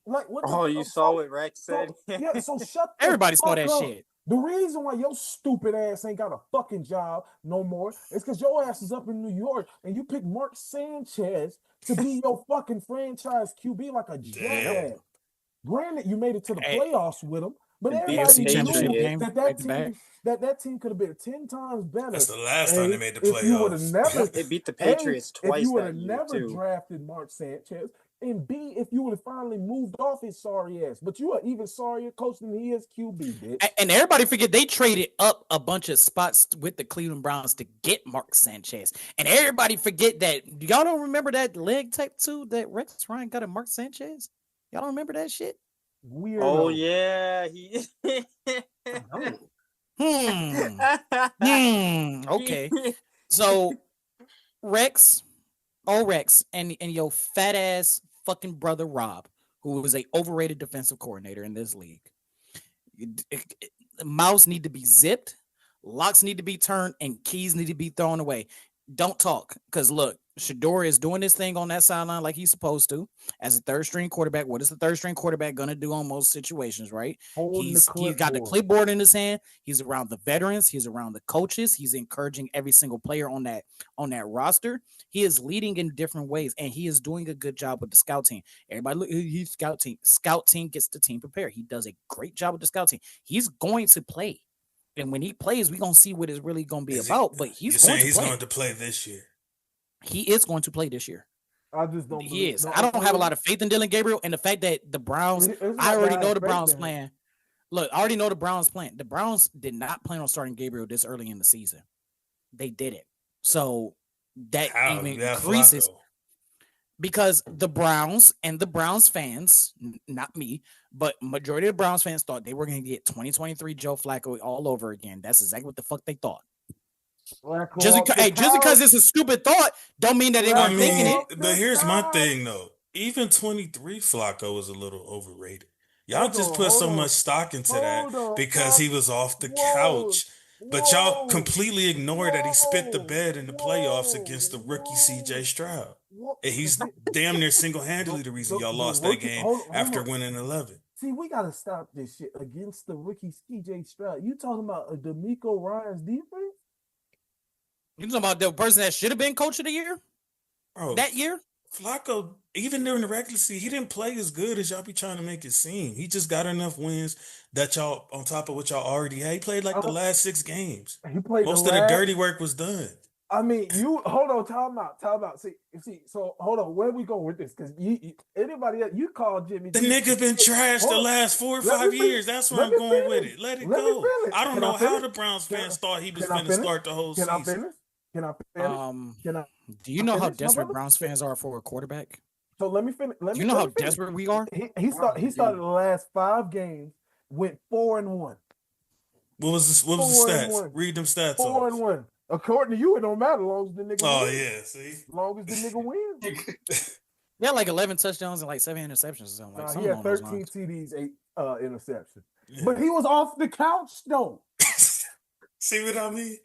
You saw what Rex said? So shut the Everybody fuck saw that up. shit. The reason why your stupid ass ain't got a fucking job no more is because your ass is up in New York and you picked Mark Sanchez to be your fucking franchise QB like a jackass. Granted, you made it to the playoffs with him, But The everybody AFC Patriots Championship knew did. game, that back that to back. team that team could have been 10 times better. That's the last time they made the If you would have playoffs. never, They beat the A, Patriots if twice you would that have year never too. drafted Mark Sanchez, and B, if you would have finally moved off his sorry ass. But you are even sorrier coach than he is QB, bitch. And everybody forget they traded up a bunch of spots with the Cleveland Browns to get Mark Sanchez. And everybody forget that. Y'all don't remember that leg tattoo that Rex Ryan got at Mark Sanchez? Y'all don't remember that shit? Weirdo. Oh yeah, he. Okay. So Rex, Rex, and your fat ass fucking brother Rob, who was a overrated defensive coordinator in this league. Mouths need to be zipped, locks need to be turned, and keys need to be thrown away. Don't talk, because look, Shador is doing this thing on that sideline like he's supposed to as a third string quarterback. What is the third string quarterback gonna do on most situations, right? He's got the clipboard in his hand. He's around the veterans. He's around the coaches. He's encouraging every single player on that roster. He is leading in different ways, and he is doing a good job with the scout team. Everybody look, he's scout team. Scout team gets the team prepared. He does a great job with the scout team. He's going to play. And when he plays, we're going to see what it's really going to be about. But he's going to play This year. He is going to play this year. I just don't. He is. I don't have a lot of faith in Dylan Gabriel, and the fact that the Browns. I already know the Browns plan. Look, I already know the Browns plan. The Browns did not plan on starting Gabriel this early in the season. They did it. So that even increases. Because the Browns and the Browns fans, not me, but majority of the Browns fans thought they were going to get 2023 Joe Flacco all over again. That's exactly what the fuck they thought. Just because it's a stupid thought, don't mean that they weren't thinking it. But here's my thing, though. Even 23 Flacco was a little overrated. Y'all just put so much stock into that because he was off the couch. But y'all completely ignored that he spit the bed in the playoffs against the rookie CJ Stroud. And he's damn near single-handedly the reason y'all lost that game after winning 11. See, we got to stop this shit against the rookie CJ Stroud. You talking about a D'Amico Ryans defense? You talking about the person that should have been coach of the year? Bro, that year? Flacco, even during the regular season, he didn't play as good as y'all be trying to make it seem. He just got enough wins that y'all, on top of what y'all already had. He played like the last 6 games. He played most of the dirty work was done. I mean, you hold on, time out. See, so hold on, where we going with this? Because anybody else, you call Jimmy. The nigga been trashed the last 4 or 5 years. That's where I'm going with it. Let it go. I don't know how the Browns fans thought he was going to start the whole season. Can I finish? Do you know how desperate Browns fans are for a quarterback? So let me finish. Do you know how desperate we are? He started the last 5 games, went 4-1. What was the stats? Read them stats. 4-1. According to you, it don't matter as long as the nigga wins. Yeah, see? As long as the nigga wins. Yeah, like 11 touchdowns and like 7 interceptions or something. Like he had 13 TDs, 8 interceptions. Yeah. But he was off the couch, though. See what I mean?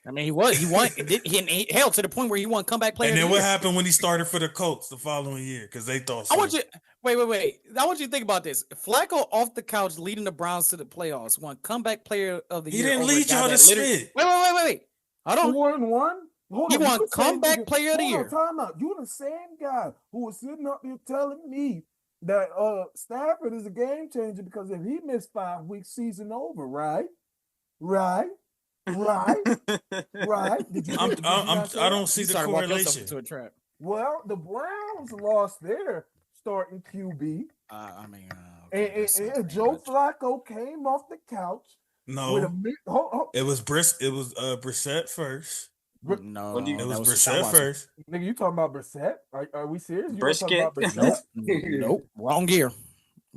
I mean, he won. He held to the point where he won comeback player. And then what happened when he started for the Colts the following year? Because they thought. I want you. Wait. I want you to think about this. Flacco off the couch, leading the Browns to the playoffs, won comeback player of the year. He didn't lead y'all to spit. Wait. I don't. 4-1. He won comeback player of the year. Time out. You the same guy who was sitting up here telling me that Stafford is a game changer because if he missed 5 weeks, season over, right? Right. Did you I don't see the correlation. To a trap. Well, the Browns lost their starting QB. And Joe Flacco came off the couch. No, it was Brissett first. No, it was Brissett first. Nigga, you talking about Brissett? Are we serious? Brisket? Nope. Wrong year.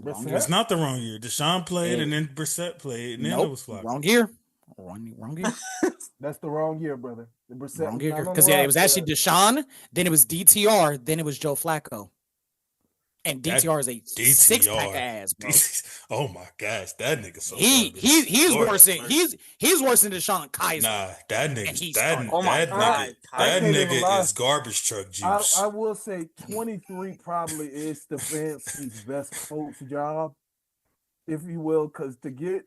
It's not the wrong year. Deshaun played, and then Brissett played, and then it was Flacco. Wrong year. Wrong year. That's the wrong year, brother. The Brissett wrong year. Because it was actually Deshaun, then it was DTR, then it was Joe Flacco. And DTR is a 6-pack ass, bro. Oh my gosh, that nigga so he's worse than he's worse than Deshaun Kaiser. Nah, that nigga is garbage truck juice. I will say 23 probably is Stefanski's best coach job, if you will, because to get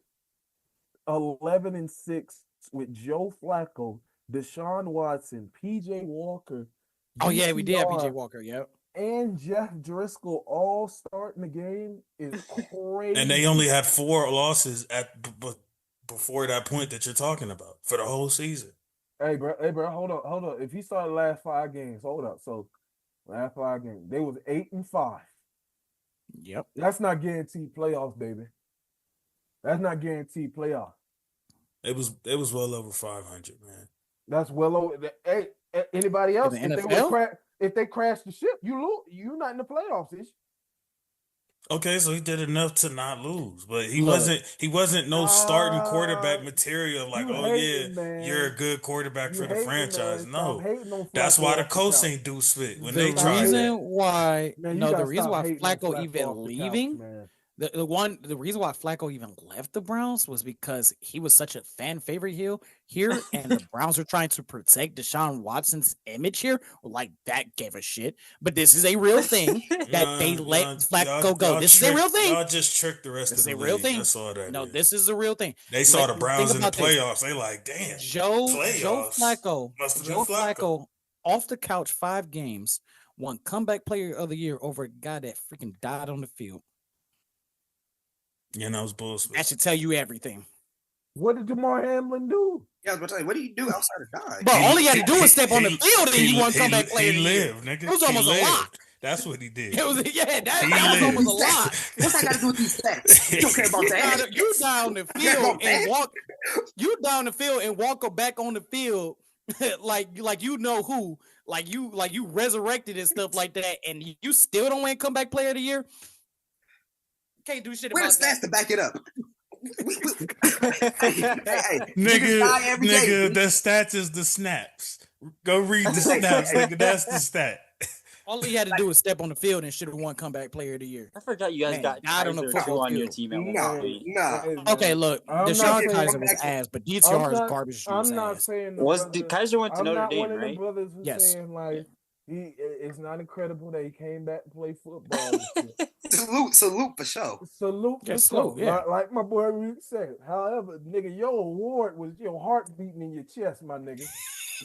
11-6 with Joe Flacco, Deshaun Watson, PJ Walker. Oh yeah, we did have PJ Walker. Yep. and Jeff Driscoll all starting the game is crazy. And they only had 4 losses before that point that you're talking about for the whole season. Hey, bro, hold up. If he started the last 5 games, hold up. So, last 5 games, they was 8-5. Yep. That's not guaranteed playoffs, baby. That's not guaranteed playoffs. It was well over 500, man. That's well over. Hey, anybody else? the If they crash the ship, you lose. You're not in the playoffs, is you? Okay, so he did enough to not lose, but he wasn't no starting quarterback material. Like, you oh hating, yeah, man. you're a good quarterback You for the hating, franchise. man. No, Stop hating on that's Flacco why the off the coach couch. ain't do spit when The they tried reason that. why, Man, you no, the gotta reason stop why hating on Flacco Flacco even off the couch, leaving, man. the reason why Flacco even left the Browns was because he was such a fan favorite here, and the Browns were trying to protect Deshaun Watson's image here. Like that gave a shit. But this is a real thing that they let Flacco go. This is a real thing. Y'all just tricked the rest of the a real league. thing. That's all that No, is. this is a real thing. They saw the Think Browns in the about this. playoffs. They like, damn. Joe playoffs. Flacco, Must have been Joe Flacco. Flacco off the couch 5 games, won comeback player of the year over a guy that freaking died on the field. Yeah, that was bullshit. That should tell you everything. What did Damar Hamlin do? Yeah, I was about to say, what do you do outside of die? But all he had to do was step on the field and he won comeback player of the year. lived, nigga. It was almost a lot. That's what he did. It was that was almost a lot. What's that got to do with these stats? You don't care about that. You down the field and walk. You down the field and walk back on the field like you know who, like you resurrected and stuff like that, and you still don't win comeback player of the year. Can't do shit Where about the stats that. to back it up? Hey, Nigga, the stats is the snaps. Go read the snaps, nigga. That's the stat. All he had to do was step on the field and should have won comeback player of the year. I forgot you guys Man, got died on the Kaiser football on your field. team at one point. Nah. Okay, look, I'm Deshaun not Kaiser saying- was ass, but DTR is garbage. I'm not ass. saying Kaiser went to I'm Notre not Dame, one of the right? brothers who's Yes. saying like it's not incredible that he came back to play football. and shit. Salute for sure. Salute, Yeah, for salute, sure. yeah. Like my boy Reed said. However, nigga, your award was your heart beating in your chest, my nigga.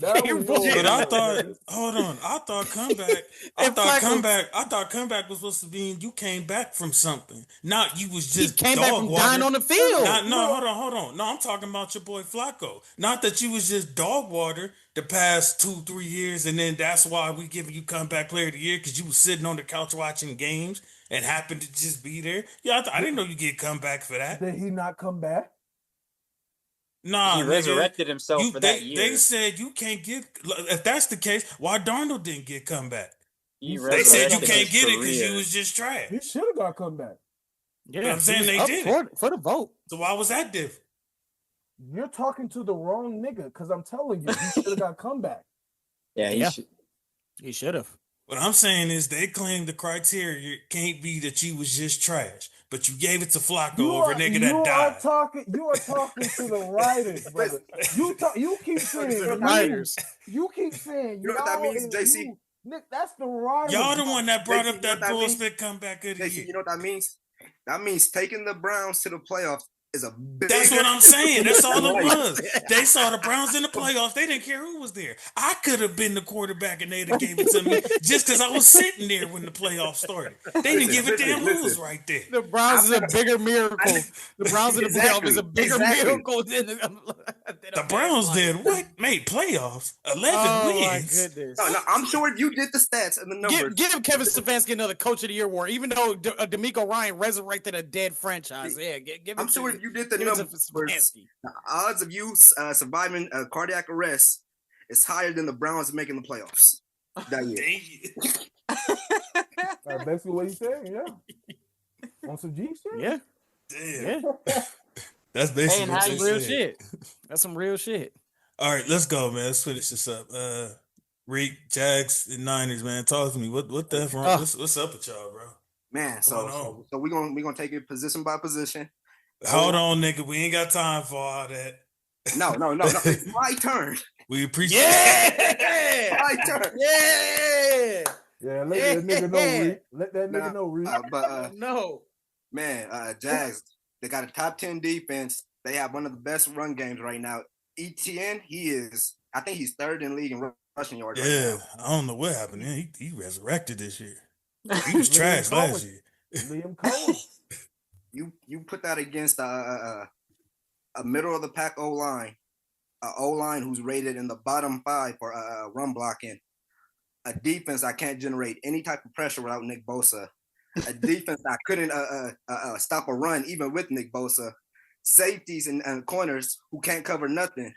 That was your But I award, thought, nigga. hold on, I thought comeback was supposed to be you came back from something. Not you was He just came back from water. dying on the field. Hold on. No, I'm talking about your boy Flacco. Not that you was just dog water the past 2-3 years, and then that's why we giving you comeback player of the year because you was sitting on the couch watching games and happened to just be there. Yeah, I didn't know you get comeback for that. Did he not come back? Nah, He nigga, resurrected himself for that year. They said you can't get. If that's the case, why Darnold didn't get comeback? He They said you resurrected can't his get it because career. you was just trash. He should have got come back. Yeah, I'm saying he they was did up for the vote. So why was that different? You're talking to the wrong nigga because I'm telling you, he should have got come back. Yeah, Yeah. should. He should have. What I'm saying is they claim the criteria can't be that you was just trash, but you gave it to Flacco over a nigga that died. You are talking to the writers, brother. You keep saying Writers. You keep saying You know what that y'all means, and JC? you. Nick, that's the writers. Y'all the one that brought JC, up you know that what that means? bullshit comeback of the JC, year. you know what that means? That means taking the Browns to the playoffs is a big. That's what I'm saying. That's all it was. They saw the Browns in the playoffs. They didn't care who was there. I could have been the quarterback and they'd have gave it to me just because I was sitting there when the playoffs started. They didn't give a damn who was right there. The Browns is a bigger miracle. The Browns in the playoff is a bigger miracle than The Browns did what? Made playoffs. 11 Oh wins. my goodness. No, I'm sure you did the stats and the numbers. Give Kevin Stefanski another Coach of the Year award, even though D'Amico Ryan resurrected a dead franchise. Yeah, give I'm it sure to, you did the give it to numbers. Stefanski. The odds of you surviving a cardiac arrest is higher than the Browns making the playoffs that year. That's basically what he's saying. Yeah. On some G shit. Yeah, Damn. yeah. That's basically what That's they some real said. shit. That's some real shit. All right, let's go, man. Let's finish this up. Reek, Jags, and Niners, man. Talk to me. What the heck wrong? What's up with y'all, bro? Man, so we're gonna take it position by position. Hold on, nigga. We ain't got time for all that. No. It's my turn. We appreciate Yeah, My turn. yeah. Yeah, let that nigga know, Reed. Let that nigga know, Reed. No. Man, Jags, they got a top 10 defense. They have one of the best run games right now. ETN, I think he's third in league in rushing yards Yeah, right now. I don't know what happened. He resurrected this year. He was trash last year. Liam Cohen. You put that against a middle of the pack O line, who's rated in the bottom 5 for run blocking, a defense that can't generate any type of pressure without Nick Bosa, a defense that couldn't stop a run even with Nick Bosa, safeties and corners who can't cover nothing.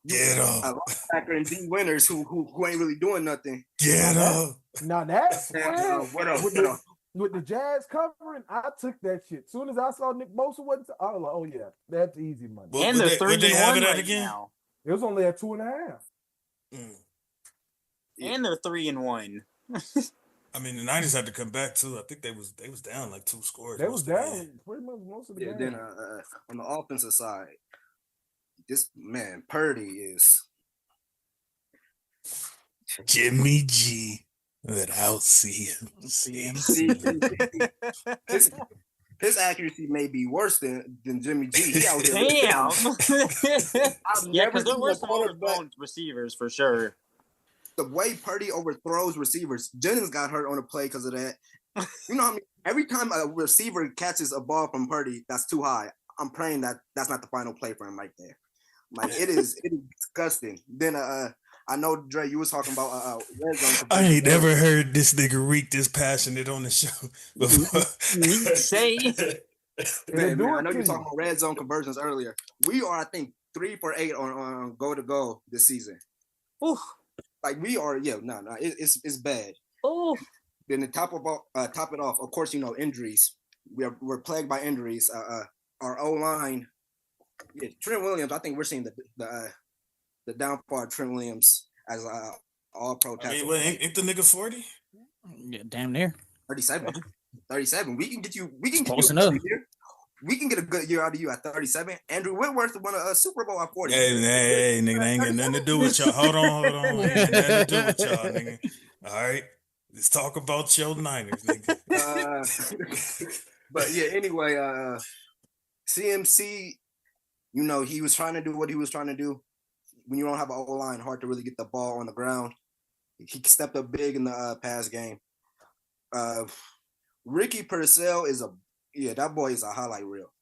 Get up. A linebacker and D winners who ain't really doing nothing. Get up. Now that's What else? with the Jazz covering, I took that shit. As soon as I saw Nick Bosa wasn't, I was like, oh yeah, that's easy money. Well, And they're 3-1 right now. It was only at 2.5. And they're 3-1. I mean, the Niners had to come back too. I think they was down like 2 scores. They was down pretty much most of the Yeah, game. then on the offensive side, this man Purdy is Jimmy G without CMC. His accuracy may be worse than Jimmy G. He out here. Damn. Yeah, never because there seen were a some quarterback- overthrown receivers for sure. The way Purdy overthrows receivers, Jennings got hurt on a play because of that. You know how many? Every time a receiver catches a ball from Purdy that's too high, I'm praying that that's not the final play for him right there. Like it is disgusting. Then I know Dre, you was talking about red zone. I ain't never heard this nigga Reek this passionate on the show before. Say. Man, I know you were talking about red zone conversions earlier. We are, I think, 3 for 8 on goal to goal this season. Ooh. Like we are, it's bad. Oh. Then to top it off, of course, injuries. We're plagued by injuries. Our O line, Trent Williams. I think we're seeing the downfall of Trent Williams as all pro tackle. Ain't the nigga 40? Yeah, damn near. 37. 37. We can get you. We can Close get enough. We can get a good year out of you at 37. Andrew Whitworth won a Super Bowl at 40. Hey, nigga, that ain't got nothing to do with y'all. Hold on. Ain't got nothing to do with y'all, nigga. All right. Let's talk about your Niners, nigga. But yeah, anyway, CMC, he was trying to do what he was trying to do. When you don't have an O-line, hard to really get the ball on the ground. He stepped up big in the pass game. Ricky Purcell that boy is a highlight reel.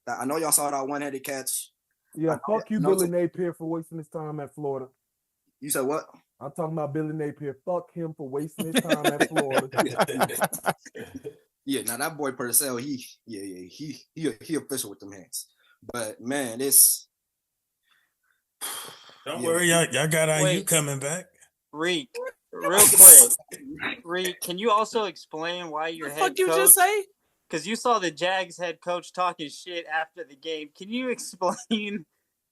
I know y'all saw that one-headed catch. Yeah, fuck you, Billy Napier, for wasting his time at Florida. You said what? I'm talking about Billy Napier. Fuck him for wasting his time at Florida. Yeah, now that boy Purcell, he official with them hands. But man, Don't worry, y'all got IU coming back. Reek, real quick. Reek, can you also explain why your head What you coach? just say? Because you saw the Jags head coach talking shit after the game. Can you explain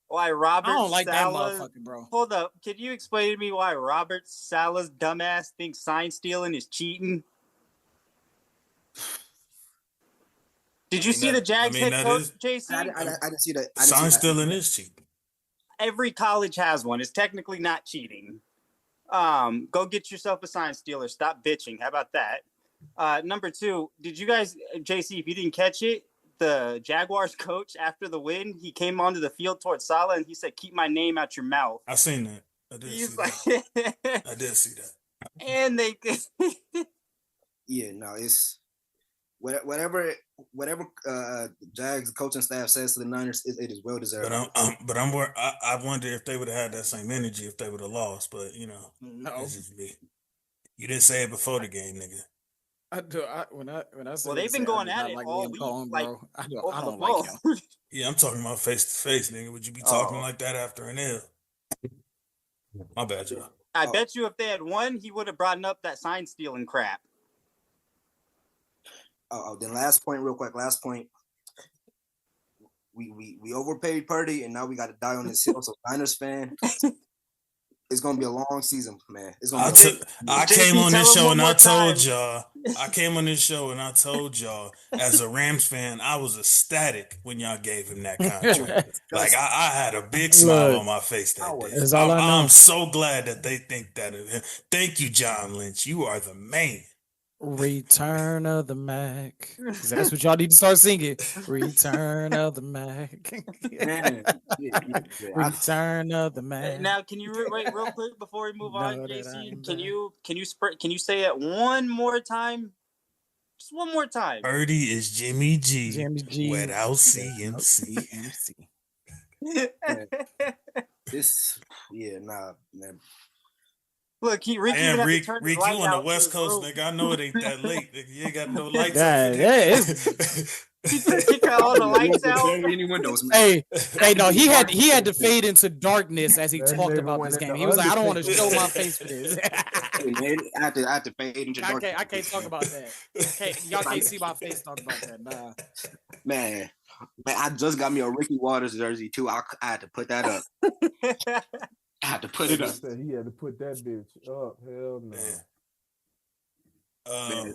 why Robert I don't like Saleh? that motherfucker, bro. Hold up. Can you explain to me why Robert Saleh's dumbass thinks sign stealing is cheating? Did you see the Jags head coach, JC? I didn't see that. Sign stealing is cheap. Every college has one. It's technically not cheating. Go get yourself a sign stealer. Stop bitching. How about that? Number 2, did you guys, JC, if you didn't catch it, the Jaguars coach after the win, he came onto the field towards Saleh and he said, "Keep my name out your mouth." I seen that. I did see that. And they it's whatever Jags coaching staff says to the Niners, it is well deserved. But I wonder if they would have had that same energy if they would have lost. But No. that's just me. You didn't say it before the game, nigga. I do. When I say Well, they've been going at it all Liam week, Cohen, like, bro. I over the don't like phone. him. Yeah, I'm talking about face to face, nigga. Would you be talking like that after an L? My bad, y'all. I bet you if they had won, he would have brought up that sign stealing crap. Then last point, real quick. Last point. We overpaid Purdy, and now we got to die on this hill. So Niners fan, it's gonna be a long season, man. It's gonna. I came on this show and I told y'all. I came on this show and I told y'all, as a Rams fan, I was ecstatic when y'all gave him that contract. Like I had a big smile on my face that day. That's all I know. I'm so glad that they think that of him. Thank you, John Lynch. You are the man. Return of the Mac. 'Cause that's what y'all need to start singing. Return of the Mac. Man, Return of the Mac. Now, can you wait real quick before we move on, Know that JC? I'm Can you say it one more time? Just one more time. Purdy is Jimmy G, Jimmy G without CMC. Man. Look, Rick, Damn, Rick, turn you the light on the out West in Coast, room. nigga. I know it ain't that late, nigga. You ain't got no lights. Yeah, He cut all the lights out. Any windows, man. Hey, no, he had to fade into darkness as he That talked nigga about went this in game. the He was like, I don't want to Undertaker show my mode. face for this. Hey, man, I have to fade into darkness. I can't talk about that. Y'all can't see my face talking about that. Nah. Man, I just got me a Ricky Waters jersey too. I had to put that up. I had to put it up. Said he had to put that bitch up. Hell no. Man.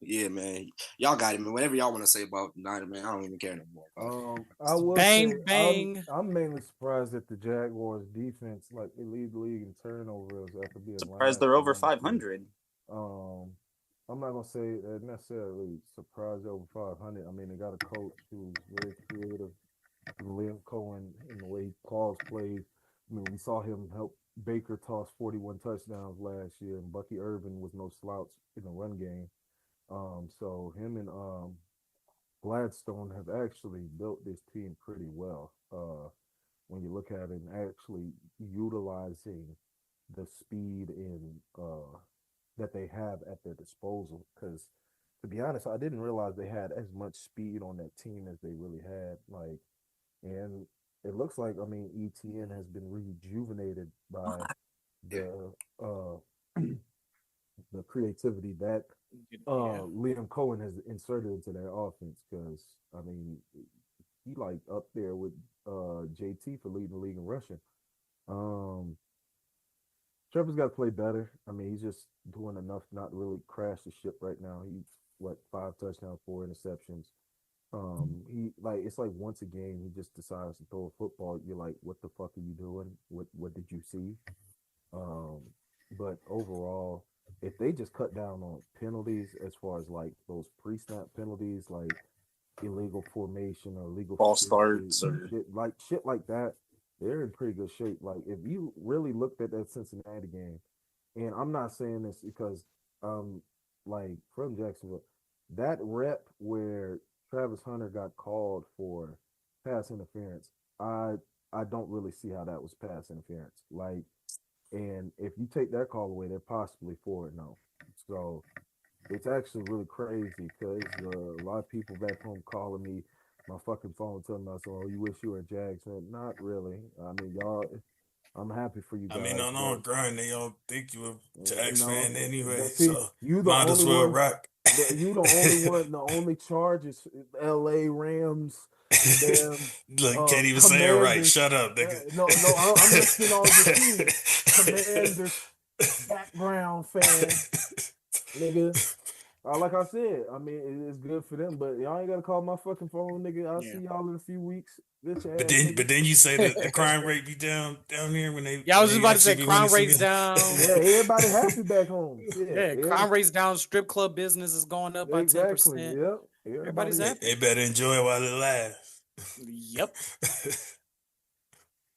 Yeah, man. Y'all got it, man. Whatever y'all want to say about United, man, I don't even care no more. I will Bang, say, bang. I'm mainly surprised that the Jaguars defense, like they lead the league in turnovers after being Surprised they're over 500. I'm not gonna say that necessarily surprised over 500. I mean, they got a coach who's very creative, Liam Cohen, in the way he calls plays. I mean, we saw him help Baker toss 41 touchdowns last year, and Bucky Irvin was no slouch in the run game. So him and Gladstone have actually built this team pretty well. When you look at it and actually utilizing the speed and that they have at their disposal. Because to be honest, I didn't realize they had as much speed on that team as they really had. And it looks like, I mean, ETN has been rejuvenated by the the creativity that Liam Cohen has inserted into their offense. Because I mean, he like up there with JT for leading the league in rushing. Trevor's got to play better. I mean, he's just doing enough not to really crash the ship right now. He's 5 touchdowns, 4 interceptions. He it's like once a game he just decides to throw a football. You're like, what the fuck are you doing? What did you see? But overall, if they just cut down on penalties as far as like those pre-snap penalties, like illegal formation or illegal false starts or shit like that, they're in pretty good shape. Like if you really looked at that Cincinnati game, and I'm not saying this because like from Jacksonville, that rep where Travis Hunter got called for pass interference, I don't really see how that was pass interference. Like, and if you take that call away, they're possibly 4-0. So it's actually really crazy because a lot of people back home calling me my fucking phone telling me, "Oh, you wish you were a Jags fan." Not really. I mean, y'all. I'm happy for you guys. I mean, on the grind, they all think you a Jags fan anyway. See, so you the might as well rock. You the only one. The only charge is L.A. Rams. Damn, look, can't even say it right. Shut up, nigga. No, I'm listening on your team. Commanders background fan, nigga. Like I said, I mean, it's good for them, but y'all ain't gotta call my fucking phone, nigga. I'll see y'all in a few weeks. But then you say that the crime rate be down here when they. Yeah, I was just about to say crime rate's down. Yeah, everybody happy back home. Yeah, crime rate's down. Strip club business is going up by 10%. Yep. Everybody's happy. They better enjoy it while it lasts. Yep.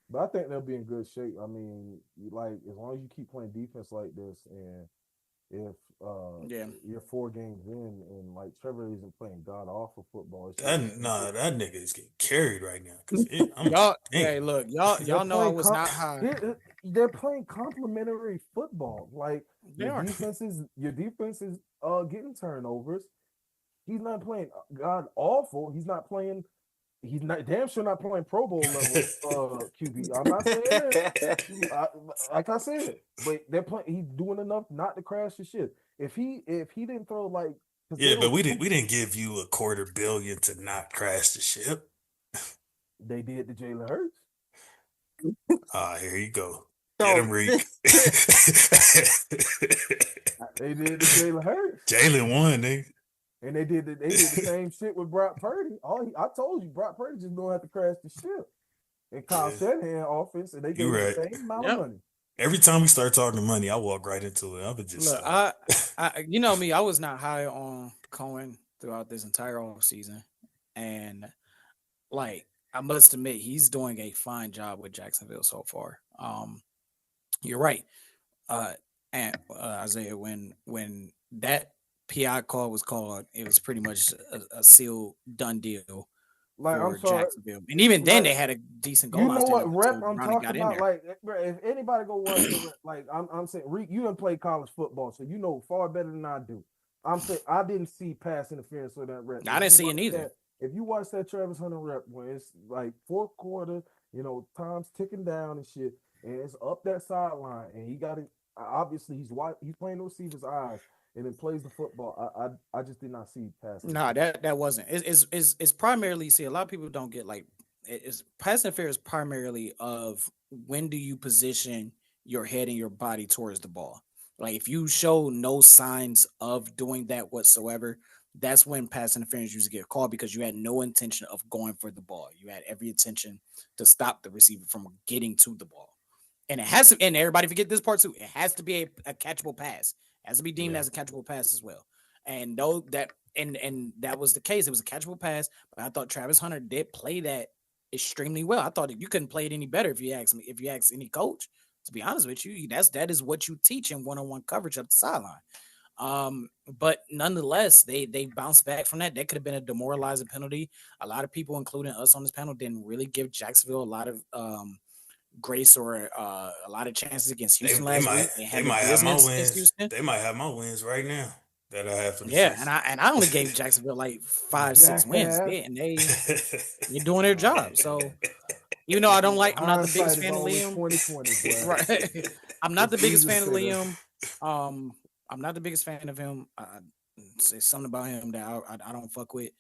But I think they'll be in good shape. I mean, like as long as you keep playing defense like this, and if you're 4 games in, and like Trevor isn't playing god awful football. That nigga is getting carried right now. Hey, look, y'all know I was not high. They're playing complimentary football. Like your defense is getting turnovers. He's not playing god awful. He's not damn sure not playing Pro Bowl level QB. I'm not saying that. Like I said, but they're playing. He's doing enough not to crash the ship. If he didn't throw like but we didn't give you $250 million to not crash the ship. They did to Jalen Hurts. Here you go. Get him, Reek. They did to Jalen Hurts. Jalen won, nigga. And they did the same shit with Brock Purdy. I told you, Brock Purdy just gonna have to crash the ship. And Kyle Shanahan offense, and they gave the same amount of money. Every time we start talking money, I walk right into it. I would just Look, you know me, I was not high on Cohen throughout this entire off season, and like I must admit, he's doing a fine job with Jacksonville so far. You're right, and Isaiah, when that PI call was called, it was pretty much a sealed done deal Like, for I'm sorry. Jacksonville, and even then Like, they had a decent goal You line know stand what up rep until I'm Ronnie talking got in about? there. Like, bro, if anybody go watch the rep, like I'm saying, Reek, you done play college football, so you know far better than I do. I'm saying I didn't see pass interference with that rep. I didn't see it either. If you watch that Travis Hunter rep when it's like fourth quarter, you know, time's ticking down and shit, and it's up that sideline, and he got it. Obviously, he's playing the receiver's eyes, and then plays the football. I just did not see pass. No, that wasn't. It's primarily, see, a lot of people don't get like it's pass interference primarily of when do you position your head and your body towards the ball. Like if you show no signs of doing that whatsoever, that's when pass interference usually get called because you had no intention of going for the ball. You had every intention to stop the receiver from getting to the ball. And it has to, and everybody forget this part too. It has to be a catchable pass. It has to be deemed as a catchable pass as well. And though that and that was the case, it was a catchable pass. But I thought Travis Hunter did play that extremely well. I thought you couldn't play it any better if you ask me. If you ask any coach, to be honest with you, that is what you teach in one-on-one coverage up the sideline. But nonetheless, they bounced back from that. That could have been a demoralizing penalty. A lot of people, including us on this panel, didn't really give Jacksonville a lot of grace or a lot of chances against Houston last week. They might have my wins. They might have my wins right now that I have for the season. And I only gave Jacksonville like 5-6 wins, and they're doing their job. So even though I'm not the biggest fan of Liam. 2020, right? I'm not the biggest fan of Liam. I'm not the biggest fan of him. Say something about him that I don't fuck with,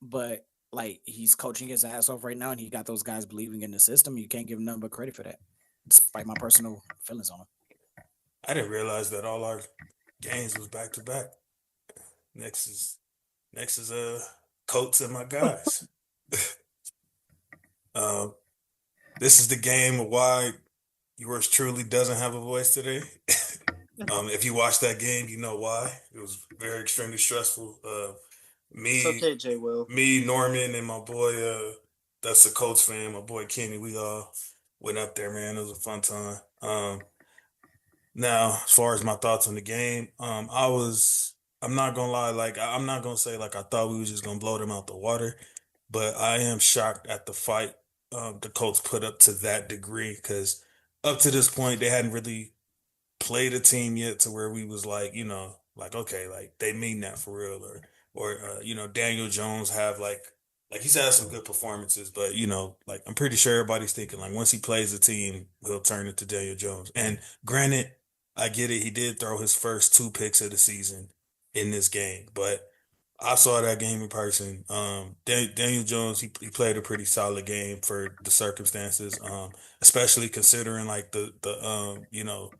but like he's coaching his ass off right now, and he got those guys believing in the system. You can't give him nothing but credit for that, despite my personal feelings on him. I didn't realize that all our games was back to back. Next is Colts and my guys. This is the game of why yours truly doesn't have a voice today. If you watch that game, you know why. It was very extremely stressful. It's okay, Jay Will. Me, Norman, and my boy, that's a Colts fan, my boy Kenny, we all went up there, man. It was a fun time. Now, as far as my thoughts on the game, I'm not gonna lie, like I'm not gonna say like I thought we was just gonna blow them out the water, but I am shocked at the fight the Colts put up to that degree, because up to this point they hadn't really played a team yet to where we was like, you know, like okay, like they mean that for real, or you know, Daniel Jones have like he's had some good performances, but you know, like I'm pretty sure everybody's thinking like once he plays the team, he'll turn into Daniel Jones. And granted, I get it, he did throw his first 2 picks of the season in this game, but I saw that game in person. Daniel Jones, he played a pretty solid game for the circumstances, especially considering like the you know,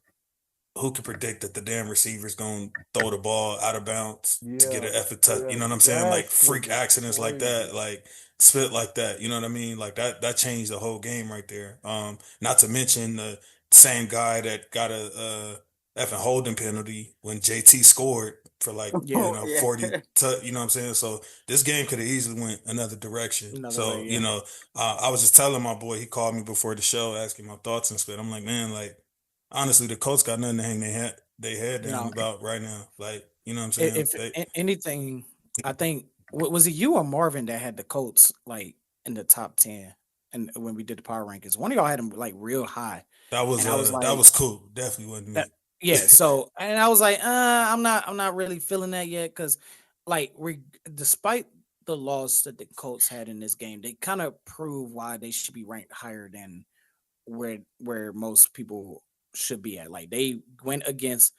who could predict that the damn receiver's gonna throw the ball out of bounds to get an effort touch? You know what I'm saying? Like freak accidents like that, like spit like that. You know what I mean? Like that changed the whole game right there. Not to mention the same guy that got a effing holding penalty when JT scored for like 40. You know what I'm saying? So this game could have easily went another direction. You know, I was just telling my boy, he called me before the show asking my thoughts and stuff. I'm like, man, like. Honestly, the Colts got nothing to hang they head down about right now. Like, you know what I'm saying? If anything, I think, was it you or Marvin that had the Colts like in the top 10? And when we did the power rankings, one of y'all had them like real high. That was cool. Definitely wasn't me. Yeah. So, and I was like, I'm not really feeling that yet, because like despite the loss that the Colts had in this game, they kind of prove why they should be ranked higher than where most people should be at. Like they went against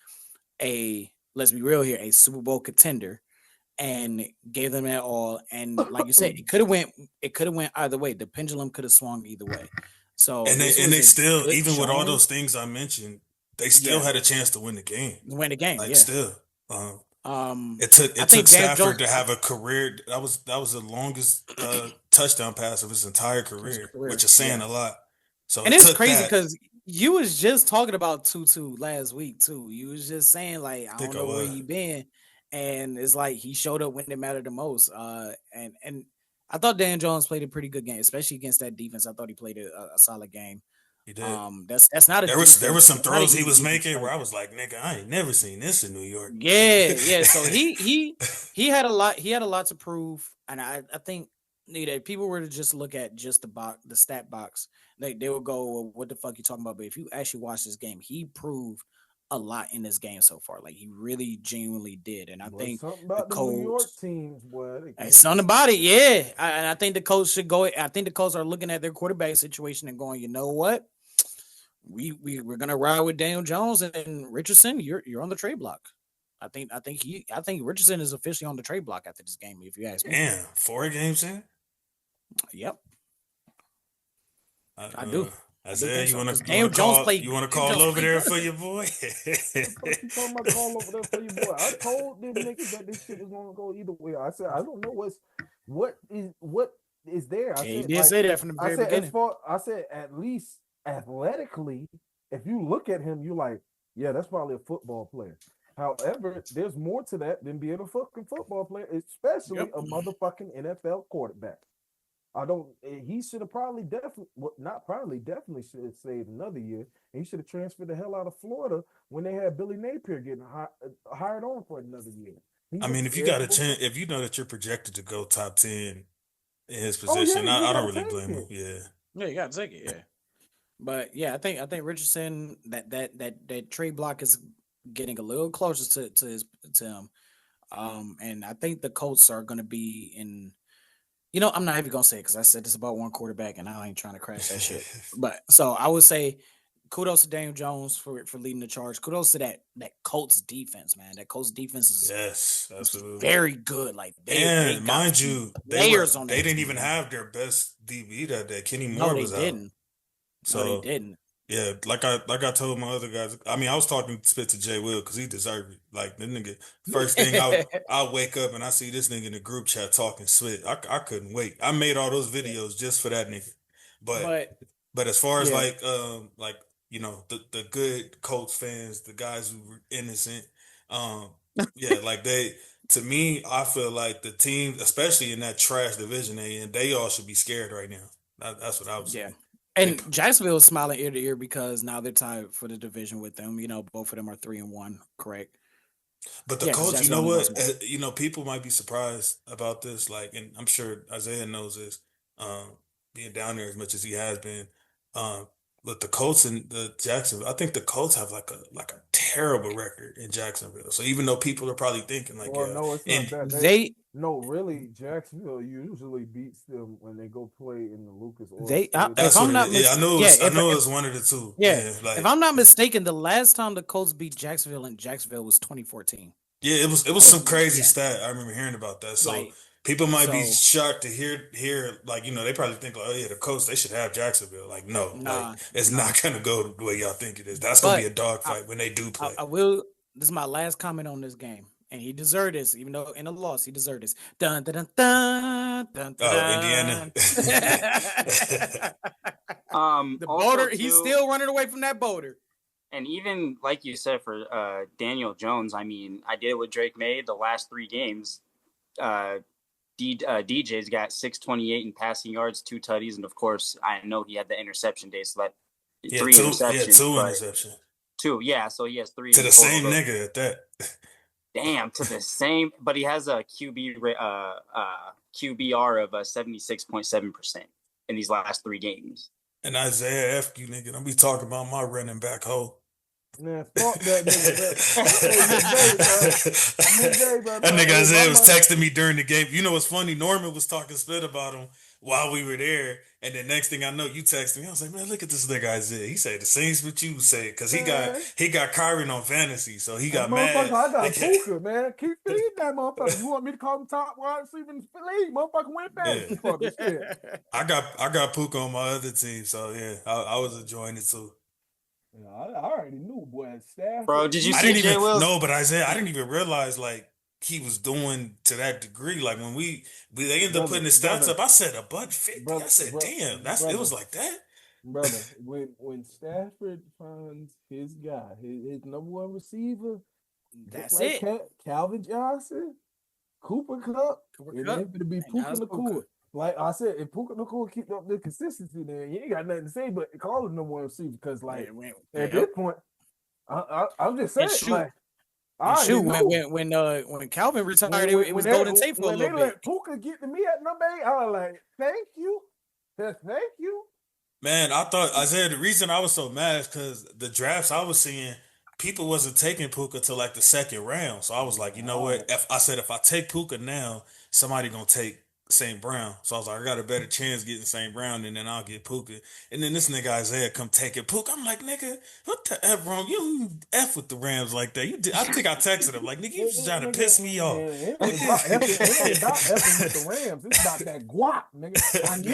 let's be real here, a Super Bowl contender, and gave them that all. And like you said, it could have went either way. The pendulum could have swung either way. So they still, even with all those things I mentioned, they still had a chance to win the game. Like still. It took Stafford to have a career. That was the longest touchdown pass of his entire career, which is saying a lot. So and it's crazy because You was just talking about Tutu last week too. You was just saying like I Think don't I know where was. he been, and it's like he showed up when it mattered the most. And I thought Dan Jones played a pretty good game, especially against that defense. I thought he played a solid game. He did. That's not a There was some defense. That's not an throws he easy was defense making to where I play. was like, nigga, I ain't never seen this in New York. Yeah. So he had a lot. He had a lot to prove, and I think if people were to just look at just the stat box, they would go, well, "What the fuck you talking about?" But if you actually watch this game, he proved a lot in this game so far. Like he really genuinely did, and I Boy, think something the about the New York Colts. teams, boy. They Hey, can't something about it, yeah. And I think the Colts should go. I think the Colts are looking at their quarterback situation and going, you know what? We're gonna ride with Daniel Jones and Richardson. You're on the trade block. I think Richardson is officially on the trade block after this game. If you ask me, Damn, 4 games in. yep, I do. Isaiah, I do think you so, want 'cause to Daniel Jones played. You want to Daniel call Jones over played there better. for your boy? What you talking about call over there for your boy? I told them niggas that this shit was gonna go either way. I said I don't know what is there. I Yeah, he said did like, say that from the I very said beginning. as far I said at least athletically, if you look at him, you like, yeah, that's probably a football player. However, there's more to that than being a fucking football player, especially Yep. a motherfucking NFL quarterback. I don't. He should have probably definitely, well, not probably, definitely should have saved another year. And he should have transferred the hell out of Florida when they had Billy Napier getting hired on for another year. I mean, if you got a chance, if you know that you're projected to go top 10 in his Oh, yeah, position, you I don't gotta really take blame him. it. Yeah. Yeah, you got to take it. Yeah, but yeah, I think Richardson that trade block is getting a little closer to him. And I think the Colts are going to be in. You know, I'm not even gonna say it because I said this about one quarterback, and I ain't trying to crash that shit. But so I would say, kudos to Daniel Jones for leading the charge. Kudos to that Colts defense, man. That Colts defense is Yes, absolutely. very good. Like they And got mind you, layers on. They that didn't team, even man. have their best DB that day. Kenny No, Moore they was out. didn't. So No, they didn't. yeah, like I told my other guys. I mean, I was talking spit to Jay Will because he deserved it. Like the nigga, first thing I wake up and I see this nigga in the group chat talking spit. I couldn't wait. I made all those videos just for that nigga. But as far as yeah. like you know the good Colts fans, the guys who were innocent, yeah, like to me, I feel like the team, especially in that trash division they in, they all should be scared right now. That's what I was saying. And Jacksonville is smiling ear to ear because now they're tied for the division with them. You know, both of them are 3-1, correct? But the Colts, you know what? You know, people might be surprised about this. Like, and I'm sure Isaiah knows this, being down there as much as he has been. But the Colts and the Jacksonville, I think the Colts have like a terrible record in Jacksonville. So even though people are probably thinking like, well, no, it's not that. They no, really, Jacksonville usually beats them when they go play in the Lucas Oil They, Stadium. if I'm not I know it was one of the two. Yeah, like, if I'm not mistaken, the last time the Colts beat Jacksonville in Jacksonville was 2014. Yeah, it was some crazy stat. I remember hearing about that. So people might be shocked to hear like, you know, they probably think like, oh yeah, the Colts, they should have Jacksonville. Like, no, like it's not gonna go the way y'all think it is. That's gonna be a dogfight when they do play. I will. This is my last comment on this game, and he deserved this, even though in a loss he deserved this. Dun dun dun dun dun. Oh, Indiana. The boulder. He's still running away from that boulder. And even like you said for Daniel Jones, I mean, I did it with Drake May the last 3 games. DJ's got 628 in passing yards, 2 tutties, and of course, I know he had the interception day, so that 3 interceptions. Yeah, 2 interceptions. 2, yeah. So he has 3 to the same nigga at that. Damn, to the same, but he has a QBR of 76.7% in these last 3 games. And Isaiah F, you nigga, don't be talking about my running back hole. Man, fuck that nigga. That nigga Isaiah was texting me during the game. You know what's funny? Norman was talking spit about him while we were there. And the next thing I know, you texted me. I was like, man, look at this nigga Isaiah. He said the same what you said. Because he got Kyron on fantasy. So he got mad. I got Puka, man. Keep feeding that motherfucker. You want me to call him top wide receiver in the league? Motherfucker went back. Yeah. I got Puka on my other team. So yeah, I was enjoying it too. Yeah, I already knew, boy. Staff. Bro, did you see Jay Wills? No, but Isaiah, I didn't even realize like he was doing to that degree. Like when they ended up putting his stats up, I said $150. I said, damn, it was like that. brother, when Stafford finds his guy, his number one receiver, That's like it. Calvin Johnson, Cooper Kupp, Cooper and Kupp, then it'll be and Puka Dallas Nakua. Puka. Like I said, if Puka Nakua keep up the consistency, then you ain't got nothing to say but call him number one receiver. Because like at this point, I'm just saying, like, when Calvin retired, it was Golden Tate for a little bit. When they let Puka get to me at number 8, I was like, thank you. Man, I thought, Isaiah, the reason I was so mad is because the drafts I was seeing, people wasn't taking Puka till like the second round. So I was like, you know what? If I take Puka now, somebody gonna take St. Brown. So I was like, I got a better chance getting St. Brown, and then I'll get Puka. And then this nigga Isaiah come taking Puka. I'm like, nigga, what the F wrong? You don't F with the Rams like that. You did. I think I texted him like, nigga, you just trying to piss me off. It ain't about effing with the Rams. It's about that guap, nigga. I need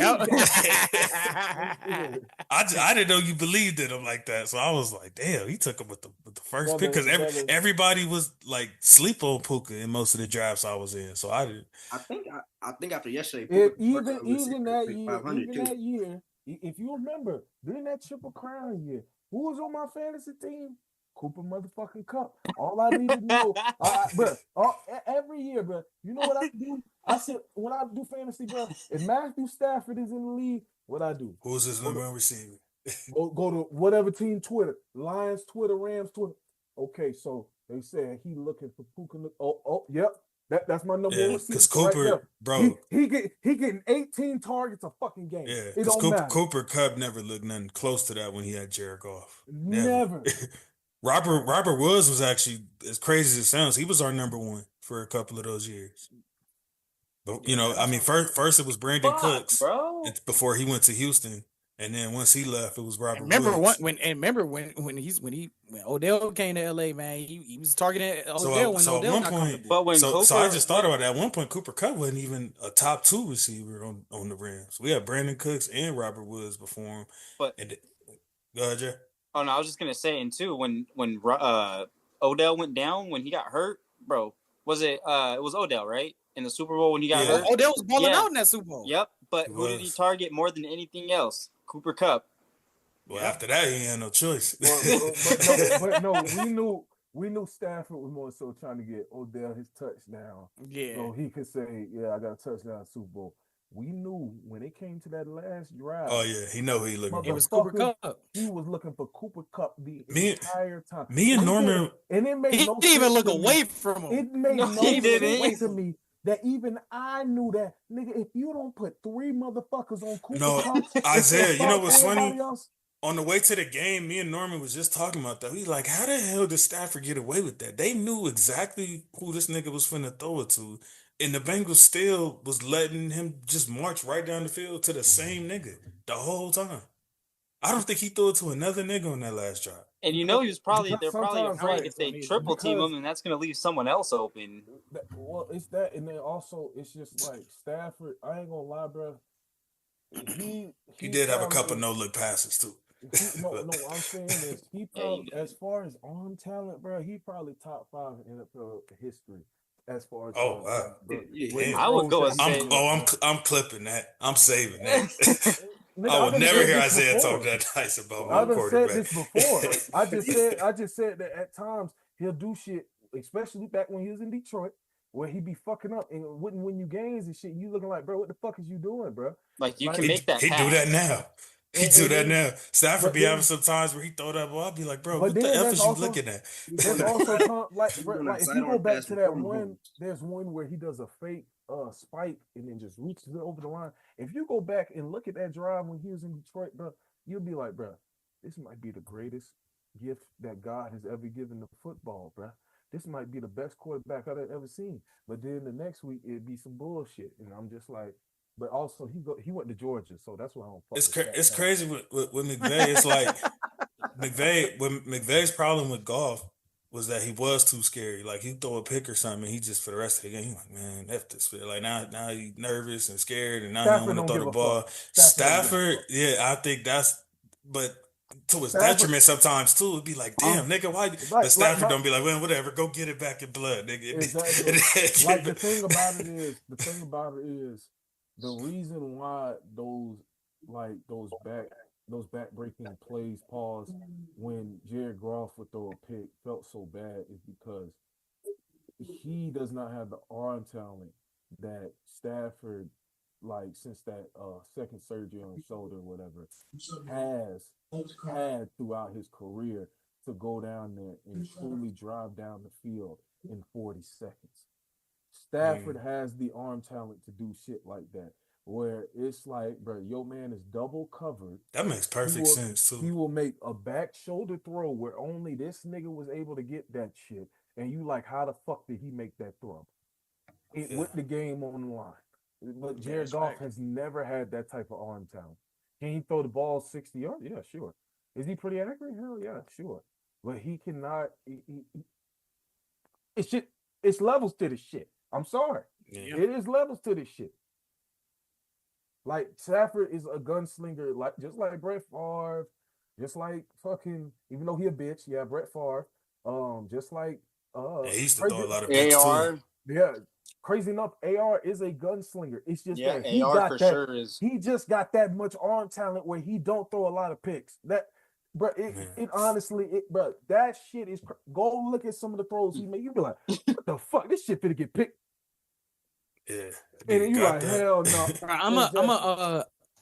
that. I didn't know you believed in him like that. So I was like, damn, he took him with the first pick because everybody was like sleep on Puka in most of the drafts I was in. So I did. I think after yesterday, even that year, if you remember, during that Triple Crown year, who was on my fantasy team? Cooper motherfucking Kupp. All I need to know, bro, every year, bro. You know what I do? I said when I do fantasy, bro. If Matthew Stafford is in the league, what I do? Who's his number one receiver? Go to whatever team Twitter, Lions Twitter, Rams Twitter. Okay, so they said he looking for Puka. Yep. That's my number one receiver. Because Cooper, right, bro, he getting 18 targets a fucking game. Yeah, it don't matter. Cooper Kupp never looked nothing close to that when he had Jared Goff. Never. Robert Woods was actually, as crazy as it sounds, he was our number one for a couple of those years. But you know, I mean, first it was Brandon Cooks, bro, before he went to Houston. And then once he left, it was Robert. Remember Woods. when Odell came to LA, man, he was targeting Odell when Odell got comfortable. But when so I just thought about it. At one point, Cooper Kupp wasn't even a top 2 receiver on the Rams. We had Brandon Cooks and Robert Woods before him. Go ahead, Jay. Oh no, I was just gonna say, and too, when Odell went down when he got hurt, bro, was it was Odell, right? In the Super Bowl when he got hurt. Odell was balling out in that Super Bowl. Yep, but who did he target more than anything else? Cooper Kupp. Well, after that, he had no choice. But no, we knew Stafford was more so trying to get Odell his touchdown. Yeah. So he could say, yeah, I got a touchdown Super Bowl. We knew when it came to that last drive. Oh, yeah. He know he looking for. It was Cooper Kupp. He was looking for Cooper Kupp the entire time. Me and Norman. And it made he didn't even look away from him. It made no sense to me. That even I knew that, nigga, if you don't put 3 motherfuckers on Cooper Kupp, Isaiah, you know what's funny? On the way to the game, me and Norman was just talking about that. We like, how the hell did Stafford get away with that? They knew exactly who this nigga was finna throw it to. And the Bengals still was letting him just march right down the field to the same nigga the whole time. I don't think he threw it to another nigga on that last drive. And you know they're probably afraid if they triple team him, and that's going to leave someone else open. Well, it's that, and then also it's just like Stafford. I ain't gonna lie, bro. He did have a couple no-look passes too. No, what I'm saying is he probably, as far as arm talent, bro, he probably top 5 in NFL history. As far as I would go. I'm clipping that. I'm saving that. I would never hear Isaiah talk that nice about my quarterback. I've said this before. I just said that at times he'll do shit, especially back when he was in Detroit, where he be fucking up and wouldn't win you games and shit. You looking like, bro, what the fuck is you doing, bro? Like you can make that. He do that now. He do that now. Stafford be having some times where he throw that ball. I'll be like, bro, what the F is you looking at? There's also time, like if you go back to that one, there's one where he does a fake spike and then just reaches it over the line. If you go back and look at that drive when he was in Detroit, bro, you'll be like, bro, this might be the greatest gift that God has ever given to football, bro. This might be the best quarterback I've ever seen. But then the next week it'd be some bullshit, and I'm just like. But also he went to Georgia, so that's why I don't fuck It's crazy with McVay. It's like McVay's problem with Goff was that he was too scary. Like he throw a pick or something, and he just for the rest of the game, he's like, man, F this. Like now he's nervous and scared, and now he don't want to throw the ball. Stafford, I think that's, but to his detriment sometimes too. It'd be like, damn, nigga, why? But Stafford don't be like, well, whatever, go get it back in blood, nigga. Exactly. Like the thing about it is. The reason why those back those back-breaking plays, pause, when Jared Goff would throw a pick, felt so bad is because he does not have the arm talent that Stafford, like since that second surgery on his shoulder or whatever, has had throughout his career to go down there and truly drive down the field in 40 seconds. Stafford has the arm talent to do shit like that, where it's like, bro, your man is double covered. That makes perfect sense too. He will make a back shoulder throw where only this nigga was able to get that shit, and you like, how the fuck did he make that throw? It went the game on the line. But Jared Goff has never had that type of arm talent. Can he throw the ball 60 yards? Yeah, sure. Is he pretty accurate? Hell yeah, sure. But he cannot. It's shit. It's levels to this shit. I'm sorry. Yeah. It is levels to this shit. Like Stafford is a gunslinger, like just like Brett Favre, just like fucking. Even though he a bitch, yeah, Brett Favre. Just like he used to throw a lot of picks too. Yeah. Crazy enough, AR is a gunslinger. It's just that he AR got for that. Sure is. He just got that much arm talent where he don't throw a lot of picks. That, bro, it honestly, bro, that shit is. Go look at some of the throws he made. You be like, what the fuck? This shit finna get picked. Yeah, and then you like, hell no.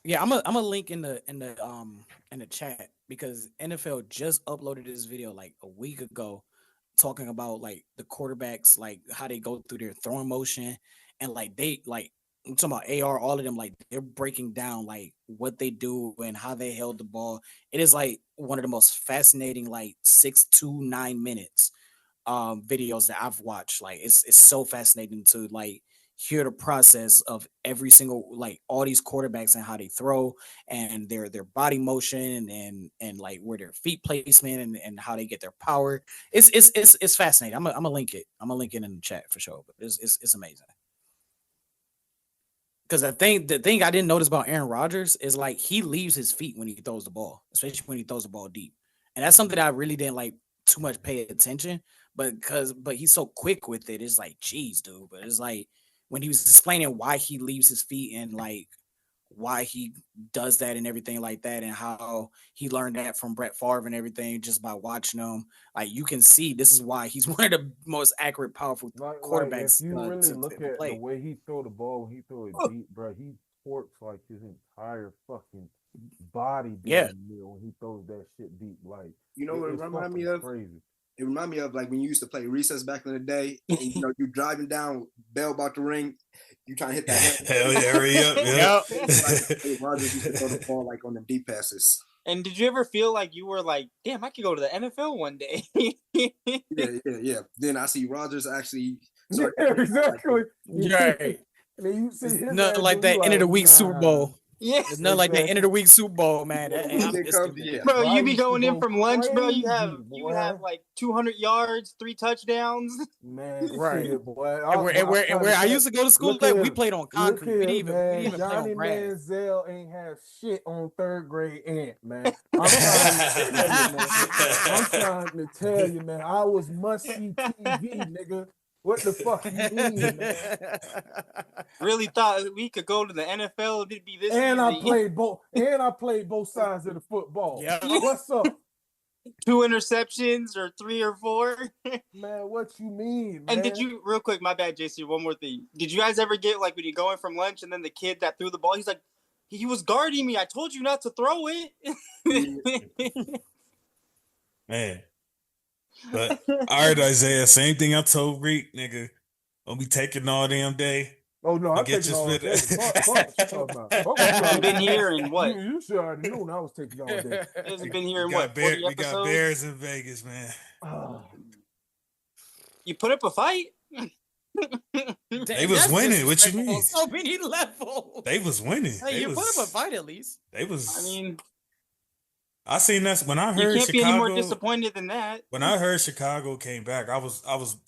I'm a link in the chat because NFL just uploaded this video like a week ago, talking about like the quarterbacks, like how they go through their throwing motion, and like I'm talking about AR, all of them, like they're breaking down like what they do and how they held the ball. It is like one of the most fascinating like 6 to 9 minutes videos that I've watched. Like it's so fascinating to like hear the process of every single, like all these quarterbacks and how they throw and their body motion and like where their feet placement and how they get their power. It's fascinating. I'm gonna link it. I'm gonna link it in the chat for sure. But it's amazing. Because the thing I didn't notice about Aaron Rodgers is like he leaves his feet when he throws the ball, especially when he throws the ball deep. And that's something that I really didn't like too much pay attention, but he's so quick with it. It's like, geez, dude. But it's like when he was explaining why he leaves his feet and like why he does that and everything like that, and how he learned that from Brett Favre and everything just by watching him. Like you can see this is why he's one of the most accurate, powerful quarterbacks. If you really look at the way he throw the ball, when he throw it deep, bro, he torques like his entire fucking body. When he throws that shit deep, like you know what it reminds me of? Crazy. It reminds me of like when you used to play recess back in the day. And, you know, you driving down, bell about to ring, you trying to hit that. Hell yeah, hurry up! Like, Rodgers used to throw the ball like on the deep passes. And did you ever feel like you were like, damn, I could go to the NFL one day? yeah. Then I see Rodgers actually. Exactly. Right. And then you see his nothing like that end of the week Super Bowl. Yeah, it's nothing like that end of the week Super Bowl, man. Bro, you be going in from lunch, bro. You have like 200 yards, 3 touchdowns. Man, right, shit, boy. And where I used to go to school, we played on concrete. We didn't even play Johnny on grass. Manziel ain't have shit on third grade ant, man. I'm trying to tell you, man. I was must see TV, nigga. What the fuck you mean, man? Really thought we could go to the NFL. It'd be this. And easy. I played both sides of the football. Yeah. What's up? 2 interceptions or 3 or 4. Man, what you mean, man? And did you, real quick, my bad, JC, one more thing. Did you guys ever get like when you're going from lunch and then the kid that threw the ball, he's like, he was guarding me. I told you not to throw it. Man. But all right, Isaiah, same thing I told Reek, nigga. Don't be taking all damn day. Oh no, I get all day. I've been here in what? You should already know I was taking all day. It's been here in what? 40 we got Bears in Vegas, man. You put up a fight? They was winning. What you mean? So many levels. They was winning. Hey, you put up a fight at least. They was. I mean, I seen that when I heard you can't Chicago, be any more disappointed than that. When I heard Chicago came back,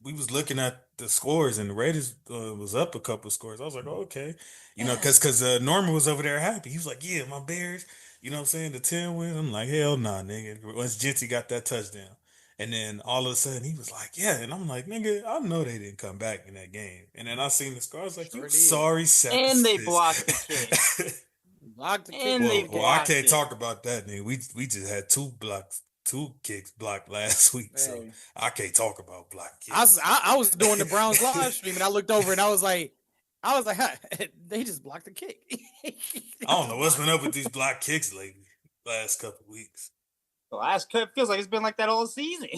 we was looking at the scores and the Raiders was up a couple of scores. I was like, oh, okay, you know, because Norman was over there happy. He was like, yeah, my Bears, you know what I'm saying, the 10 wins. I'm like, hell nah, nigga. Once Jinty got that touchdown, and then all of a sudden he was like, yeah, and I'm like, nigga, I know they didn't come back in that game. And then I seen the score. I was like, you sorry, and they blocked the kick. blocked the kick. And they Well, I blocked can't it. talk about that, nigga. We just had two kicks blocked last week, so Hey. I can't talk about blocked kicks. I was doing the Browns live stream and I looked over and I was like, they just blocked the kick. I don't know what's been up with these blocked kicks lately. Last couple weeks. The last cut feels like it's been like that all season.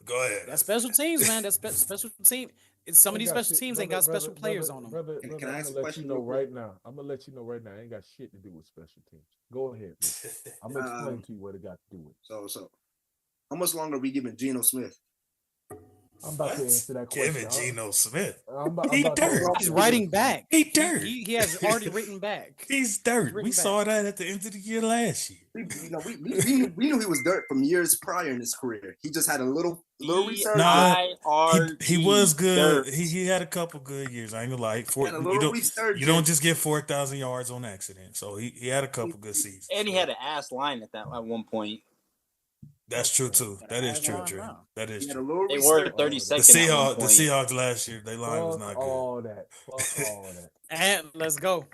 Go ahead. That's special teams, man. That's special team. Some of these special teams ain't got special players on them. Brother, Can I ask I'm a gonna let question you know real quick? right now. I'm gonna let you know right now. I ain't got shit to do with special teams. Go ahead. Man. I'm gonna explain to you what it got to do with. So, how much longer are we giving Geno Smith? I'm about to answer that question. Kevin Geno Smith. I'm about He to dirt. He's writing back. He dirt. He has already written back. He's dirt. Written We back. saw that at the end of the year last year. We knew he was dirt from years prior in his career. He just had a little resurgence. Nah, he was good. Dirt. He had a couple good years. I ain't gonna lie. Had a little resurgence. You don't just get 4,000 yards on accident. So he had a couple good seasons. And he had an ass line at one point. That's true too. That is true, Wow, Trey. wow. That is He had a true. little They were resurgence. 32nd. at one The point. Seahawks last year, their line was Fuck not good. all that. Fuck all that. And let's go.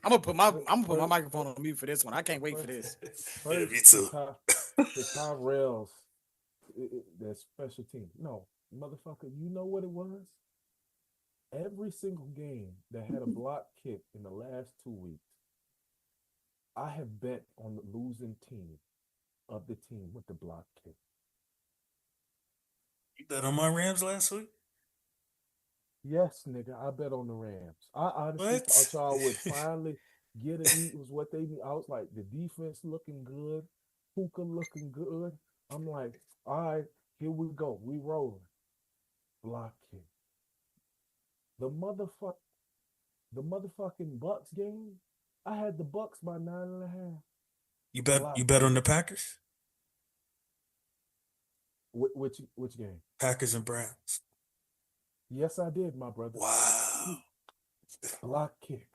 I'm gonna put my microphone on mute for this one. I can't wait for this. Yeah, me too. The Tyrells, their special team. No, motherfucker, you know what it was? Every single game that had a block kick in the last 2 weeks, I have bet on the losing team of the team with the block kick. You bet on my Rams last week? Yes, nigga, I bet on the Rams. I honestly What? thought y'all would finally get it. It was what they need. I was like, the defense looking good, Puka looking good. I'm like, all right, here we go. We rolling. Block kick. The motherfucking Bucks game. I had the Bucks by 9.5. You bet on the Packers? Which game? Packers and Browns. Yes, I did, my brother. Wow. Block kick.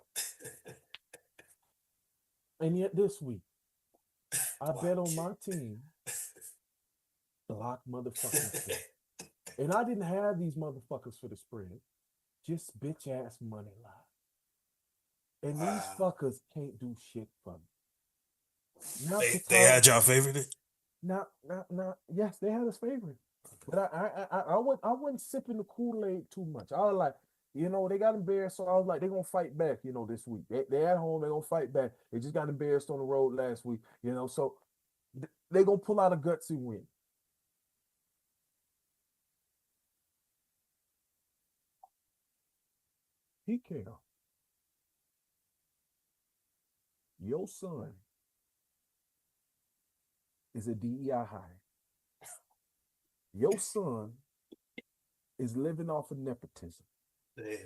And yet this week, I bet on my team. Block motherfucking kick. And I didn't have these motherfuckers for the spread. Just bitch ass money line. And these fuckers can't do shit for me. Now They had y'all favorite? Now, yes, they had us favorite. But I wasn't sipping the Kool-Aid too much. I was like, they got embarrassed, so I was like, they're gonna fight back, this week. They're at home, they're gonna fight back. They just got embarrassed on the road last week, so they're gonna pull out a gutsy win. He can't. Your son is a DEI hire. Your son is living off of nepotism. Yeah.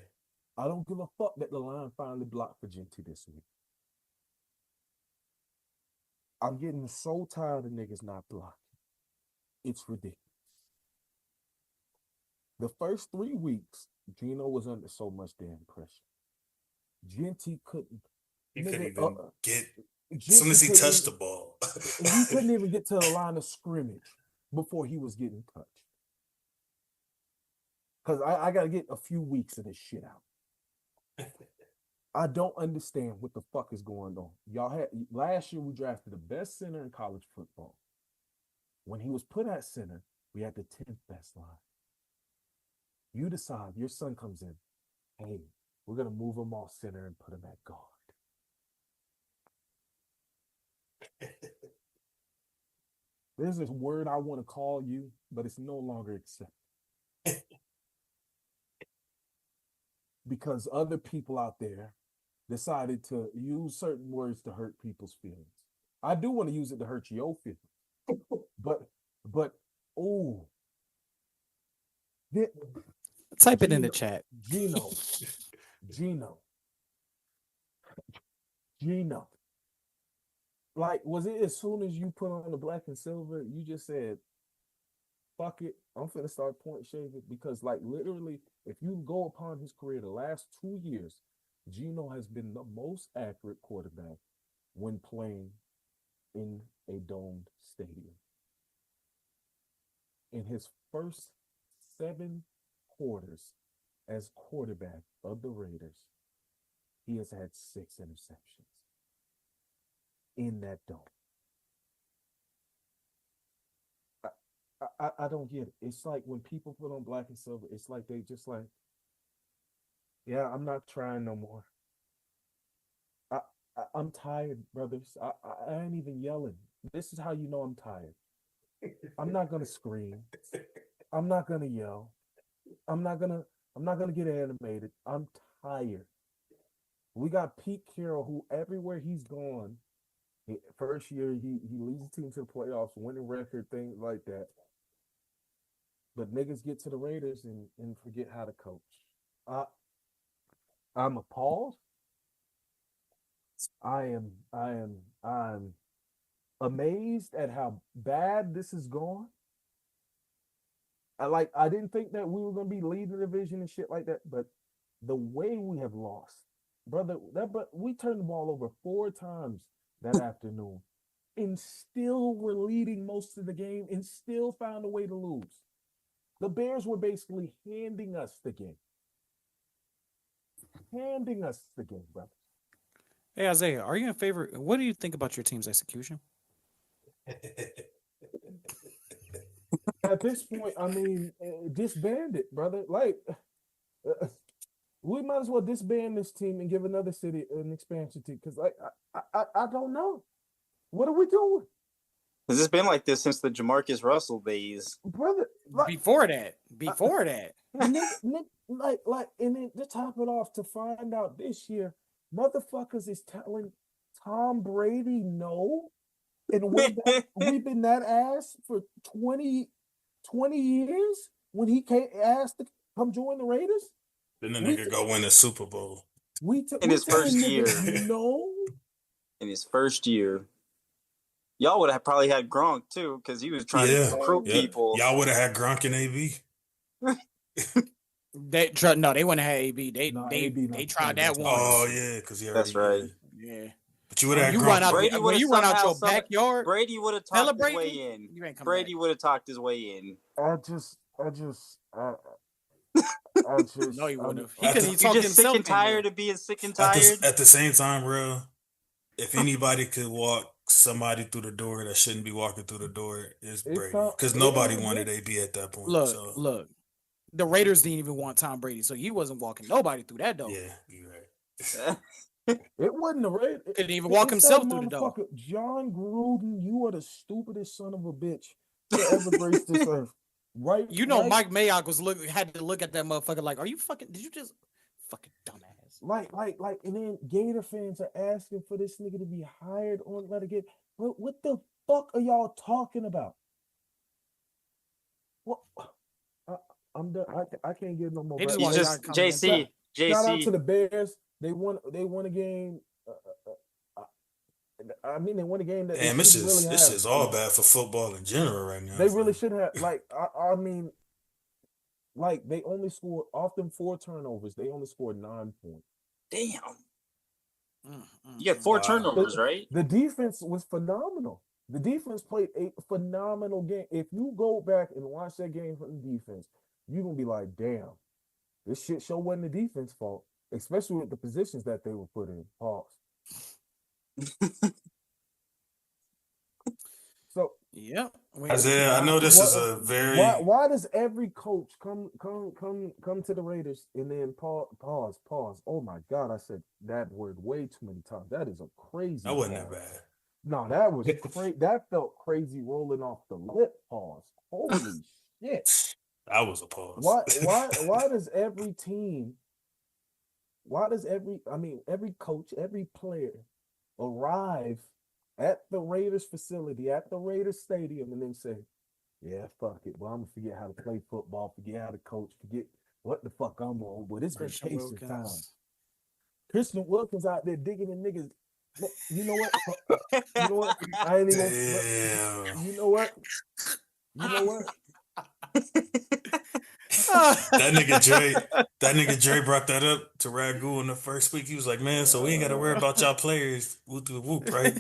I don't give a fuck that the line finally blocked for Genty this week. I'm getting so tired of niggas not blocking. It's ridiculous. The first 3 weeks, Geno was under so much damn pressure. Genty couldn't. He couldn't nigga, even get. As Genty soon as he couldn't touched the even- ball. he couldn't even get to the line of scrimmage before he was getting touched. Because I got to get a few weeks of this shit out. I don't understand what the fuck is going on. Last year we drafted the best center in college football. When he was put at center, we had the 10th best line. You decide, your son comes in, hey, we're going to move him off center and put him at guard. There's this word I want to call you, but it's no longer accepted. Because other people out there decided to use certain words to hurt people's feelings. I do want to use it to hurt your feelings. But, oh. Type it in the chat. Geno. Like, was it as soon as you put on the black and silver, you just said, fuck it, I'm finna start point shaving? Because, like, literally, if you go upon his career, the last 2 years, Geno has been the most accurate quarterback when playing in a domed stadium. In his first 7 quarters as quarterback of the Raiders, he has had 6 interceptions. in that dome. I don't get it. It's like when people put on black and silver, it's like they just like, yeah, I'm not trying no more. I'm tired, brothers. I ain't even yelling. This is how you know I'm tired. I'm not gonna scream. I'm not gonna yell. I'm not gonna get animated. I'm tired. We got Pete Carroll, who everywhere he's gone, first year he leads the team to the playoffs, winning record, things like that. But niggas get to the Raiders and forget how to coach. I'm appalled. I'm amazed at how bad this has gone. I didn't think that we were gonna be leading the division and shit like that, but the way we have lost, brother, we turned the ball over 4 times that afternoon, and still were leading most of the game, and still found a way to lose. The Bears were basically handing us the game. Handing us the game, brother. Hey, Isaiah, are you in favor? What do you think about your team's execution? At this point, I mean, disband it, brother. We might as well disband this team and give another city an expansion team, because I don't know. What are we doing? Has this been like this since the Jamarcus Russell days? Brother, Before that. and then to top it off, to find out this year, motherfuckers is telling Tom Brady no, and we've been that ass for 20 years when he came asked to come join the Raiders. Then the nigga go win a Super Bowl. In his first year. No. In his first year. Y'all would have probably had Gronk too, because he was trying to recruit people. Y'all would have had Gronk and AB. They wouldn't have AB. They tried that once. Oh yeah, because that's right. Yeah. But you would have you run out your backyard. Brady would have talked his way in. Brady would have talked his way in. I just no, he wouldn't have. You're just sick and tired of being sick and tired. At the same time, bro, if anybody could walk somebody through the door that shouldn't be walking through the door, it's Brady. Because nobody wanted AB at that point. Look. The Raiders didn't even want Tom Brady, so he wasn't walking nobody through that door. Yeah, you're right. It wasn't the Raiders. He didn't even walk himself through the door. John Gruden, you are the stupidest son of a bitch to ever grace this earth. Right? Mike Mayock had to look at that motherfucker like, are you fucking? Did you just fucking dumbass? Like, and then Gator fans are asking for this nigga to be hired on Lettergate. What the fuck are y'all talking about? What? I'm done. I can't get no more. JC. Shout out to the Bears. They won a game. I mean, they won a game that. Damn, this is all bad for football in general right now. They really should have. I mean, they only scored off them 4 turnovers. They only scored 9 points. Damn. You got 4 turnovers, right? The defense was phenomenal. The defense played a phenomenal game. If you go back and watch that game from the defense, you're gonna be like, damn, this shit show wasn't the defense fault, especially with the positions that they were put in. Pause. So yeah, Isaiah, I know this is a very. Why does every coach come to the Raiders and then pause? Oh my God, I said that word way too many times. That is a crazy. That wasn't that bad. No, that was crazy. That felt crazy rolling off the lip. Pause. Holy shit. That was a pause. Why does every team? Every coach, every player arrive at the Raiders facility, at the Raiders stadium, and then say, yeah, fuck it. Well, I'm gonna forget how to play football, forget how to coach, forget what the fuck I'm on. But it's been chasing time. Christian Wilkins out there digging in niggas. You know what? I ain't even. You know what? That nigga Dre brought that up to Ragu in the first week. He was like, man, so we ain't got to worry about y'all players. Whoop, whoop, whoop, right?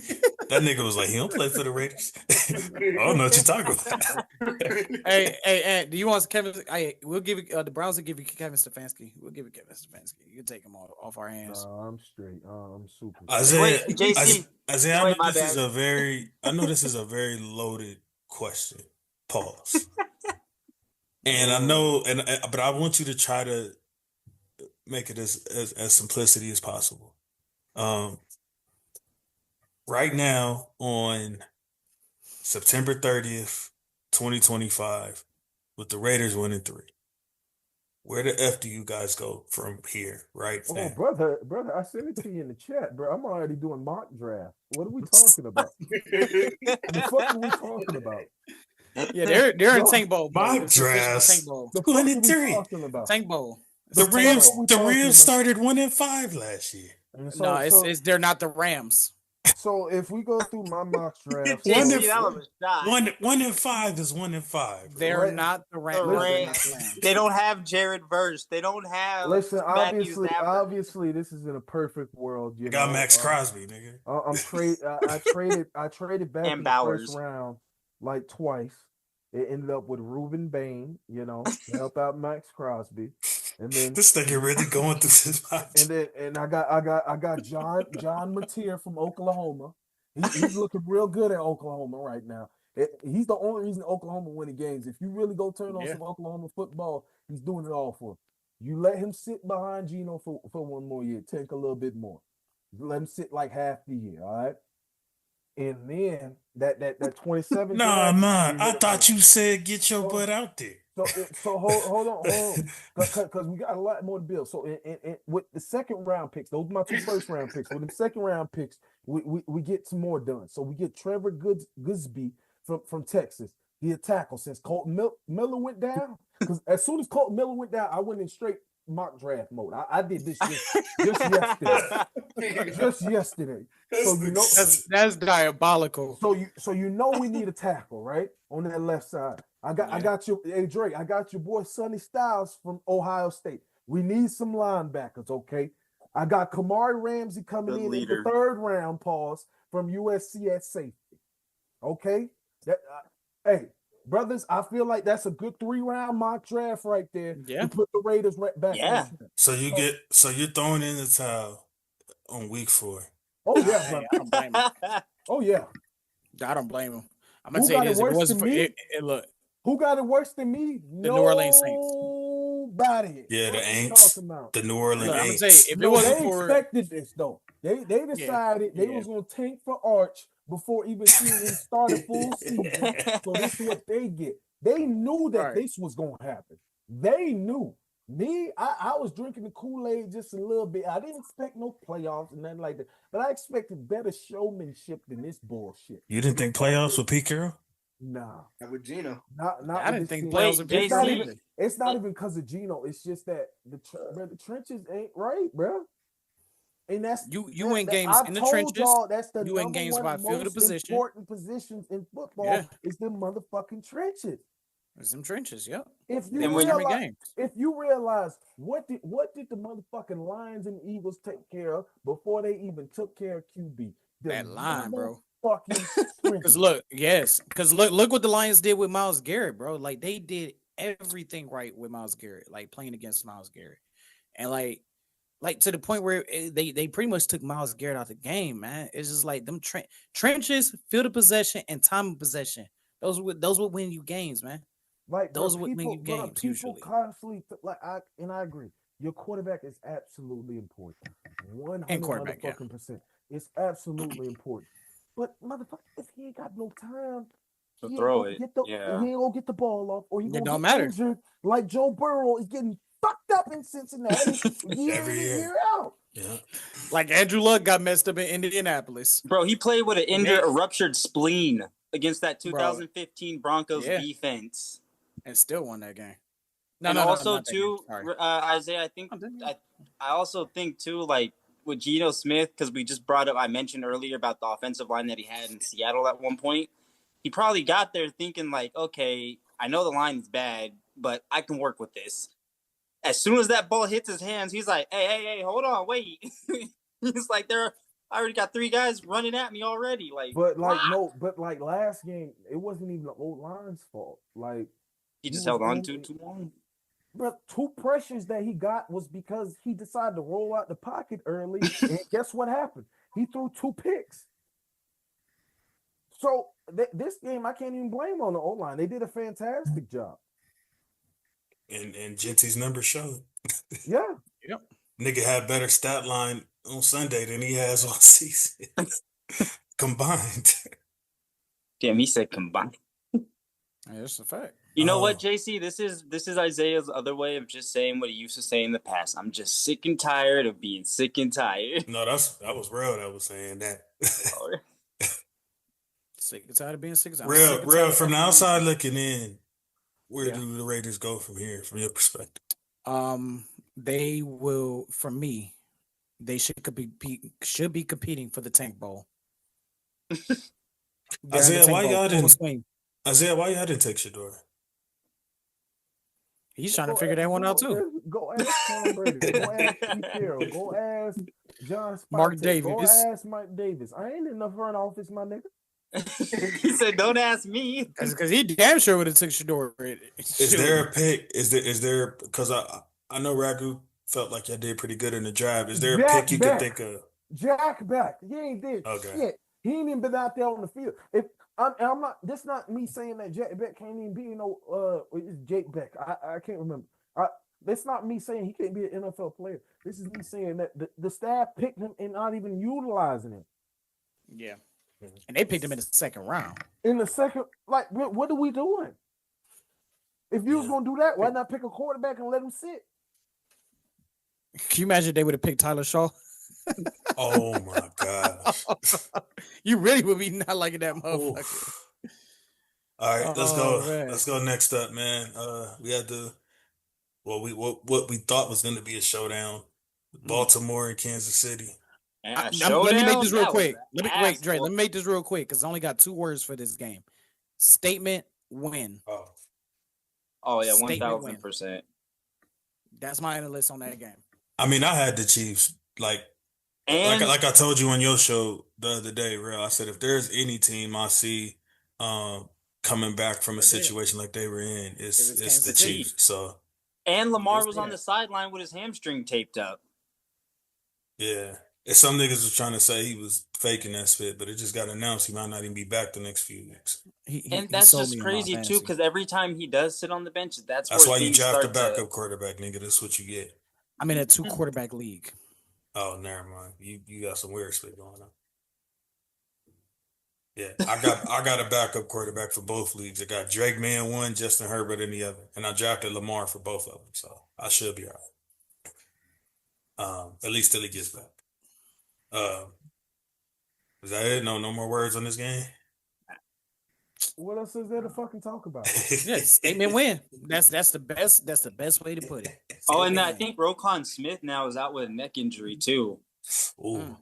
That nigga was like, he don't play for the Raiders. I don't know what you're talking about. Hey, do you want Kevin? We'll give you the Browns will give you Kevin Stefanski. We'll give you Kevin Stefanski. You can take him off our hands. I'm straight. I'm super. Isaiah, JC, Isaiah, I know this is a very loaded question. Pause. And I know, but I want you to try to make it as simplicity as possible. Right now on September 30th, 2025, with the Raiders winning 3, where the F do you guys go from here, right now? Oh, brother, I sent it to you in the chat, bro. I'm already doing mock draft. What are we talking about? The fuck are we talking about? Yeah, they're in Tank Bowl. Mock drafts. Tank Bowl. The fuck are we 23. talking about? Tank Bowl. The Rams started 1-5 last year. And No, they're not the Rams. So if we go through my mock draft, JC, that was a shot. 1-5 is 1-5. They're Right. not the The Rams. Rams. They don't have Jared Verse. They don't have. listen, Matthew Stafford. obviously, this is in a perfect world. You Got know, Max Crosby, nigga. I traded back And in Bowers. the first round like twice. It ended up with Reuben Bain, you know, to help out Max Crosby, and then This nigga really going through his mind. and I got John Mateer from Oklahoma. He's looking real good at Oklahoma right now. He's the only reason Oklahoma winning games. If you really go turn on some Oklahoma football, he's doing it all for him. You let him sit behind Geno for one more year, take a little bit more. Let him sit like half the year, all right? And then that 27. Nah, I thought you said get your butt out there. So hold on, because we got a lot more to build. So with the second round picks, those are my 2 first round picks. With the second round picks, we get some more done. So we get Trevor Goodsby from Texas. He a tackle since Colton Miller went down. Because as soon as Colton Miller went down, I went in straight mock draft mode. I did this just yesterday. Just yesterday. So you know that's diabolical. So you know we need a tackle, right? On that left side. I got you, hey Drake. I got your boy Sonny Styles from Ohio State. We need some linebackers, okay? I got Kamari Ramsey coming in the 3rd round, from USC at safety. Okay? Hey, brothers, I feel like that's a good 3-round mock draft right there. Yeah. To put the Raiders right back. Yeah. So you're throwing in the towel on week 4. Oh yeah, Hey, I don't blame him. oh yeah. I don't blame him. I'm gonna Who say got it this: if it worse wasn't than for me? look, Who got it worse than me? The New Orleans Saints. Nobody. Yeah, the What you Aints. talking about? The New Orleans look, I'm gonna Aints. say if it No, wasn't they for expected this though. They decided they was gonna tank for Arch before even seeing him start a full season. So this is what they get. They knew that Right. this was gonna happen. They knew. Me, I was drinking the Kool-Aid just a little bit. I didn't expect no playoffs and nothing like that. But I expected better showmanship than this bullshit. You didn't think playoffs with Pete Carroll? Nah. Not with Gino. Not I with didn't this think team. playoffs would be It's not JC. even. It's not even because of Gino. It's just that the trenches ain't right, bro. And that's you win games I've in the told trenches. y'all that's the You win number games one by field most position. important positions in football Yeah. is the motherfucking trenches. It's them trenches, yep. If you And win every realize, game. if you realize what did the motherfucking Lions and Eagles take care of before they even took care of QB? The That line, bro. Fucking Because look what the Lions did with Myles Garrett, bro. Like they did everything right with Myles Garrett, like playing against Myles Garrett, and like to the point where they pretty much took Myles Garrett out the game, man. It's just like them trenches, field of possession, and time of possession. Those would win you games, man. Like Those bro, would win you bro, games people usually. constantly I agree. Your quarterback is absolutely important. 100 quarterback, yeah. motherfucking percent. It's absolutely important. But motherfucker, if he ain't got no time To he ain't throw gonna it, get the, yeah. he ain't gonna get the ball off, or he It gonna don't get matter. injured like Joe Burrow is getting fucked up in Cincinnati year Every in and year. year out. Yeah. Like Andrew Luck got messed up in Indianapolis. Bro, he played with Yeah. a ruptured spleen against that Bro. 2015 Broncos Yeah. defense. And still won that game. And also not that game. too, Sorry. Isaiah, I also think too, like with Geno Smith, because we just brought up, I mentioned earlier about the offensive line that he had in Seattle at one point. He probably got there thinking like, okay, I know the line is bad. but I can work with this. As soon as that ball hits his hands, he's like, hey, hold on, wait. He's like, I already got 3 guys running at me already. Like, But like last game, it wasn't even the old line's fault. Like he just held on too long. But 2 pressures that he got was because he decided to roll out the pocket early. And guess what happened? He threw 2 picks. So this game, I can't even blame on the O-line. They did a fantastic job. And Genty's numbers showed. Yeah. Yep. Nigga had better stat line on Sunday than he has all season combined. Damn, he said combined. That's a fact. You know what, JC? This is Isaiah's other way of just saying what he used to say in the past. I'm just sick and tired of being sick and tired. No, that was real that was saying that. Sick and tired of being sick. Real from the outside looking in, where do the Raiders go from here, from your perspective? They will, for me, they should be competing for the Tank Bowl. Isaiah, why y'all didn't take Shedeur? He's trying to figure that one out too. Go ask Tom Brady. Go ask Pete Carroll. Go ask John Spivey. Mark Davis. Go ask Mike Davis. I ain't in the front office, my nigga. He said, "Don't ask me," because he damn sure would have took Shedeur. Is there a pick? Is there? Because I know Ragu felt like y'all did pretty good in the draft. Is there a pick you could think of? Jack Beck. He ain't did shit. He ain't even been out there on the field. If I'm not, this not me saying that Jack Beck can't even be it's Jake Beck. I can't remember. That's not me saying he can't be an NFL player. This is me saying that the staff picked him and not even utilizing him. Yeah. And they picked him in the second round. In the second, like, what are we doing? If you was gonna do that, why not pick a quarterback and let him sit? Can you imagine they would have picked Tyler Shaw? Oh my gosh. You really would be not liking that motherfucker. All right, let's go. Man. Let's go next up, man. We had what we thought was gonna be a showdown. Baltimore and Kansas City. Let me make this real quick. Dre, let me make this real quick because I only got 2 words for this game. Statement win. Oh yeah, 1,000%. That's my analyst on that game. I mean, I had the Chiefs. Like I told you on your show the other day, real. I said if there's any team I see coming back from a situation like they were in, it's the Chiefs. So Lamar was on the sideline with his hamstring taped up. Yeah. Some niggas was trying to say he was faking that spit, but it just got announced he might not even be back the next few weeks. That's just crazy too, because every time he does sit on the bench, that's why you draft a backup quarterback, nigga. That's what you get. I'm in a 2 quarterback league. Oh, never mind. You got some weird shit going on. Yeah, I got a backup quarterback for both leagues. I got Drake May in one, Justin Herbert in the other, and I drafted Lamar for both of them, so I should be all right. At least till he gets back. Is that it? No more words on this game. What else is there to fucking talk about? Statement win. That's the best. That's the best way to put it. And I think Roquan Smith now is out with a neck injury too. Ooh.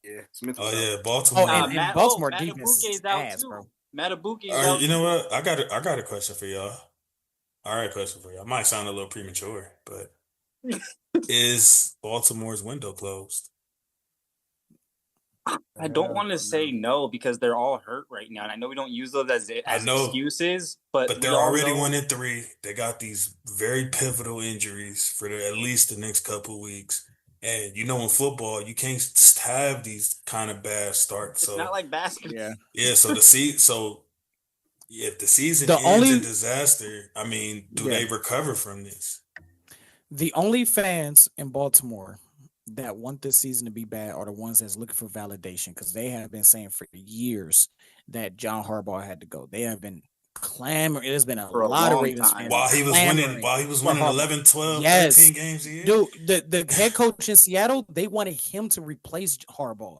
Yeah, Smith. Baltimore. And Baltimore defense is ass, bro. Matabuke. You know what? I got a question for y'all. All right, question for y'all. Might sound a little premature, but is Baltimore's window closed? I don't want to say no because they're all hurt right now, and I know we don't use those as excuses, but they're already 1-3. They got these very pivotal injuries for at least the next couple of weeks, and in football you can't have these kind of bad starts. It's not like basketball. Yeah. So if the season ends in disaster, I mean, do they recover from this? The only fans in Baltimore that want this season to be bad are the ones that's looking for validation, because they have been saying for years that John Harbaugh had to go. They have been clamoring. There's been a lot of Ravens fans while he was winning 11, 12, 13 games a year. Dude, the head coach in Seattle, they wanted him to replace Harbaugh.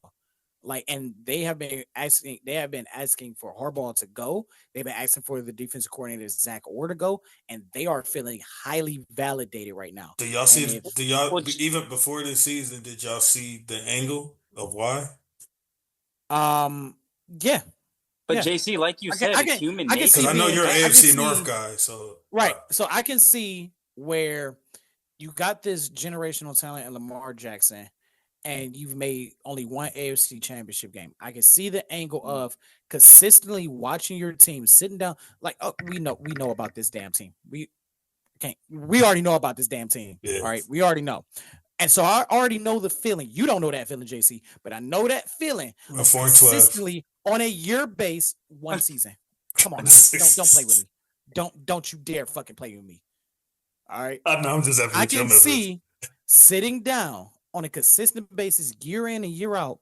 And they have been asking for Harbaugh to go. They've been asking for the defensive coordinator Zach Orr to go, and they are feeling highly validated right now. Do y'all see? Even before this season, did y'all see the angle of why? Yeah. But Yeah. JC, like you said, it's human I can nature. see Because I know being- you're an I can AFC see- North guy, so Right. So I can see where you got this generational talent in Lamar Jackson, and you've made only one AFC championship game. I can see the angle of consistently watching your team, sitting down, like, oh, we know about this damn team. We already know about this damn team. Yeah. All right. We already know. And so I already know the feeling. You don't know that feeling, JC, but I know that feeling we're of 4-12. consistently on a year base, one season. Come on, now. Don't play with me. Don't you dare fucking play with me. All right. I know, I'm just happy I with your can methods. see sitting down on a consistent basis, year in and year out,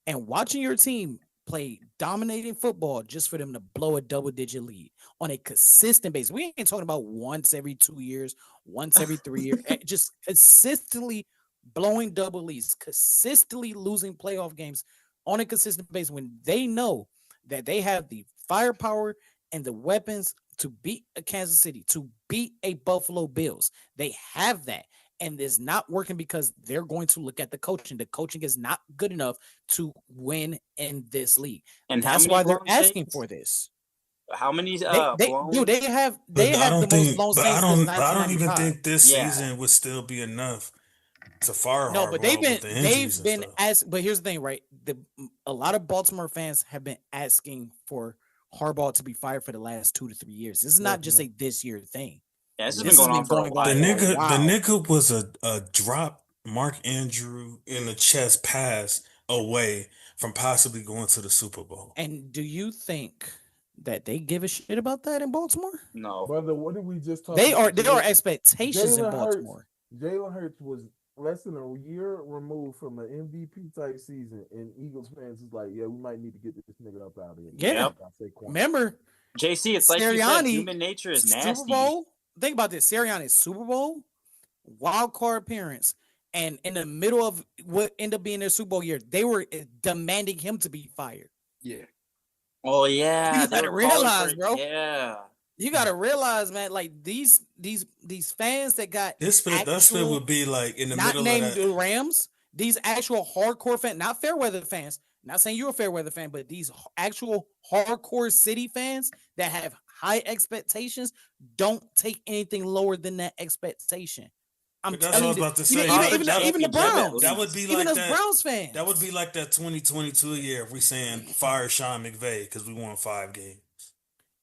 and watching your team play dominating football just for them to blow a double-digit lead on a consistent basis. We ain't talking about once every 2 years, once every 3 years, just consistently blowing double leads, consistently losing playoff games on a consistent basis when they know that they have the firepower and the weapons to beat a Kansas City, to beat a Buffalo Bills. They have that. And it's not working because they're going to look at the coaching. The coaching is not good enough to win in this league. And how that's many why they're blown asking saints? for this. How many? They blown? they have But I the don't most think, blown but saints I since don't even 1995. think this Yeah. season would still be enough to fire No, Harbaugh but they've with the injuries and stuff. asked. But here's the thing, right? A lot of Baltimore fans have been asking for Harbaugh to be fired for the last 2 to 3 years. This is not just a this year thing. Yeah, this has This been going has on been for a going while. on. The nigga was a drop Mark Andrew in the chest pass away from possibly going to the Super Bowl. And do you think that they give a shit about that in Baltimore? No. Brother, what did we just talk There about? are expectations in Jalen Baltimore. Jalen Hurts was less than a year removed from an MVP type season, and Eagles fans is like, yeah, we might need to get this nigga up out of here. Yeah. Yep. Remember, JC, it's like you said, Sirianni, human nature is nasty. Super Bowl. Think about this: Sirianni's Super Bowl, wild card appearance, and in the middle of what ended up being their Super Bowl year, they were demanding him to be fired. Yeah. Oh yeah, You they gotta were calling realize, for- bro. Yeah. You gotta realize, man, like these fans that got That split would be like in the not middle named of that. the Rams, these actual hardcore fans, not fair weather fans. Not saying you're a fair weather fan, but these actual hardcore city fans that have high expectations don't take anything lower than that expectation. I'm But that's what I telling was you, about to say. even the Browns. That would be even like those that. Browns fans. That would be like that 2022 year if we saying fire Sean McVay because we won 5 games.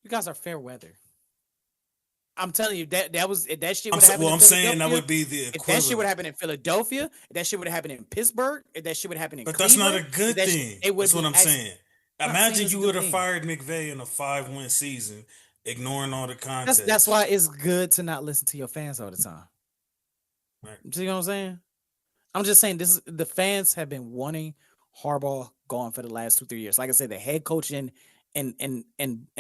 You guys are fair weather. I'm telling you that shit would I'm happen. I'm saying that would be the If that shit would equivalent. happen in Philadelphia, if that shit would happen in Pittsburgh, if that shit would happen in But that's not a Cleveland, good if that thing. it would That's what be I'm actually- saying. I'm not Imagine saying it's a you good would have thing. fired McVay in a 5-win season, ignoring all the context. That's why it's good to not listen to your fans all the time. Right. You see what I'm saying? I'm just saying the fans have been wanting Harbaugh gone for the last 2-3 years. Like I said, the head coach in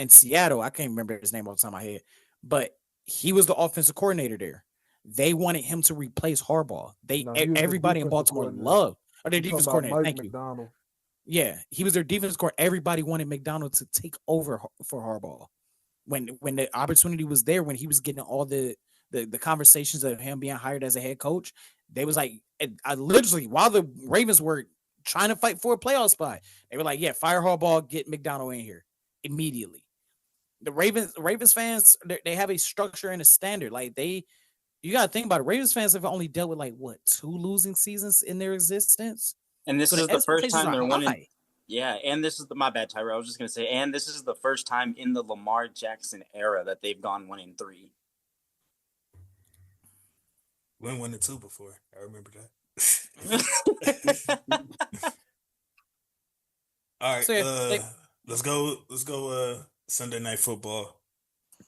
Seattle, I can't remember his name off the top of my head, but he was the offensive coordinator there. They wanted him to replace Harbaugh. No, he was the Everybody in defensive Baltimore coordinator. loved or their You defense talking about coordinator. Mike Thank you. McDonald. Yeah, he was their defense coordinator. Everybody wanted McDonald to take over for Harbaugh. When the opportunity was there, when he was getting all the conversations of him being hired as a head coach, they was like, I literally, while the Ravens were trying to fight for a playoff spot, they were like, yeah, fire Harbaugh, get McDonald in here immediately. The Ravens fans, they have a structure and a standard. Like you got to think about it. Ravens fans have only dealt with 2 losing seasons in their existence. And this So is the first expectations time they're are winning. high. Yeah, and this is my bad, Tyra. I was just gonna say, and this is the first time in the Lamar Jackson era that they've gone 1-3. We won the 2 before. I remember that. All right, So, yeah, let's go. Sunday Night Football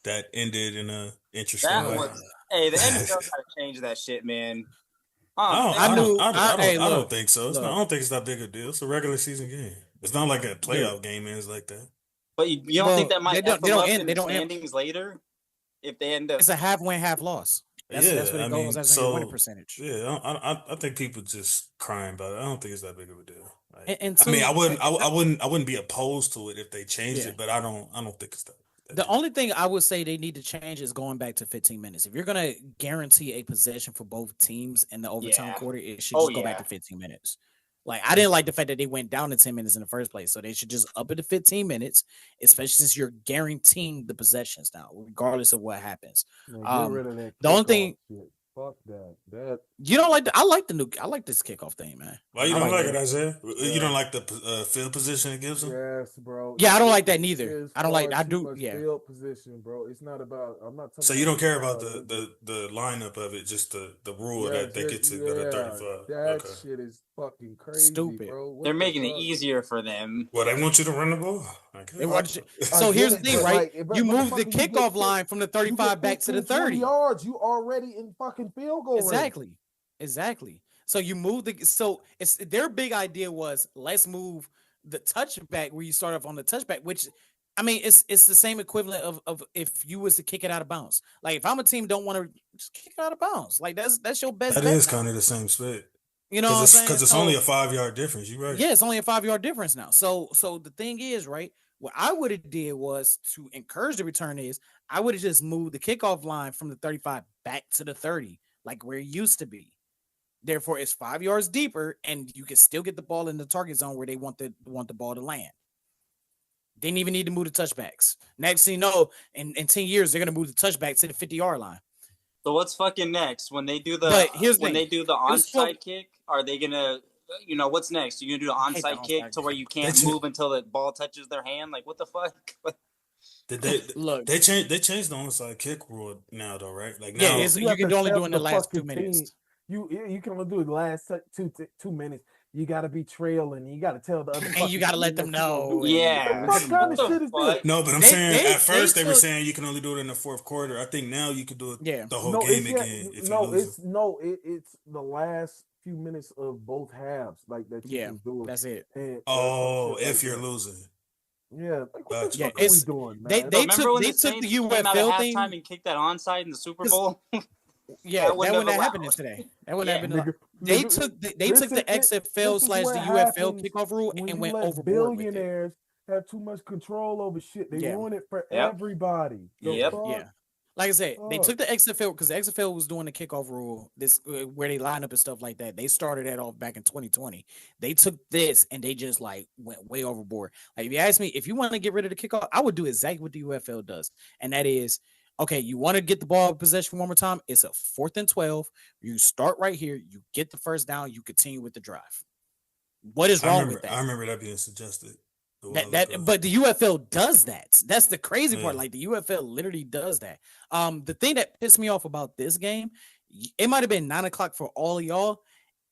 that ended in a interesting That way. was, hey, the NFL gotta change that shit, man. I Hey, don't look, think so. I don't think it's that big a deal. It's a regular season game. It's not like a playoff game ends like that. But you don't think that might they F them don't up end- in they the don't end- standings later if they end up? It's a half win, half loss. That's what it goes as a winning percentage. Yeah, I think people just crying about it. I don't think it's that big of a deal. Like, And I mean, so- I wouldn't be opposed to it if they changed Yeah. it, but I don't think it's that. The only thing I would say they need to change is going back to 15 minutes. If you're going to guarantee a possession for both teams in the overtime Yeah. quarter, it should Oh, just go back yeah. to 15 minutes. Like, I didn't like the fact that they went down to 10 minutes in the first place. So they should just up it to 15 minutes, especially since you're guaranteeing the possessions now, regardless of what happens. Man, get rid of that The only kickoff thing shit. Fuck that. you don't like, I like this kickoff thing, man. Why you don't like it, that. Isaiah? You don't like the field position it gives them? Yes, bro. Yeah, I don't like that neither. It's I don't like. far I too do. much Yeah. field position, bro. It's not about. I'm not. So you don't care about the lineup of it, just the rule that they get to go to 35. That Okay. shit is fucking crazy, Stupid. bro. What They're the making it fuck? easier for them. Well, they want you to run the ball. They want you- I So get here's the it, thing, but right? like, but You move the motherfucker, you get kickoff fif- line from the you 35 get back to the 15, 20 30. yards. You already in fucking field goal range. Exactly. So you move the. So it's their big idea was let's move the touchback where you start off on the touchback, which. I mean, it's the same equivalent of if you was to kick it out of bounds. Like if I'm a team don't want to just kick it out of bounds. Like that's your best. That bet is now. kind of the same split. You know what I'm saying? Because it's So- only a 5-yard difference. You right? Yeah, it's only a 5-yard difference now. So the thing is, right? What I would have did was to encourage the return is I would have just moved the kickoff line from the 35 back to the 30, like where it used to be. Therefore, it's 5 yards deeper, and you can still get the ball in the target zone where they want the ball to land. Didn't even need to move the touchbacks. Next thing you know, in 10 years, they're gonna move the touchback to the 50-yard line. So what's fucking next when they do the But here's the when thing. they do the was so- onside kick? Are they gonna, what's next? You're gonna do I the hate the onside kick onside to where you can't They move until the ball touches their hand? Like what the fuck? Did they Look, they changed the onside kick rule now though, right? Like yeah, now, it's, you have can to only do step it in the last 2 fucking minutes. team. You can only do the last 2 minutes. You got to be trailing. You got to tell the other. And you got to let them know. Yeah. What kind of What the shit is fuck? this? no, but I'm They- saying they- at first they they were took- saying you can only do it in the fourth quarter. I think now you could do it Yeah. the whole game it's again if you lose. it's the last few minutes of both halves like that. You Yeah, can do it. that's it. And, Oh, shit if like you're that. losing. Yeah, like, what Gotcha. the Yeah, fuck are we it's- doing, man? they Remember took- when they the took the Saints came out UFL at thing? halftime and kicked that onside in the Super 'Cause- Bowl? Yeah, That that would wouldn't never have allow happened it. today. That wouldn't Yeah. have been. Nigga, They nigga, took the this XFL is slash what the UFL happens kickoff rule when and you went let overboard with it. billionaires have too much control over shit. They Yeah. ruin it for Yep. everybody. The Yep. fuck? Yeah, like I said, they Fuck. took the XFL because the XFL was doing the kickoff rule. This where they line up and stuff like that. They started that off back in 2020. They took this and they just like went way overboard. Like if you ask me, if you want to get rid of the kickoff, I would do exactly what the UFL does, and that is. Okay, you want to get the ball possession one more time? It's a 4th and 12. You start right here. You get the first down. You continue with the drive. What is wrong with that? I remember that being suggested. a while That ago. but the UFL does that. That's the crazy part. Yeah. Like the UFL literally does that. The thing that pissed me off about this game, it might have been 9 o'clock for all of y'all.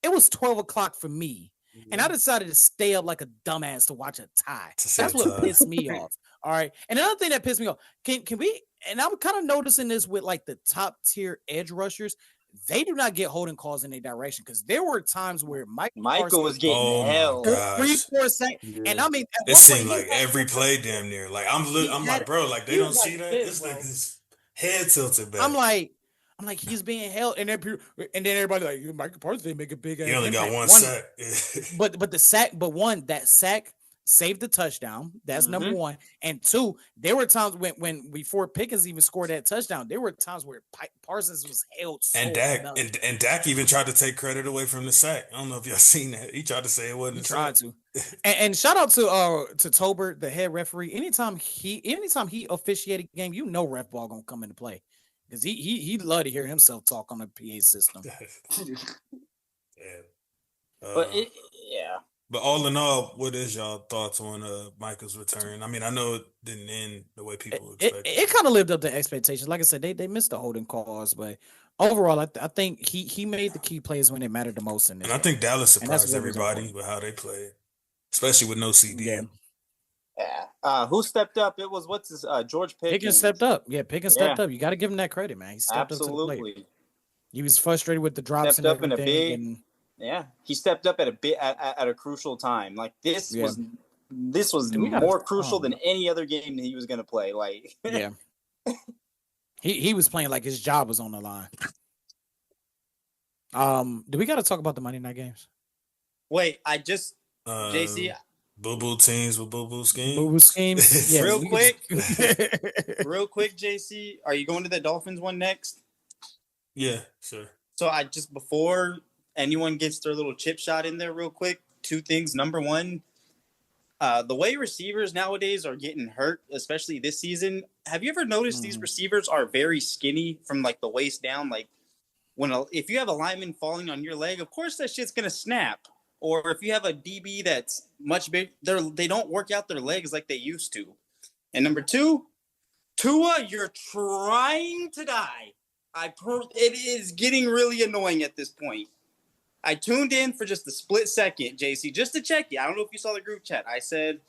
It was 12 o'clock for me. And I decided to stay up like a dumbass to watch a tie. To see That's a what tie. pissed me off. All right. And another thing that pissed me off, can we, and I'm kind of noticing this with like the top tier edge rushers, they do not get holding calls in their direction because there were times where Michael was getting Oh my held. God. 3-4 seconds. And I mean, at It one seemed point, like every play damn near. Like I'm had like, it- bro, like they he don't was see like that. this, It's like bro. his head tilted back. I'm like, he's being held, and then everybody like Michael Parsons didn't make a big. he only got impact. one sack. But the sack, that sack saved the touchdown. That's number one. And two, there were times when before Pickens even scored that touchdown, there were times where Parsons was held. So And Dak enough. and Dak even tried to take credit away from the sack. I don't know if y'all seen that. He tried to say it wasn't He a tried sack. to. And shout out to Tolbert, the head referee. Anytime he officiated a game, you know ref ball gonna come into play. Because he'd love to hear himself talk on the PA system. Yeah. But But all in all, what is y'all thoughts on Michael's return? I mean, I know it didn't end the way people expected. It kind of lived up to expectations. Like I said, they missed the holding calls, but overall, I think he made the key plays when it mattered the most in this. And I think Dallas And that's surprised what was everybody with how they played, especially with no CD. Yeah. Who stepped up? It was George Pickens. Pickens stepped up. Yeah, Pickens stepped up. You got to give him that credit, man. He stepped up to the plate. Absolutely. He was frustrated with the drops Stepped up and in a everything. big- and Yeah, he stepped up at a crucial time. Like this Yeah. was Dude, we gotta- more crucial than any other game that he was going to play. Like yeah, he was playing like his job was on the line. Do we got to talk about the Monday night games? wait, I just JC Boo boo teams with boo boo schemes. Boo-boo schemes. Yeah, Real we quick. can- real quick, JC, are you going to the Dolphins one next? Yeah, sure. So I just before anyone gets their little chip shot in there, real quick, two things. Number one, the way receivers nowadays are getting hurt, especially this season. Have you ever noticed these receivers are very skinny from like the waist down? Like if you have a lineman falling on your leg, of course that shit's gonna snap. Or if you have a DB that's much big, they don't work out their legs like they used to. And number two, Tua, you're trying to die. It is getting really annoying at this point. I tuned in for just a split second, JC, just to check you. I don't know if you saw the group chat. I said,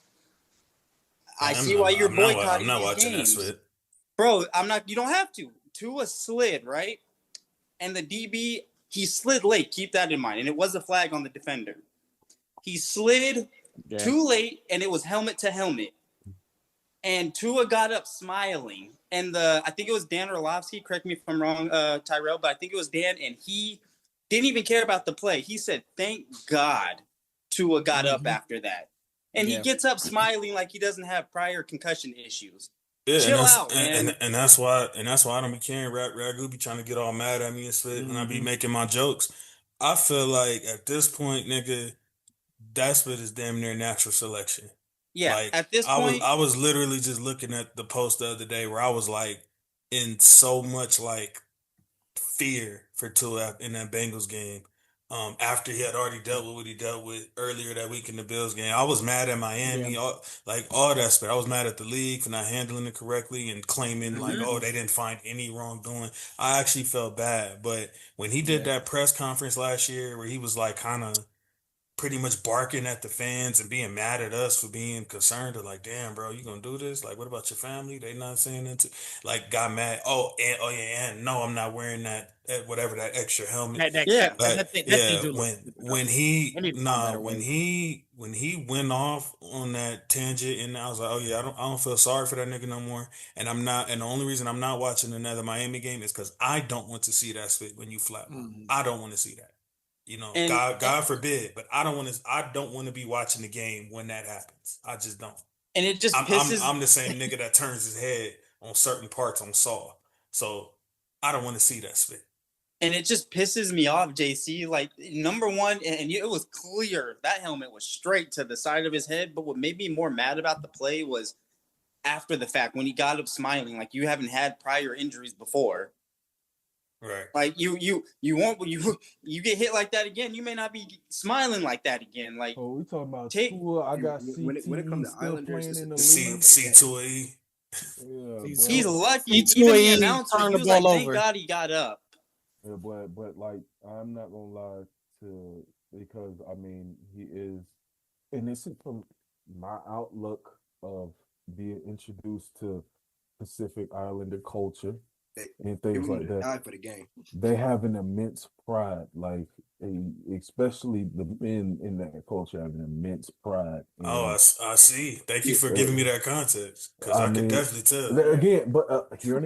I see why you're boycotting. I'm not watching that split. Bro, I'm not. You don't have to. Tua slid, right? And the DB, he slid late. Keep that in mind. And it was a flag on the defender. He slid too late, and it was helmet to helmet. And Tua got up smiling. And I think it was Dan Orlovsky. Correct me if I'm wrong, Tyrell, but I think it was Dan, and he didn't even care about the play. He said, "Thank God Tua got up after that." And he gets up smiling like he doesn't have prior concussion issues. Yeah, chill out, man. And that's why I don't be caring. Ragu be trying to get all mad at me and shit, and I be making my jokes. I feel like at this point, nigga, that split is damn near natural selection. Yeah, like, at this point, I was literally just looking at the post the other day where I was like in so much like fear for Tua in that Bengals game. After he had already dealt with what he dealt with earlier that week in the Bills game. I was mad at Miami, all that stuff. I was mad at the league for not handling it correctly and claiming like, oh, they didn't find any wrongdoing. I actually felt bad. But when he did that press conference last year where he was like kind of pretty much barking at the fans and being mad at us for being concerned, or like, damn, bro, you gonna do this? Like, what about your family? They not saying it. Like, got mad. And no, I'm not wearing that whatever that extra helmet. When he went off on that tangent, and I was like, oh yeah, I don't feel sorry for that nigga no more. And I'm not. And the only reason I'm not watching another Miami game is because I don't want to see that spit when you flap. I don't want to see that. You know, God forbid, but I don't want to be watching the game when that happens. I just don't. And it just pisses. I'm the same nigga that turns his head on certain parts on Saw. So I don't want to see that spit. And it just pisses me off, JC. Like, number one, and it was clear that helmet was straight to the side of his head. But what made me more mad about the play was after the fact, when he got up smiling, like you haven't had prior injuries before. Right. Like you get hit like that again, you may not be smiling like that again. Like, we talking about Tua. I got when it comes to Islanders in the league. He's lucky. Even the announcer, he was like, thank God he got up. Yeah, but like, I'm not gonna lie because I mean he is, and this is from my outlook of being introduced to Pacific Islander culture. And things like that. Die for the game. They have an immense pride, like especially the men in that culture have an immense pride. I see. Thank you for giving me that context, because I can definitely tell. Again, but here and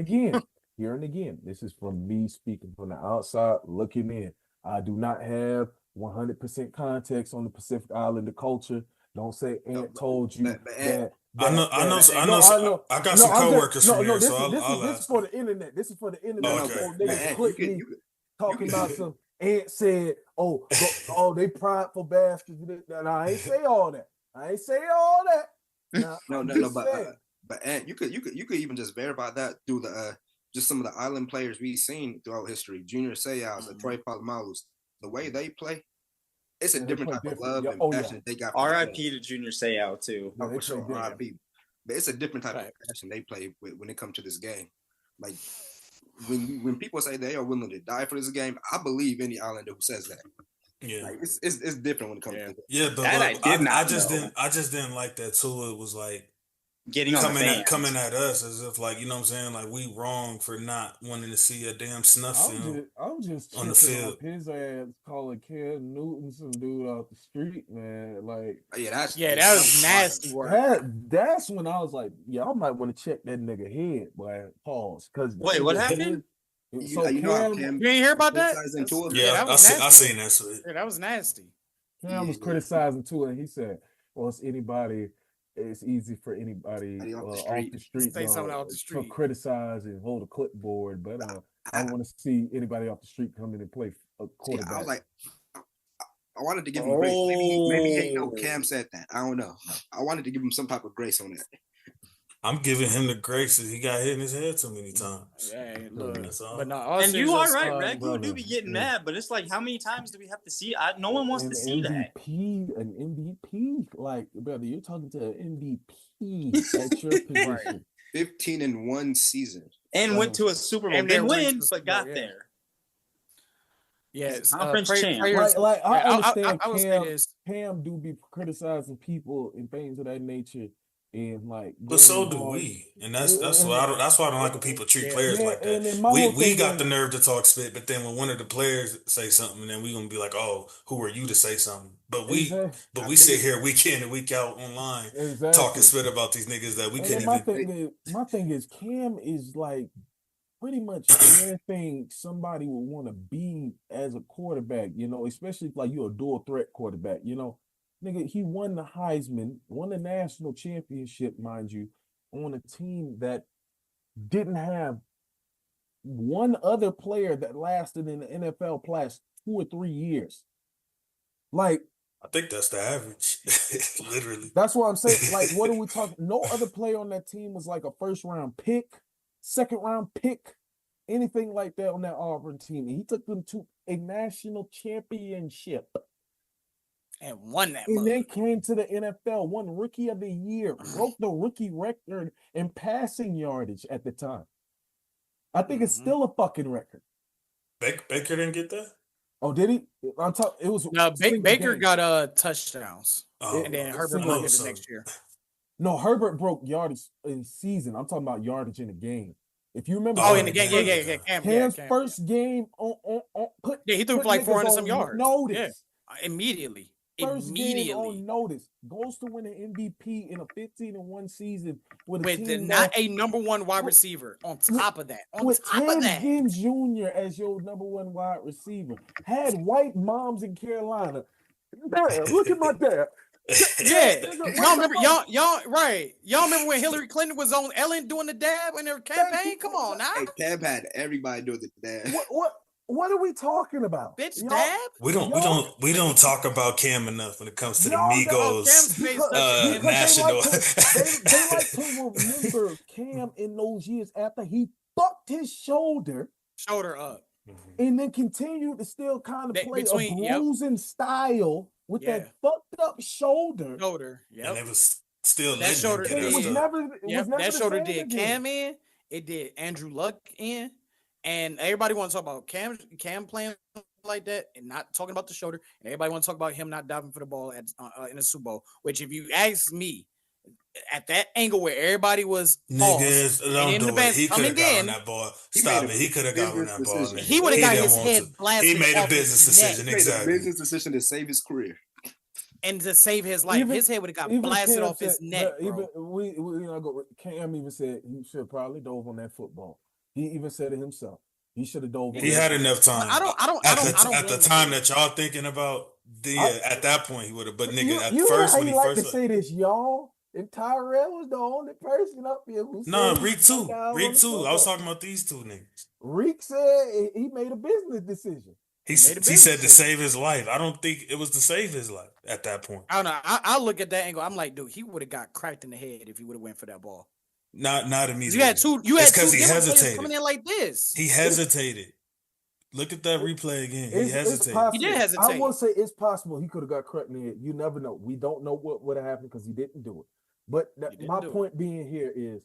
again, this is from me speaking from the outside looking in. I do not have 100% context on the Pacific Islander culture. Don't say Ant told you that. I got some coworkers from there, so I'll this is for the internet. This is for the internet. They click me talking about some Ant said, oh, they prideful bastards. And I ain't say all that. But Ant, you could even just verify that through the just some of the island players we've seen throughout history. Junior Seau's and Troy Polamalu's, the way they play. It's a different type of love and passion they got. R.I.P. to Junior Seau too. For sure, R.I.P. But it's a different type of passion they play when it comes to this game. Like when people say they are willing to die for this game, I believe any Islander who says that. Yeah, like, it's different when it comes to that. Yeah, but I just didn't like that too. It was like getting on coming at us as if like, you know what I'm saying, like we wrong for not wanting to see a damn snuff film. I'm just on the field. His ass calling Cam Newton some dude off the street, man. Like, that was nasty work. That's when I was like, I might want to check that nigga head, boy. Pause. Because wait, what happened? You didn't hear about that? Yeah, I seen that. So. Yeah, that was nasty. Cam was criticizing Tua, and he said, "Well, it's easy for anybody off the street to criticize and hold a clipboard, but I want to see anybody off the street come in and play a quarterback." I wanted to give him grace. Maybe he ain't know Cam said that. I don't know. I wanted to give him some type of grace on that. I'm giving him the grace that he got hit in his head too many times. Yeah, look, That's all. but no, And you are right, Reg. Regu do be getting mad, but it's like, how many times do we have to see? No one wants to see that. An MVP, like, brother, you're talking to an MVP at your position. 15-1 season. And went to a Super Bowl. And Didn't then went win, to but got there. Yes, Conference champ. Like I understand I would say this. Cam do be criticizing people and things of that nature, and like. But so do we, and that's why I don't like when people treat players like that. And We got the nerve to talk spit, but then when one of the players say something, then we gonna be like, "Oh, who are you to say something?" But we sit here week in and week out online talking spit about these niggas that we couldn't even. My thing is Cam is like pretty much everything somebody would want to be as a quarterback, you know, especially if like you're a dual threat quarterback, you know. Nigga, he won the Heisman, won the national championship, mind you, on a team that didn't have one other player that lasted in the NFL past 2 or 3 years. Like, I think that's the average, literally. That's what I'm saying. Like, what are we talking? No other player on that team was like a first-round pick, second-round pick, anything like that on that Auburn team. And he took them to a national championship. And won that. And then came to the NFL, won Rookie of the Year, broke the rookie record in passing yardage at the time. I think it's still a fucking record. Baker didn't get that? Oh, did he? I'm talking. It was no. Baker got touchdowns, Oh, and then Herbert broke it the next year. No, Herbert broke yardage in season. I'm talking about yardage in the game. If you remember, in the game, yeah. Cam's first game on he threw for like 400 some yards. Notice immediately. First game on notice, goes to win an MVP in a 15-1 season with not a number one wide receiver. On top of that, Cam Jr. as your number one wide receiver, had white moms in Carolina. Dad, look at my dad. Yeah, y'all remember y'all right? Y'all remember when Hillary Clinton was on Ellen doing the dab in her campaign? Come on now. Hey, Cam had everybody doing the dab. What are we talking about? Bitch, dab? We don't talk about Cam enough when it comes to the Migos national. They like to remember Cam in those years after he fucked his shoulder up, and then continued to still kind of play a bruising style with that fucked up shoulder. Yep. And it was still that shoulder. That shoulder did Cam in. It did Andrew Luck in. And everybody want to talk about Cam playing like that and not talking about the shoulder. And everybody want to talk about him not diving for the ball in the Super Bowl. Which, if you ask me, at that angle where everybody was niggas, don't do it. He could have gotten that ball. Stop it. He could have gotten that ball. He would have got his head blasted. He made a business decision. Exactly. He made a business decision to save his career. And to save his life, his head would have got blasted off his neck. Cam even said he should probably dove on that football. He even said it himself. He should have dove. He had enough time. I don't. At the time that y'all thinking about, at that point he would have. But nigga, at first when he like first to say this, y'all, and Tyrell was the only person up here who said Reek too. I was talking about these two niggas. Reek said he made a business decision. He said to save his life. I don't think it was to save his life at that point. I don't know. I look at that angle. I'm like, dude, he would have got cracked in the head if he would have went for that ball. Not immediately. You had two because he hesitated coming in like this. He hesitated. Look at that replay again. He hesitated. He did hesitate. I will say it's possible he could have got cracked in the head. You never know. We don't know what would have happened because he didn't do it. But my point being here is,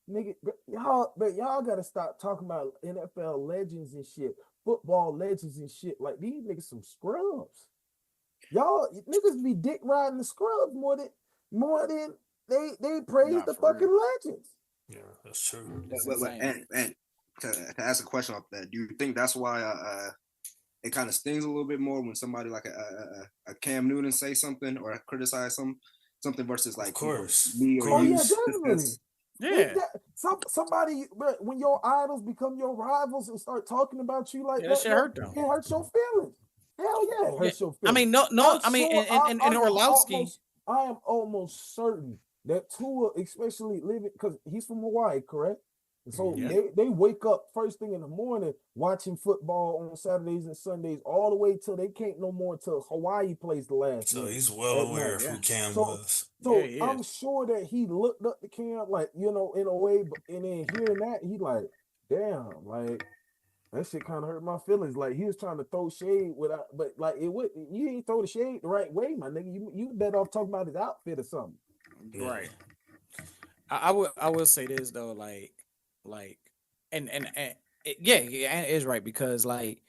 nigga, y'all gotta stop talking about NFL legends and shit, football legends and shit. Like, these niggas some scrubs. Y'all niggas be dick riding the scrubs more than they praise the fucking legends. Yeah, that's true. And to ask a question off that, do you think that's why it kind of stings a little bit more when somebody like a Cam Newton say something or criticize something versus like, of course, me or you? You? Definitely. Yeah. Somebody, when your idols become your rivals and start talking about you like that, shit hurt them. It hurts your feelings. Hell yeah, it hurts your feelings. I mean, no. I mean, in Orlowski, I am almost certain that Tua, especially living, because he's from Hawaii, correct? So Yeah. they wake up first thing in the morning watching football on Saturdays and Sundays all the way till they can't no more till Hawaii plays the last So game he's well at aware night. of who Cam So was. so Yeah, he I'm is. sure that he looked up to Cam like, you know, in a way, but and then hearing that, he like, damn, like that shit kind of hurt my feelings. Like he was trying to throw shade without, but like it would, you ain't throw the shade the right way, my nigga. You better off talking about his outfit or something. Yeah. Right. I will say this though, and yeah, and it is right because like,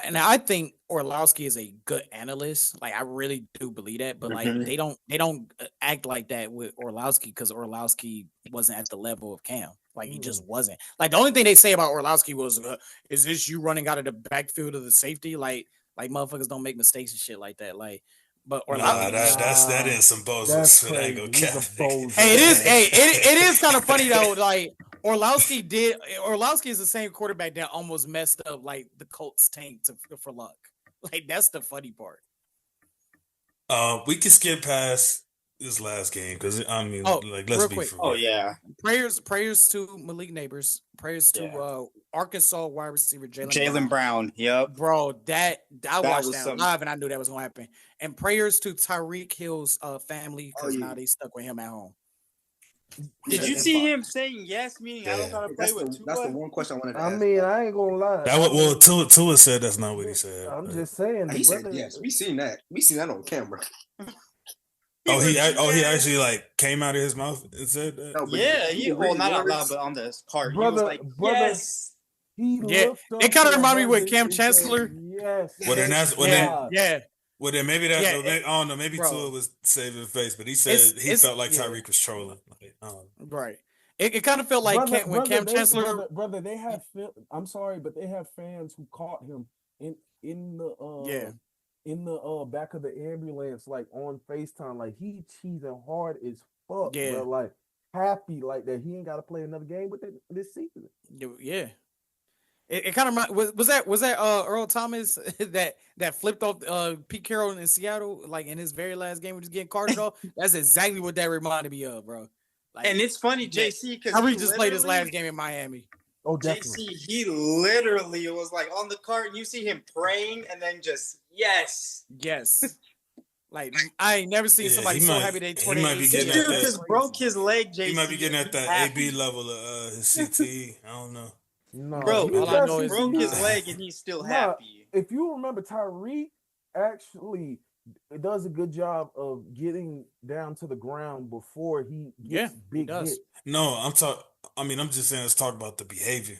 and I think Orlowski is a good analyst. Like I really do believe that, but like Mhm. they don't act like that with Orlowski because Orlowski wasn't at the level of Cam. Like he just wasn't. Like the only thing they say about Orlowski was, "Is this you running out of the backfield of the safety?" Like motherfuckers don't make mistakes and shit like that. Like, but Nah, Orlowski. that is some That's bozus for that go crazy. He's a cap. bozo. Hey, it is. Hey, it is kind of funny though. Like Orlowski is the same quarterback that almost messed up like the Colts tank for luck. Like that's the funny part. We can skip past this last game because I mean, Oh, like, let's real be quick. for Oh real. yeah, Prayers to Malik Neighbors. Prayers to Yeah. Arkansas wide receiver Jalen Brown. Yep. Bro, I watched was that some- live and I knew that was gonna happen. And prayers to Tyreek Hill's family because yeah. now they stuck with him at home. Did you see him saying yes? Meaning I don't Yeah. gotta play That's with the, that's the Tua? one question I wanted to I ask. mean, I ain't gonna lie. That was well, Tua said that's not what he said. I'm but- just saying. He The said brother, yes. We seen that. We seen that on camera. he Yes. actually like came out of his mouth and said that. No, but Yeah, he well, read not out words. loud, but on this part, he Brother- was like, brother- yes. he Yeah, looked up it kinda to remind me with heaven Cam and said, Chancellor. Yes. Well, then that's- well, Yeah, God. yeah. Well, then maybe that's Yeah, I don't know. Maybe bro. Tua was saving face, but he said he It's- felt like yeah. Tyreek was trolling. Like, Right. It kind of felt like when Cam Chancellor. Brother, they have. I'm sorry, but they have fans who caught him in the Yeah. in the back of the ambulance, like on FaceTime, like he cheating hard as fuck, Yeah. bro. Like happy like that he ain't got to play another game with it this season. Yeah. It kind of was that Earl Thomas that flipped off Pete Carroll in Seattle like in his very last game, which is getting carted off. That's exactly what that reminded me of, bro. Like, And it's funny, JC, because Tyreek just played his last game in Miami. Oh, definitely. JC, he literally was like on the cart, and you see him praying, and then just yes. Yes. Like I ain't never seen Yeah, somebody he so might- happy they he tore might their be ACL. getting Dude at that. just broke his leg, JC. he might be getting at that Happy. AB level of his CTE. I don't know. No, Bro, he all I got know is- broke CTE. his leg, and he's still Nah, happy. If you remember, Tyreek actually does a good job of getting down to the ground before he gets big does. hit. No, I'm talking. I mean, I'm just saying. Let's talk about the behavior.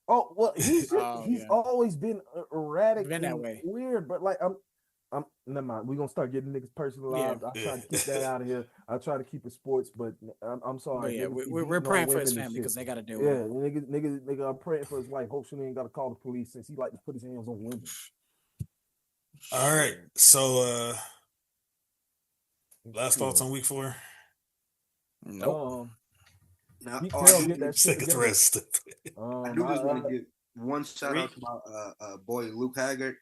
Oh well, he's Oh, he's yeah. always been erratic Been that and way. weird. But like I'm never mind. We're gonna start getting niggas personalized. I try to keep that out of here. I try to keep it sports, but I'm But sorry. yeah, niggas be we're beating on praying for women his and family shit. because they got to deal with Yeah, it. nigga, I'm praying for his wife. Hope she ain't got to call the police since he like to put his hands on women. All right. So, last thoughts on week 4. Nope. Now, Pete oh, Carroll I get do- that shit Second together. rest. I do just want to give one shout out to my boy Luke Haggard.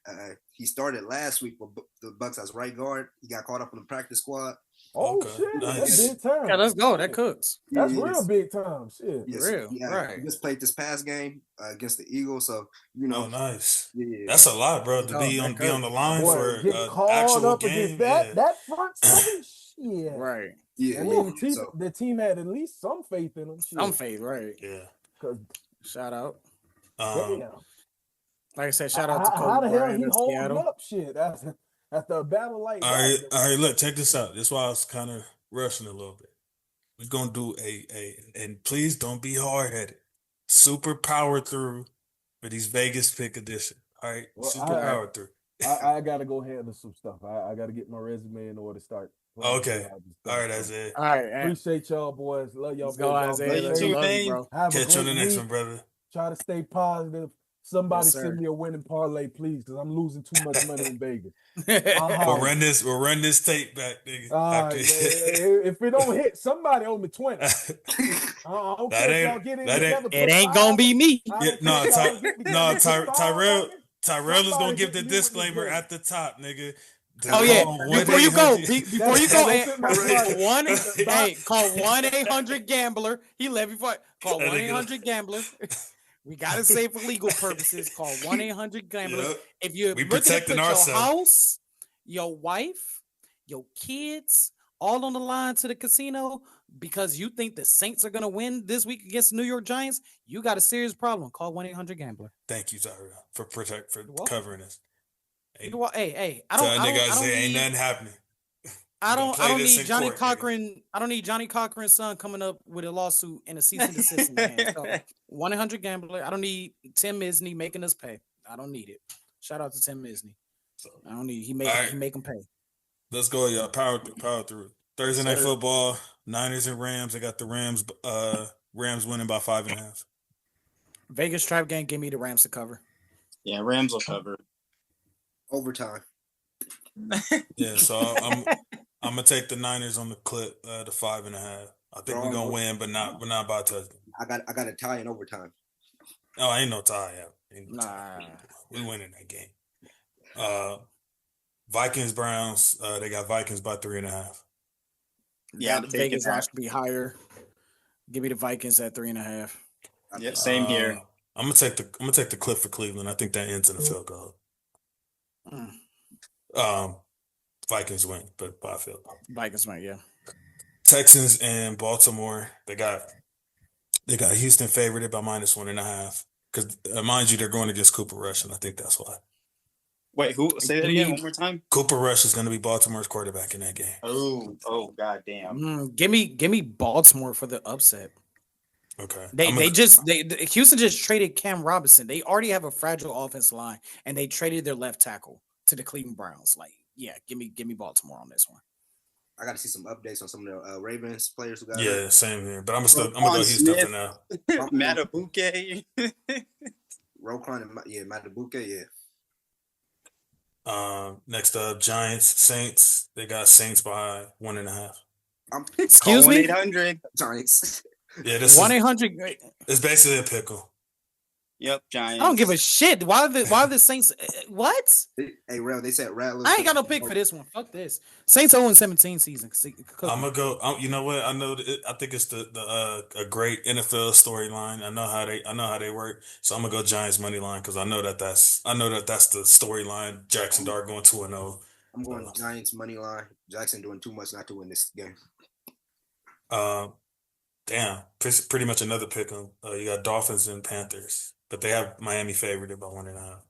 He started last week with the Bucks as right guard. He got caught up in the practice squad. Oh Okay, shit, nice. that's big time. Yeah, let's go. That cooks. That's Yes. real big time. Shit. Yes, Real, yeah, right. He just played this past game against the Eagles, so you Oh, know, nice. yeah. That's a lot, bro. To No, be that on could. the line Boy, for get an called actual up game. against Yeah. that front seven. Shit. Right. Yeah, I mean, yeah. So, the team had at least some faith in him. Some faith, right? Yeah. Because Shout out. Um, damn, Like I said, shout out to how Kobe the hell Bryant he in holding Seattle. up? Shit, after a battle like all right, that. look, check this out. That's why I was kind of rushing a little bit. We're gonna do and please don't be hard headed. Super power through for these Vegas pick edition. All right, Well, super power through. I gotta go handle some stuff. I gotta get my resume in order to start. playing Okay. jobs and All stuff. right, Isaiah. All right, and Appreciate y'all, boys. Love y'all. let's go, boys. Y'all Isaiah. be Let's too, safe. love you, man. bro. Have a Catch you on the great next week. one, brother. Try to stay positive. Somebody Yes, sir. send me a winning parlay, please, because I'm losing too much money in Vegas. We'll run this tape back, nigga. All right, if it don't hit, somebody owe me 20. I don't That care if ain't- y'all get in that together. ain't- It ain't gonna be me. Yeah, no, Tyrell is gonna give the disclaimer at the top, nigga. Oh yeah, before you go, 1-800 call 1-800-GAMBLER. He left before. Call 1-800-GAMBLER. We gotta say for legal purposes. Call 1-800-GAMBLER. Yep. If you're We looking to protecting put your ourselves. house, your wife, your kids, all on the line to the casino because you think the Saints are gonna win this week against the New York Giants, you got a serious problem. Call 1-800-GAMBLER. Thank you, Tyra, for covering us. Hey, I Tell don't. that nigga I don't ain't need. nothing happening. I gonna don't. play I don't this need in Johnny court, nigga. Cochran. I don't need Johnny Cochran's son coming up with a lawsuit and a cease and desist in the hand. So 1-800-GAMBLER. I don't need Tim Misney making us pay. I don't need it. Shout out to Tim Misney. I don't need. He make them pay. Let's go, y'all. Power through. Thursday night football. Niners and Rams. I got the Rams. Rams winning by 5.5. Vegas trap game. Give me the Rams to cover. Yeah, Rams will cover. Overtime. Yeah, so I'm gonna take the Niners on the clip, the 5.5. I think we're gonna win, but not by a touchdown. I got a tie in overtime. Oh, ain't no tie. Nah. We winning that game. Vikings Browns. They got Vikings by 3.5. Yeah, I'm taking Vegas that. odds to be higher. Give me the Vikings at 3.5. Yeah, same here. I'm gonna take the clip for Cleveland. I think that ends in a field goal. Vikings win, but by a field goal. Vikings win, yeah. Texans and Baltimore. They got Houston favored by -1.5. Because mind you, they're going against Cooper Rush, and I think that's why. Wait, who? Say that again one more time. Cooper Rush is going to be Baltimore's quarterback in that game. Oh, goddamn. Give me Baltimore for the upset. Okay. Houston just traded Cam Robinson. They already have a fragile offensive line, and they traded their left tackle to the Cleveland Browns. Like, yeah, give me Baltimore on this one. I got to see some updates on some of the Ravens players who got. Yeah, same here. But I'm gonna go Houston for now. Matabuke. Roquan and Matabuke, yeah. Next up, Giants, Saints. They got Saints by 1.5. Excuse me? 1-800. Giants. Yeah, this 1-800. It's basically a pickle. Yep, Giants. I don't give a shit. Why are the Saints? What? Hey, Rail, they said Rattler. I ain't got no pick for this one. Fuck this. Saints 0-17 season. I'm gonna go. You know what? I know. I think it's a great NFL storyline. I know how they work. So I'm gonna go Giants money line because I know that's the storyline. Jackson Dart going 2-0. I'm going Giants money line. Jackson doing too much not to win this game. Damn, pretty much another pick 'em. You got Dolphins and Panthers, but they have Miami favored by 1.5.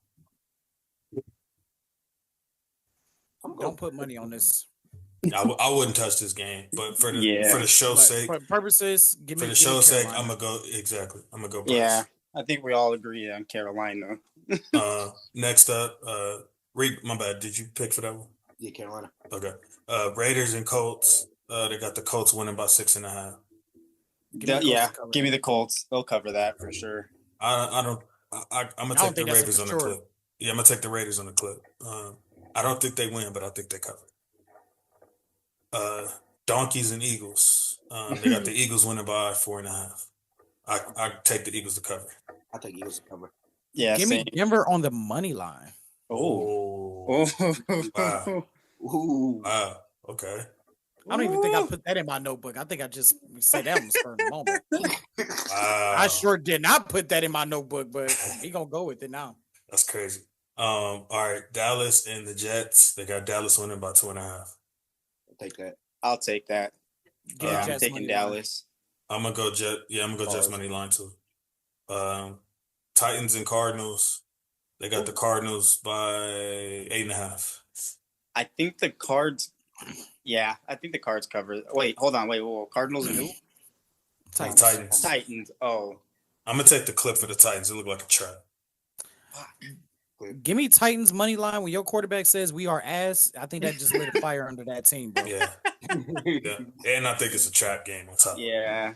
Don't put money on this. I wouldn't touch this game, but for the show's sake, for purposes, I'm gonna go exactly. I'm gonna go. Bryce. Yeah, I think we all agree on Carolina. Next up, Reed, my bad. Did you pick for that one? Yeah, Carolina. Okay. Raiders and Colts. They got the Colts winning by 6.5. Give me the Colts. They'll cover that for sure. I'm gonna take the Ravens on the clip. Yeah, I'm gonna take the Raiders on the clip. I don't think they win, but I think they cover. Donkeys and Eagles. They got the Eagles winning by 4.5. I take the Eagles to cover. I take Eagles to cover. Yeah, give me Denver on the money line. Oh. Wow. Ooh. Wow. Okay. I don't even think I put that in my notebook. I think I just said that was for the moment. Wow. I sure did not put that in my notebook, but we gonna go with it now. That's crazy. All right, Dallas and the Jets. They got Dallas winning by 2.5. I'll take that. I'll take that. Yeah, I'm taking Dallas. I'm gonna go Jet. Yeah, I'm gonna go Jets money line too. Titans and Cardinals. They got the Cardinals by 8.5. I think the Cards. Yeah, I think the Cards cover. Wait, hold on. Wait, Cardinals and who? Titans. Titans. Oh. I'm gonna take the clip for the Titans. It look like a trap. Give me Titans money line when your quarterback says we are ass. I think that just lit a fire under that team, bro. Yeah. And I think it's a trap game on top. Yeah,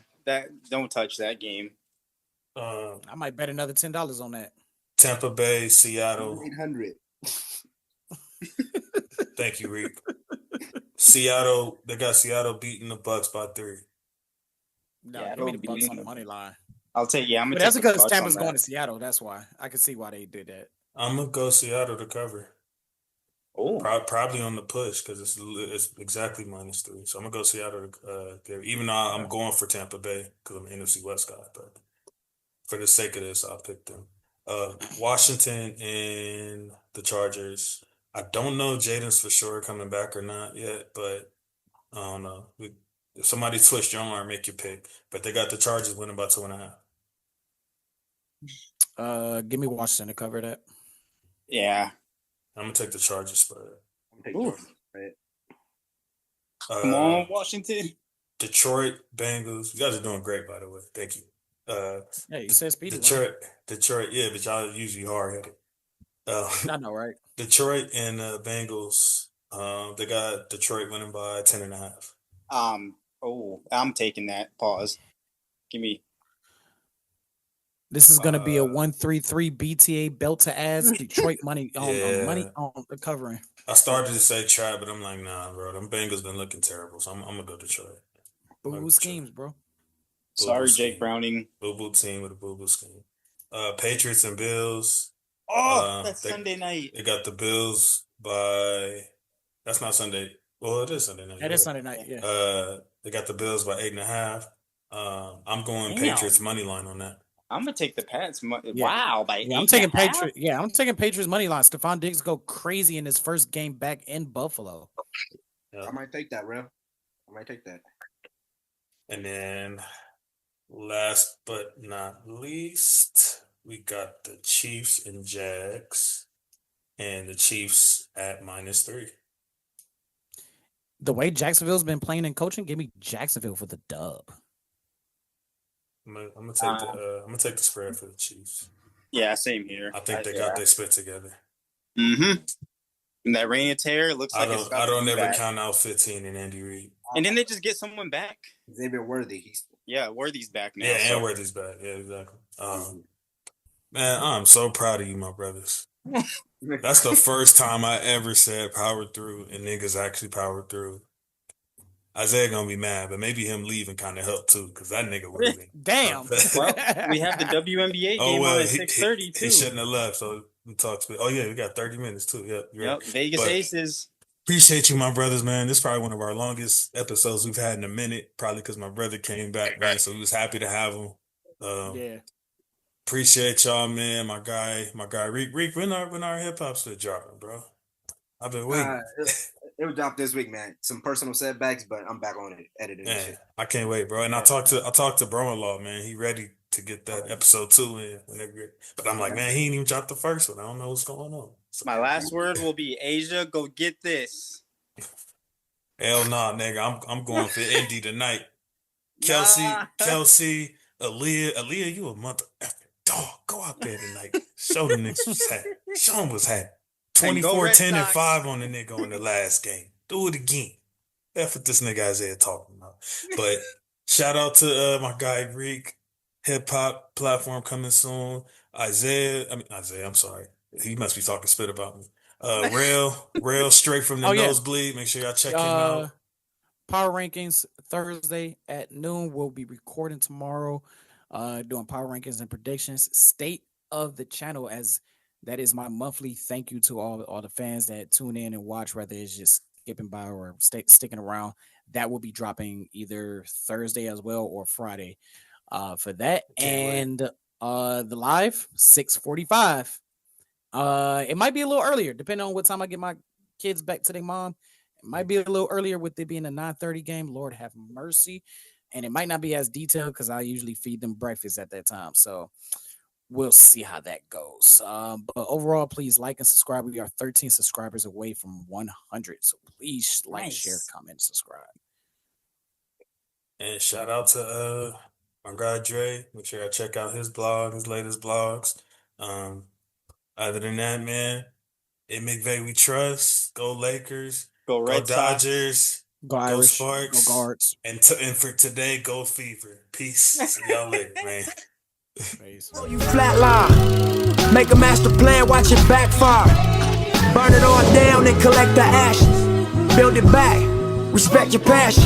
don't touch that game. I might bet another $10 on that. Tampa Bay, Seattle. 800. Thank you, Reek. Seattle. They got Seattle beating the Bucks by 3. No, give me the Bucks on the money line. I'll take. Yeah, I'm gonna. But that's because Tampa's going to Seattle. That's why I can see why they did that. I'm gonna go Seattle to cover. Oh, Probably on the push because it's exactly -3. So I'm gonna go Seattle. There, even though I'm going for Tampa Bay because I'm an NFC West guy, but for the sake of this, I'll pick them. Washington and the Chargers. I don't know Jaden's for sure coming back or not yet, but I don't know. If somebody twist your arm, make your pick. But they got the Chargers winning by 2.5. Give me Washington to cover that. yeah. I'm gonna take the Chargers spread. Right. Come on, Washington. Detroit Bengals. You guys are doing great, by the way. Thank you. Yeah, you said speedy. Detroit. Yeah, but y'all usually hard headed. I know, right? Detroit and Bengals. They got Detroit winning by 10.5. I'm taking that. Pause. Give me. This is going to be a 1-3-3 BTA belt to ass. Detroit money on the covering. I started to say trap, but I'm like, nah, bro. Them Bengals been looking terrible, so I'm gonna go Detroit. Boo-boo schemes, bro. Sorry, Jake Browning. Boo-boo team with a boo-boo scheme. Patriots and Bills. That's Sunday night. They got the Bills by. That's not Sunday. Well, it is Sunday night. It is Sunday night. Yeah. They got the Bills by 8.5. I'm going Patriots money line on that. I'm gonna take the Pats. Yeah. Wow, I'm taking Patriots. Yeah, I'm taking Patriots money line. Stephon Diggs go crazy in his first game back in Buffalo. Yeah. I might take that, Rev. I might take that. And then, last but not least, we got the Chiefs and Jags, and the Chiefs at -3. The way Jacksonville's been playing and coaching, give me Jacksonville for the dub. I'm gonna take the spread for the Chiefs. Yeah, same here. I think they got their split together. Mm-hmm. And that Rain and Tear looks like I don't ever count out 15 and Andy Reid. And then they just get someone back. Xavier Worthy. Worthy's back now. Yeah, and Worthy's back. Yeah, exactly. Man, I'm so proud of you, my brothers. That's the first time I ever said power through and niggas actually powered through. Isaiah gonna be mad, but maybe him leaving kind of helped too, because that nigga would have been. Damn. Well, we have the WNBA game on at 6:30 too. He shouldn't have left, so we talked to. Oh yeah, we got 30 minutes too. Yep. Right. Vegas Aces. Appreciate you, my brothers, man. This is probably one of our longest episodes we've had in a minute, probably because my brother came back, man. So we was happy to have him. Yeah. Appreciate y'all, man. My guy, Reek. When our hip hop shit dropping, bro? I've been waiting. It would drop this week, man. Some personal setbacks, but I'm back on it, editing. Man, I can't wait, bro. And I talked to Bro-in-Law, man. He ready to get that episode 2 in. But I'm like, man, he ain't even dropped the first one. I don't know what's going on. So, my last word will be Asia. Go get this. Hell nah, nigga. I'm going for Indy tonight. Kelsey, Aaliyah, you a mother effing dog. Go out there tonight. Show the niggas what's happening. Show them what's happening. 24, 10, and 5 on the nigga on the last game. Do it again. That's what this nigga Isaiah talking about. But shout out to my guy Reek. Hip hop platform coming soon. Isaiah, I'm sorry. He must be talking spit about me. Rail straight from the nosebleed. Make sure y'all check him out. Power rankings Thursday at noon. We'll be recording tomorrow, doing power rankings and predictions. State of the channel, as that is my monthly thank you to all the fans that tune in and watch, whether it's just skipping by or sticking around. That will be dropping either Thursday as well or Friday for that. And the live 6:45. It might be a little earlier, depending on what time I get my kids back to their mom. It might be a little earlier with it being a 9:30 game. Lord have mercy. And it might not be as detailed because I usually feed them breakfast at that time. So we'll see how that goes. But overall, please like and subscribe. We are 13 subscribers away from 100. So please like, share, comment, subscribe. And shout out to my guy Dre. Make sure I check out his blog, his latest blogs. Other than that, man, in McVay we trust. Go Lakers. Go Red Dodgers. Go Irish. Sparks. Go Guards. And for today, go Fever. Peace. See y'all later, man. You flatline, make a master plan, watch it backfire. Burn it all down and collect the ashes. Build it back, respect your passion.